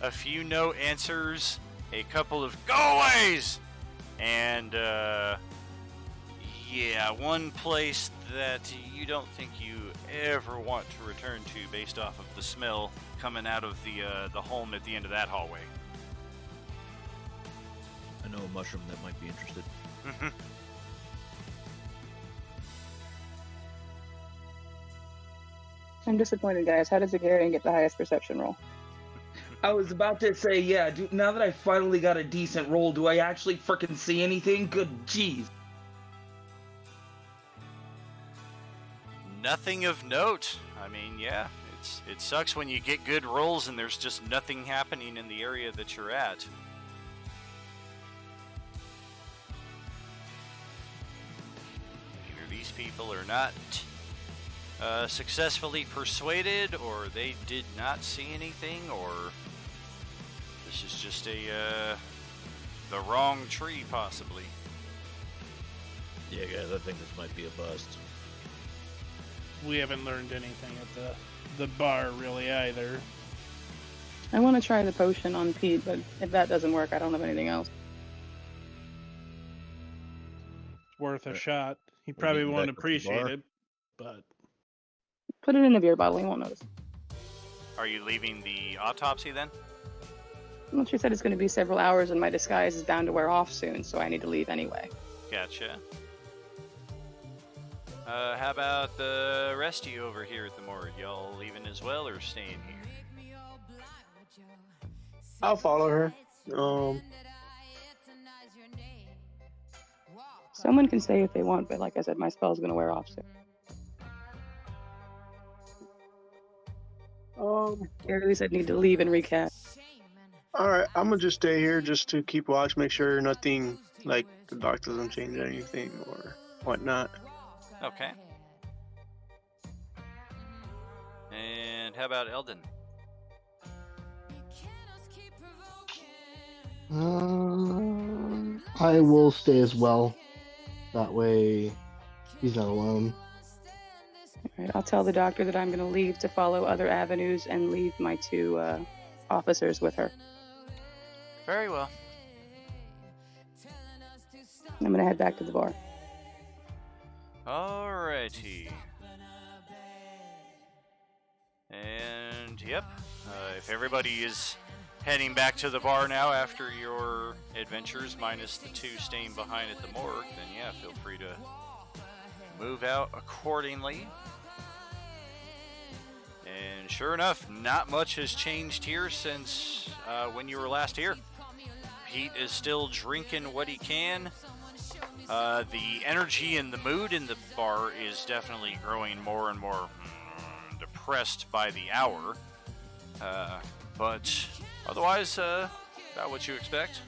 A few no answers, a couple of go-aways, And, yeah, one place that you don't think you ever want to return to based off of the smell coming out of the home at the end of that hallway. I know a mushroom that might be interested. I'm disappointed, guys. How does the Garian get the highest perception roll? I was about to say, yeah, dude, now that I finally got a decent roll, do I actually frickin' see anything? Good jeez. Nothing of note. I mean, yeah, it sucks when you get good rolls and there's just nothing happening in the area that you're at. Either these people are not successfully persuaded, or they did not see anything, or this is just the wrong tree, possibly. Yeah, guys, I think this might be a bust. We haven't learned anything at the bar really either. I want to try the potion on Pete, but if that doesn't work, I don't have anything else. Worth a Right. shot. He We're probably getting won't back to the appreciate bar. it, but Put it in a beer bottle, he won't notice. Are you leaving the autopsy then? Well, she said it's going to be several hours and my disguise is bound to wear off soon, so I need to leave anyway. Gotcha. How about the rest of you over here at the morgue? Y'all leaving as well or staying here? I'll follow her. Someone can stay if they want, but like I said, my spell's going to wear off soon. Or at least I'd need to leave and recast. All right, I'm gonna just stay here just to keep watch, make sure nothing like the dark doesn't change anything or whatnot. Okay. And how about Eldon? I will stay as well. That way, he's not alone. All right, I'll tell the doctor that I'm going to leave to follow other avenues and leave my two officers with her. Very well. I'm going to head back to the bar. Alrighty. And yep, if everybody is heading back to the bar now after your adventures, minus the two staying behind at the morgue, then yeah, feel free to move out accordingly. And sure enough, not much has changed here since when you were last here. Pete is still drinking what he can. The energy and the mood in the bar is definitely growing more and more depressed by the hour. But otherwise, about what you expect.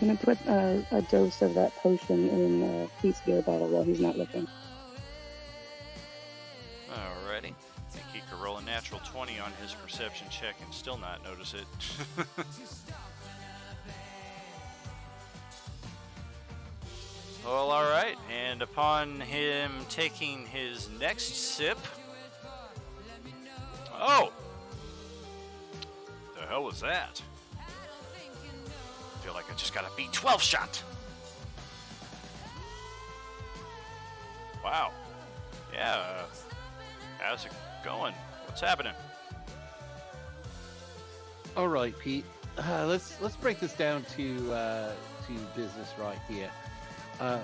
I'm going to put a dose of that potion in Pete's beer bottle while he's not looking. Alrighty. I think he could roll a natural 20 on his perception check and still not notice it. Well, alright. And upon him taking his next sip... Oh! The hell was that? I feel like I just got a B12 shot. Wow. Yeah, how's it going? What's happening? All right, Pete. Let's break this down to business right here.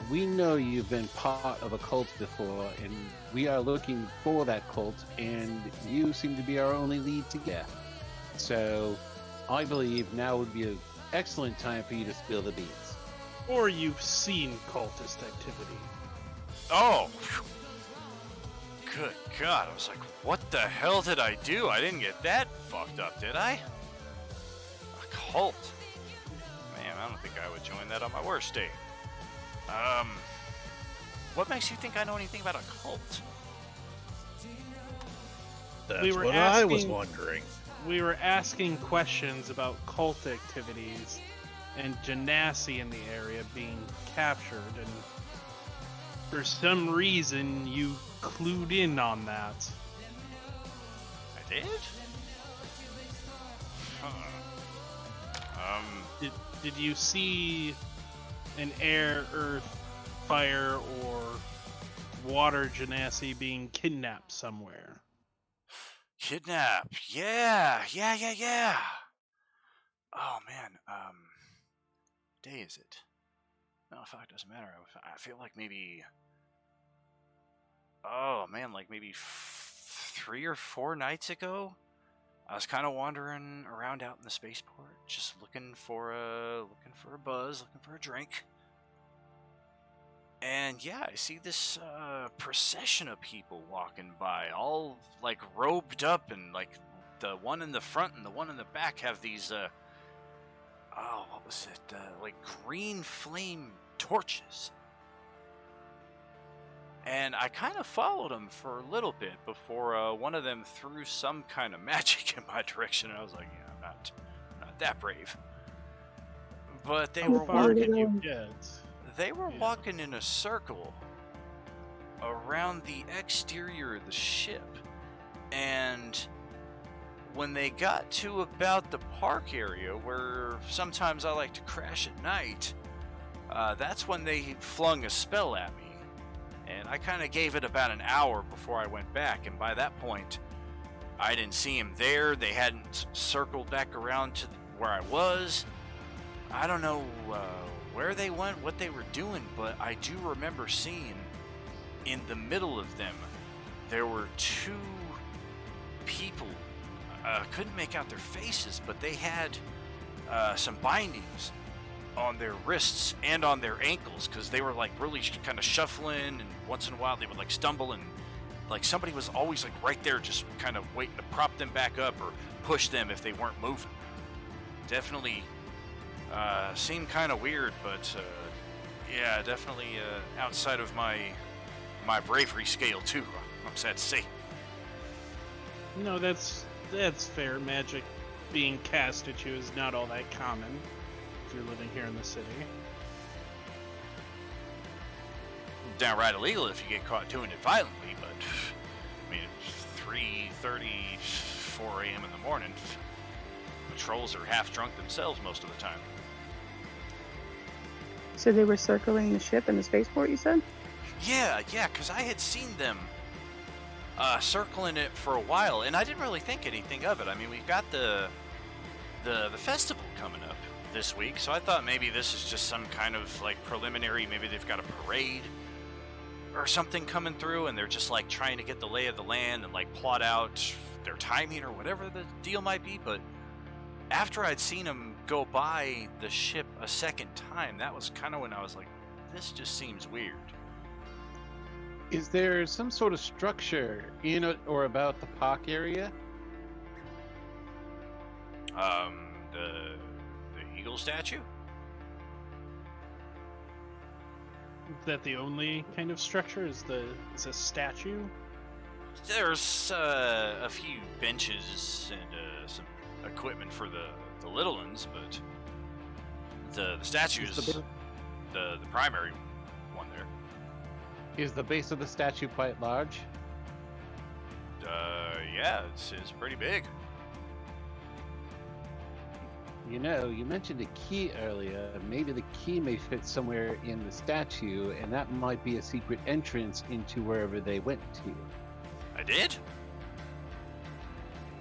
We know you've been part of a cult before, and we are looking for that cult, and you seem to be our only lead to get. So, I believe now would be an excellent time for you to spill the beans. Or you've seen cultist activity. Oh! Good God, I was like, what the hell did I do? I didn't get that fucked up, did I? A cult? Man, I don't think I would join that on my worst day. What makes you think I know anything about a cult? That's We were what I was asking- wondering. We were asking questions about cult activities and Genasi in the area being captured, and for some reason you clued in on that. did? Huh. Did you see an air, earth, fire, or water genasi being kidnapped somewhere? Kidnap. Yeah. Oh man. Day is it? No, fuck, it doesn't matter. I feel like maybe. Oh man, like maybe 3 or 4 nights ago, I was kind of wandering around out in the spaceport, just looking for a buzz, looking for a drink. And yeah, I see this procession of people walking by, all like robed up, and like the one in the front and the one in the back have these what was it? Like green flame torches. And I kind of followed them for a little bit before one of them threw some kind of magic in my direction, and I was like, yeah, I'm not that brave. But they were Far walking. did you get? They were walking in a circle around the exterior of the ship, and when they got to about the park area where sometimes I like to crash at night, that's when they flung a spell at me. And I kind of gave it about an hour before I went back, and by that point, I didn't see him there. They hadn't circled back around to where I was. I don't know where they went, what they were doing, but I do remember seeing in the middle of them, there were 2 people. Couldn't make out their faces, but they had some bindings on their wrists and on their ankles, because they were like really kind of shuffling, and once in a while they would like stumble, and like somebody was always like right there just kind of waiting to prop them back up or push them if they weren't moving. Definitely seemed kind of weird, but yeah, definitely outside of my bravery scale too, I'm sad to say. No, that's fair. Magic being cast at you is not all that common if you're living here in the city. Downright illegal if you get caught doing it violently, but I mean, it's 3:30, 4 a.m. in the morning. Patrols are half drunk themselves most of the time. So they were circling the ship in the spaceport, you said? Yeah, because I had seen them circling it for a while, and I didn't really think anything of it. I mean, we've got the festival coming up this week, so I thought maybe this is just some kind of like preliminary. Maybe they've got a parade or something coming through, and they're just like trying to get the lay of the land and like plot out their timing or whatever the deal might be. But after I'd seen them go by the ship a second time, that was kind of when I was like, this just seems weird. Is there some sort of structure in it or about the park area? The eagle statue? Is that the only kind of structure? Is a statue? There's a few benches and some equipment for the little ones, but the statue is the primary one there. Is the base of the statue quite large? Yeah, it's pretty big. You know, you mentioned a key earlier. Maybe the key may fit somewhere in the statue, and that might be a secret entrance into wherever they went to. I did?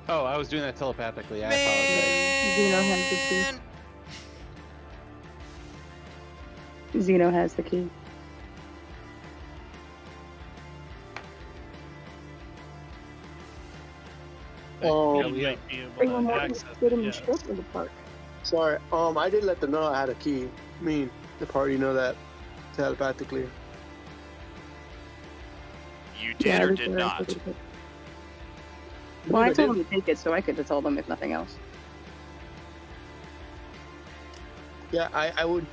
Oh, I was doing that telepathically. I Zeno has the key. Zeno has the key. Oh, You yeah. might be able Everyone to wanted access to get it, in the yes. strip of the park. Sorry. I did let them know I had a key. I mean, the party know that telepathically. You did Yeah, or this did is not? very good. Well, I told them to take it, so I could have told them if nothing else. Yeah, I would.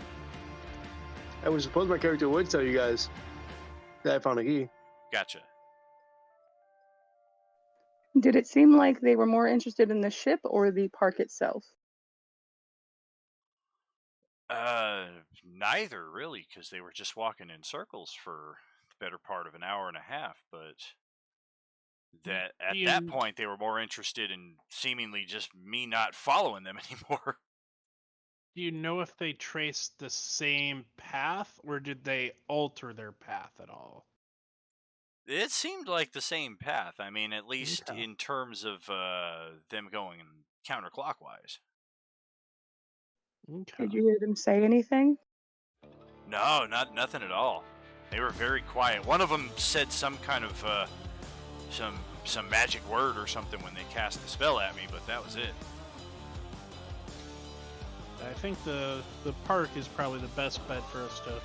I would suppose my character would tell you guys that I found a key. Gotcha. Did it seem like they were more interested in the ship or the park itself? Neither really, because they were just walking in circles for the better part of an hour and a half. But that at You- that point they were more interested in seemingly just me not following them anymore. Do you know if they traced the same path, or did they alter their path at all? It seemed like the same path. I mean, at least Okay. in terms of them going counterclockwise. Okay. Did you hear them say anything? No, nothing at all. They were very quiet. One of them said some kind of some magic word or something when they cast the spell at me, but that was it. I think the park is probably the best bet for us to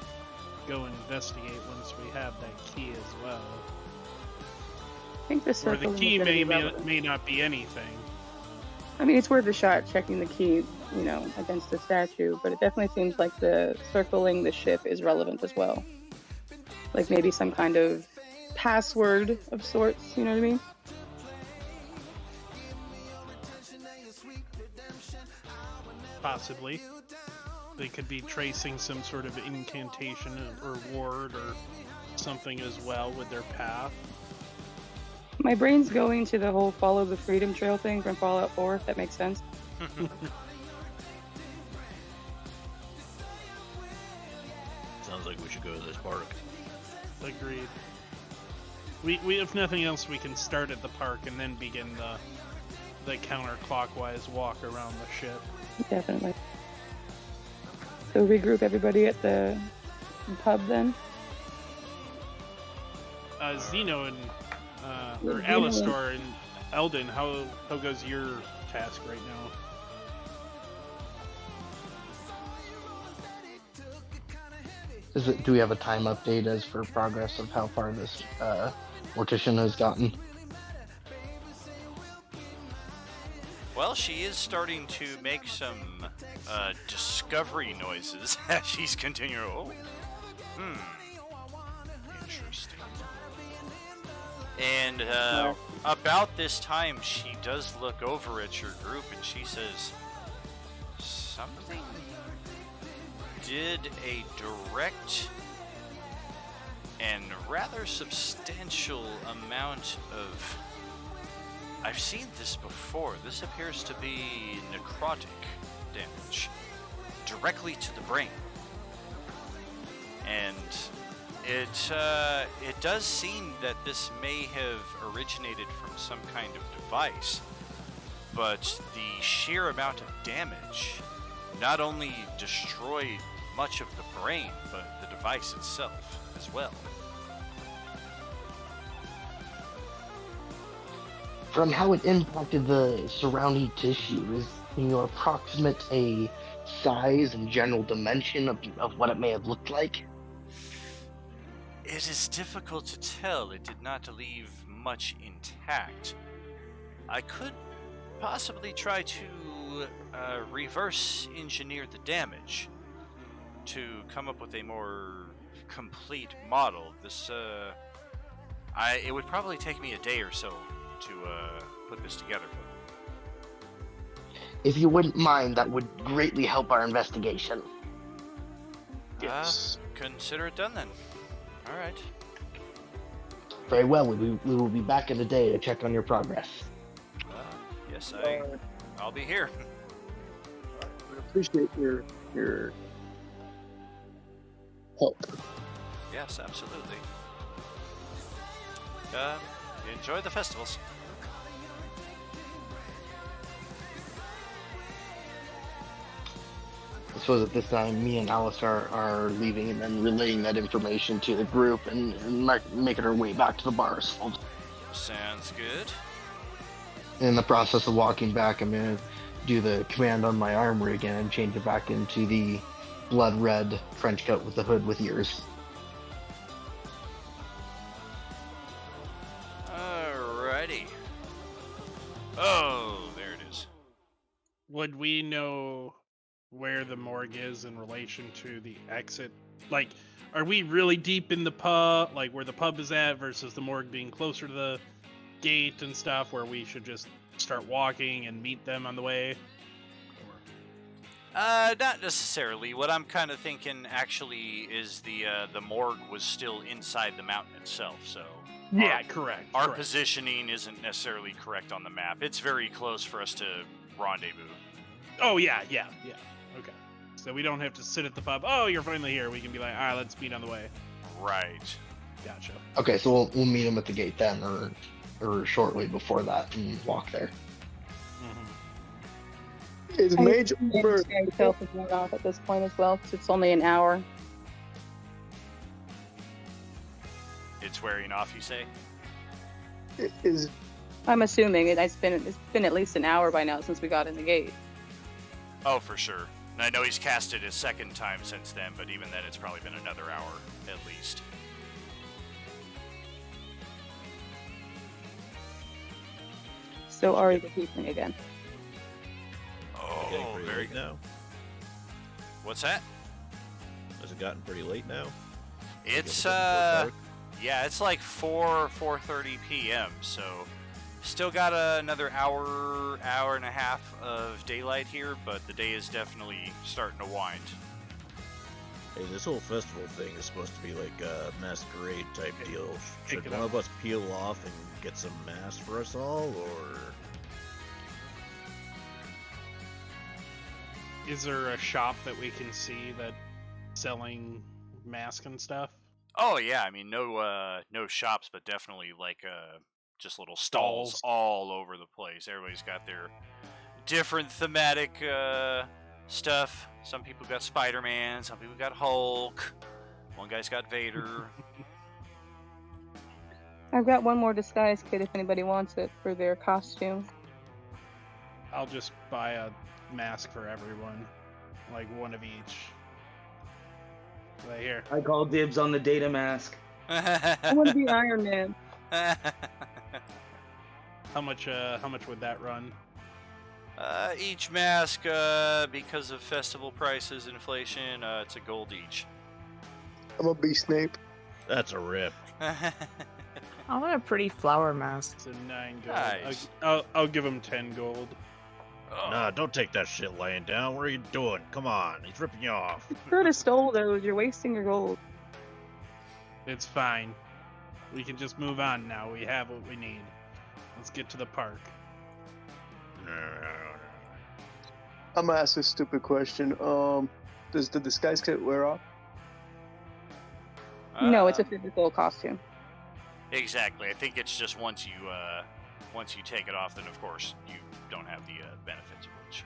go investigate once we have that key as well. I think the Or circle the key is gonna be may relevant. not be anything. I mean, it's worth a shot checking the key, against the statue, but it definitely seems like the circling the ship is relevant as well. Like maybe some kind of password of sorts, you know what I mean? Possibly. They could be tracing some sort of incantation or ward or something as well with their path. My brain's going to the whole follow the freedom trail thing from Fallout 4, if that makes sense. Sounds like we should go to this park. Agreed. We if nothing else, we can start at the park and then begin the counterclockwise walk around the ship. Definitely. So regroup everybody at the pub then? Zeno and or Zeno. Alistar and Eldon, how goes your task right now? Do we have a time update as for progress of how far this mortician has gotten? Well, she is starting to make some discovery noises as she's continuing. Oh, interesting. And about this time, she does look over at your group and she says, something did a direct and rather substantial amount of... I've seen this before. This appears to be necrotic damage directly to the brain. And it does seem that this may have originated from some kind of device, but the sheer amount of damage not only destroyed much of the brain, but the device itself as well. From how it impacted the surrounding tissue, can you approximate a size and general dimension of what it may have looked like? It is difficult to tell. It did not leave much intact. I could possibly try to reverse engineer the damage to come up with a more complete model. It would probably take me a day or so to put this together. If you wouldn't mind, that would greatly help our investigation. Yes. Consider it done then. All right. Very well. We will be back in a day to check on your progress. Yes, I'll be here. I appreciate your help. Yes, absolutely. Enjoy the festivals. I suppose at this time, me and Alistar are leaving and then relaying that information to the group and making our way back to the bars. Sounds good. In the process of walking back, I'm going to do the command on my armor again and change it back into the blood red trench coat with the hood with ears. Alrighty. Oh, there it is. Would we know where the morgue is in relation to the exit? Like, are we really deep in the pub, like where the pub is at, versus the morgue being closer to the gate and stuff, where we should just start walking and meet them on the way? Not necessarily. What I'm kind of thinking actually is the morgue was still inside the mountain itself, so Yeah, correct. Our correct. positioning isn't necessarily correct on the map. It's very close for us to rendezvous. Oh yeah. Okay. So we don't have to sit at the pub. Oh, you're finally here. We can be like, all right, let's meet on the way. Right. Gotcha. Okay, so we'll meet him at the gate then, or shortly before that, and walk there. Mm-hmm. Is Mage Armor Myself is not off at this point as well, because it's only an hour. It's wearing off, you say? is I'm assuming it's been at least an hour by now since we got in the gate. Oh, for sure. And I know he's cast it a second time since then, but even then it's probably been another hour at least. So Ari the Tiefling again. Getting Oh, pretty very late good. now. What's that? Has it gotten pretty late now? It's Getting before dark? yeah, it's like 4:30 p.m. So still got another hour and a half of daylight here, but the day is definitely starting to wind. Hey, this whole festival thing is supposed to be like a masquerade type deal. Pick Should it one up. of us peel off and get some masks for us all, or Is there a shop that we can see that selling masks and stuff? Oh yeah, I mean no shops, but definitely like just little stalls Stalls. all over the place. Everybody's got their different thematic stuff. Some people got Spider-Man, some people got Hulk. One guy's got Vader. I've got one more disguise kit if anybody wants it for their costume. I'll just buy a mask for everyone, like one of each. Right here. I call dibs on the data mask. I want to be Iron Man. How much would that run? Each mask, because of festival prices, inflation, it's a gold each. I'm gonna be Snape. that's a rip. I want a pretty flower mask. So 9 gold. Nice. I'll give him 10 gold. Oh. Nah, don't take that shit laying down. What are you doing? Come on, he's ripping you off. Could have stole those. You're wasting your gold. It's fine. We can just move on now. We have what we need. Let's get to the park. I'm gonna ask a stupid question. Does the disguise kit wear off? No, it's a physical costume. Exactly. I think it's just once you take it off, then of course you don't have the benefits of which.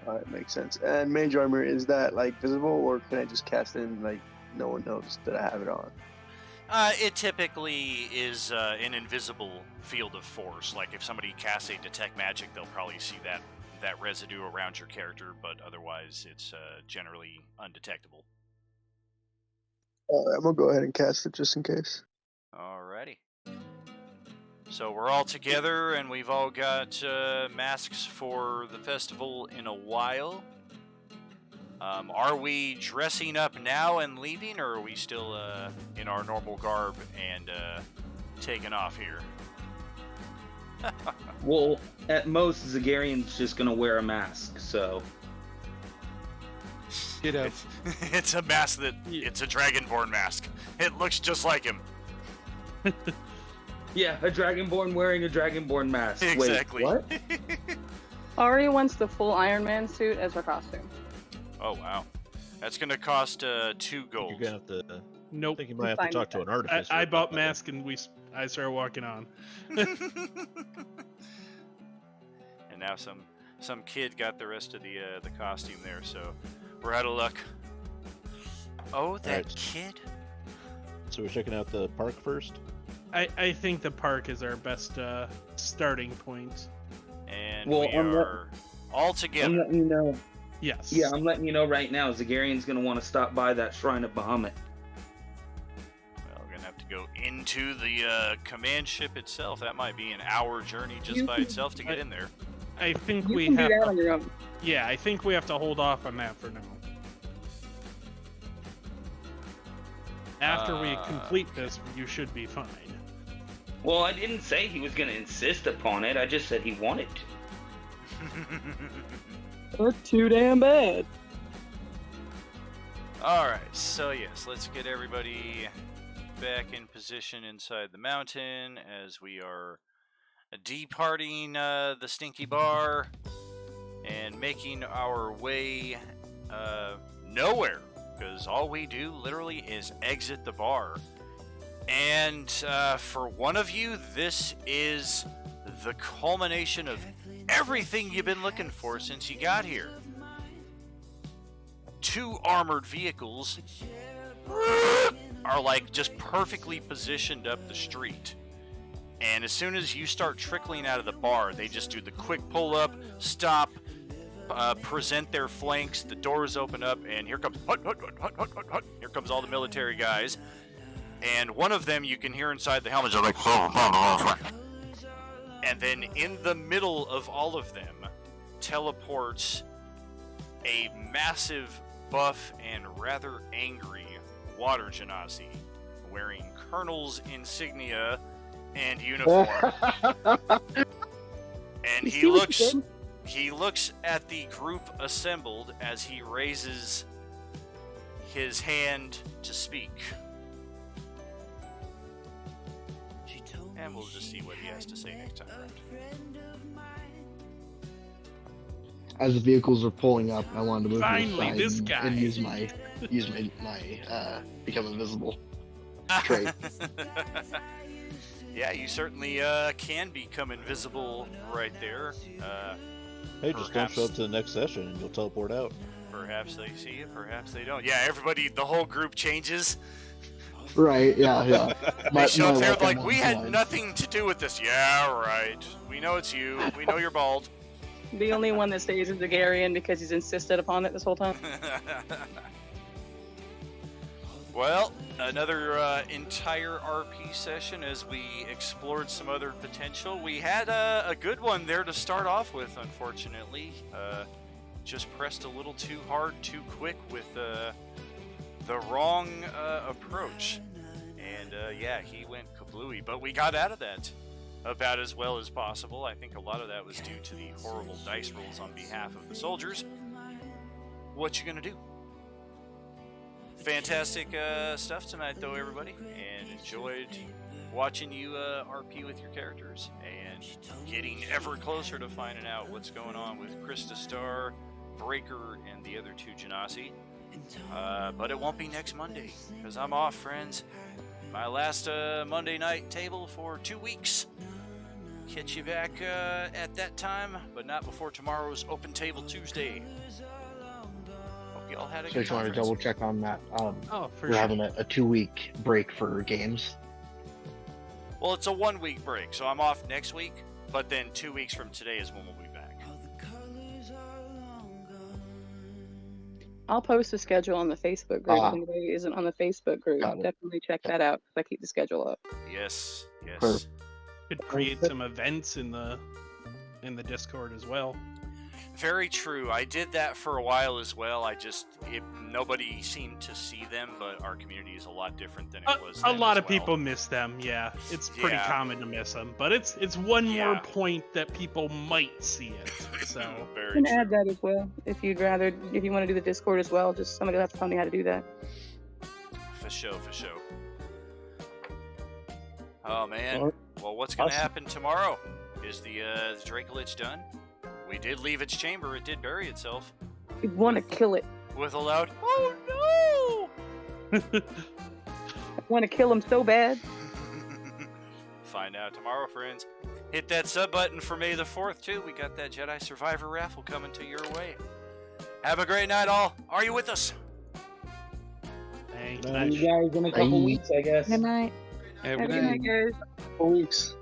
Alright, makes sense. And Mage Armor, is that like visible, or can I just cast it and like no one knows that I have it on? It typically is an invisible field of force. Like if somebody casts a detect magic, they'll probably see that residue around your character, but otherwise it's generally undetectable. I'm gonna go ahead and cast it just in case. Alrighty. So we're all together, and we've all got masks for the festival in a while. Are we dressing up now and leaving, or are we still in our normal garb and taking off here? Well, at most, Zagarian's just gonna wear a mask, so. It's a mask it's a Dragonborn mask. It looks just like him. Yeah, a Dragonborn wearing a Dragonborn mask. Exactly. Wait, what? Ari wants the full Iron Man suit as her costume. Oh wow, that's gonna cost 2 gold. You're gonna have to. Nope. I think you might have to Fine talk to with an artificer. I about bought that. mask and I started walking on. And now some kid got the rest of the costume there, so we're out of luck. Oh, that Alright. kid. So we're checking out the park first. I think the park is our best starting point. And Well, we I'm are all I'm together. letting you know. Yes. Yeah, I'm letting you know right now. Zagarian's gonna want to stop by that Shrine of Bahamut. Well, we're gonna have to go into the command ship itself. That might be an hour journey just You by can- itself to get in there. I think You we can do have. that on your own. Yeah, I think we have to hold off on that for now. After we complete this, you should be fine. Well, I didn't say he was gonna insist upon it. I just said he wanted to. That's too damn bad. All right, so yes, let's get everybody back in position inside the mountain as we are departing the stinky bar and making our way nowhere, because all we do literally is exit the bar. And for one of you, this is the culmination of everything you've been looking for since you got here. 2 armored vehicles are like just perfectly positioned up the street. And as soon as you start trickling out of the bar, they just do the quick pull up, stop, present their flanks, the doors open up, and here comes here comes all the military guys. And one of them you can hear inside the helmet just like, and then in the middle of all of them teleports a massive, buff, and rather angry water genasi wearing Colonel's insignia and uniform. And he looks at the group assembled as he raises his hand to speak. And we'll just see what he has to say next time around. As the vehicles are pulling up, I wanted to move Finally, aside this guy. and use my become invisible trait. Yeah, you certainly can become invisible right there. Hey, just don't show up to the next session and you'll teleport out. Perhaps they see you, perhaps they don't. Yeah, everybody, the whole group changes. Right, yeah. They show up there like, we had nothing to do with this. Yeah, right. We know it's you. We know you're bald. The only one that stays is Dagarian because he's insisted upon it this whole time. Well, another entire RP session as we explored some other potential. We had a good one there to start off with, unfortunately. Just pressed a little too hard, too quick with the wrong approach. And yeah, he went kablooey, but we got out of that about as well as possible. I think a lot of that was due to the horrible dice rolls on behalf of the soldiers. What you gonna do? Fantastic stuff tonight, though, everybody, and enjoyed watching you RP with your characters and getting ever closer to finding out what's going on with Krista Star, Breaker, and the other 2 Genasi. But it won't be next Monday, because I'm off, friends. My last Monday night table for 2 weeks. Catch you back at that time, but not before tomorrow's Open Table Tuesday. Hope you all had a So I good just wanted to conference. double check on that. For We're having a 2-week break for games. Well, it's a 1-week break, so I'm off next week, but then 2 weeks from today is when we'll be back. I'll post the schedule on the Facebook group. Ah. If anybody isn't on the Facebook group, Got it. definitely check that out because I keep the schedule up. Yes, yes. Perfect. Could create some events in the Discord as well. Very true. I did that for a while as well. Nobody seemed to see them, but our community is a lot different than it was A then lot as of well. people miss them. Yeah, it's pretty Yeah. common to miss them, but it's one Yeah. more point that people might see it. So You Very can true. add that as well. If you want to do the Discord as well, just somebody will have to tell me how to do that. For sure, for sure. Oh man. Alright. Well, what's going to Awesome. happen tomorrow? Is the Dracolich done? We did leave its chamber. It did bury itself You want to kill it. with a loud "Oh no!" I want to kill him so bad. Find out tomorrow, friends. Hit that sub button for May the 4th, too. We got that Jedi Survivor raffle coming to your way. Have a great night, all. Are you with us? Thank See you guys in a couple Bye. weeks, I guess. Good night. Have Have a a good night, guys. Couple weeks.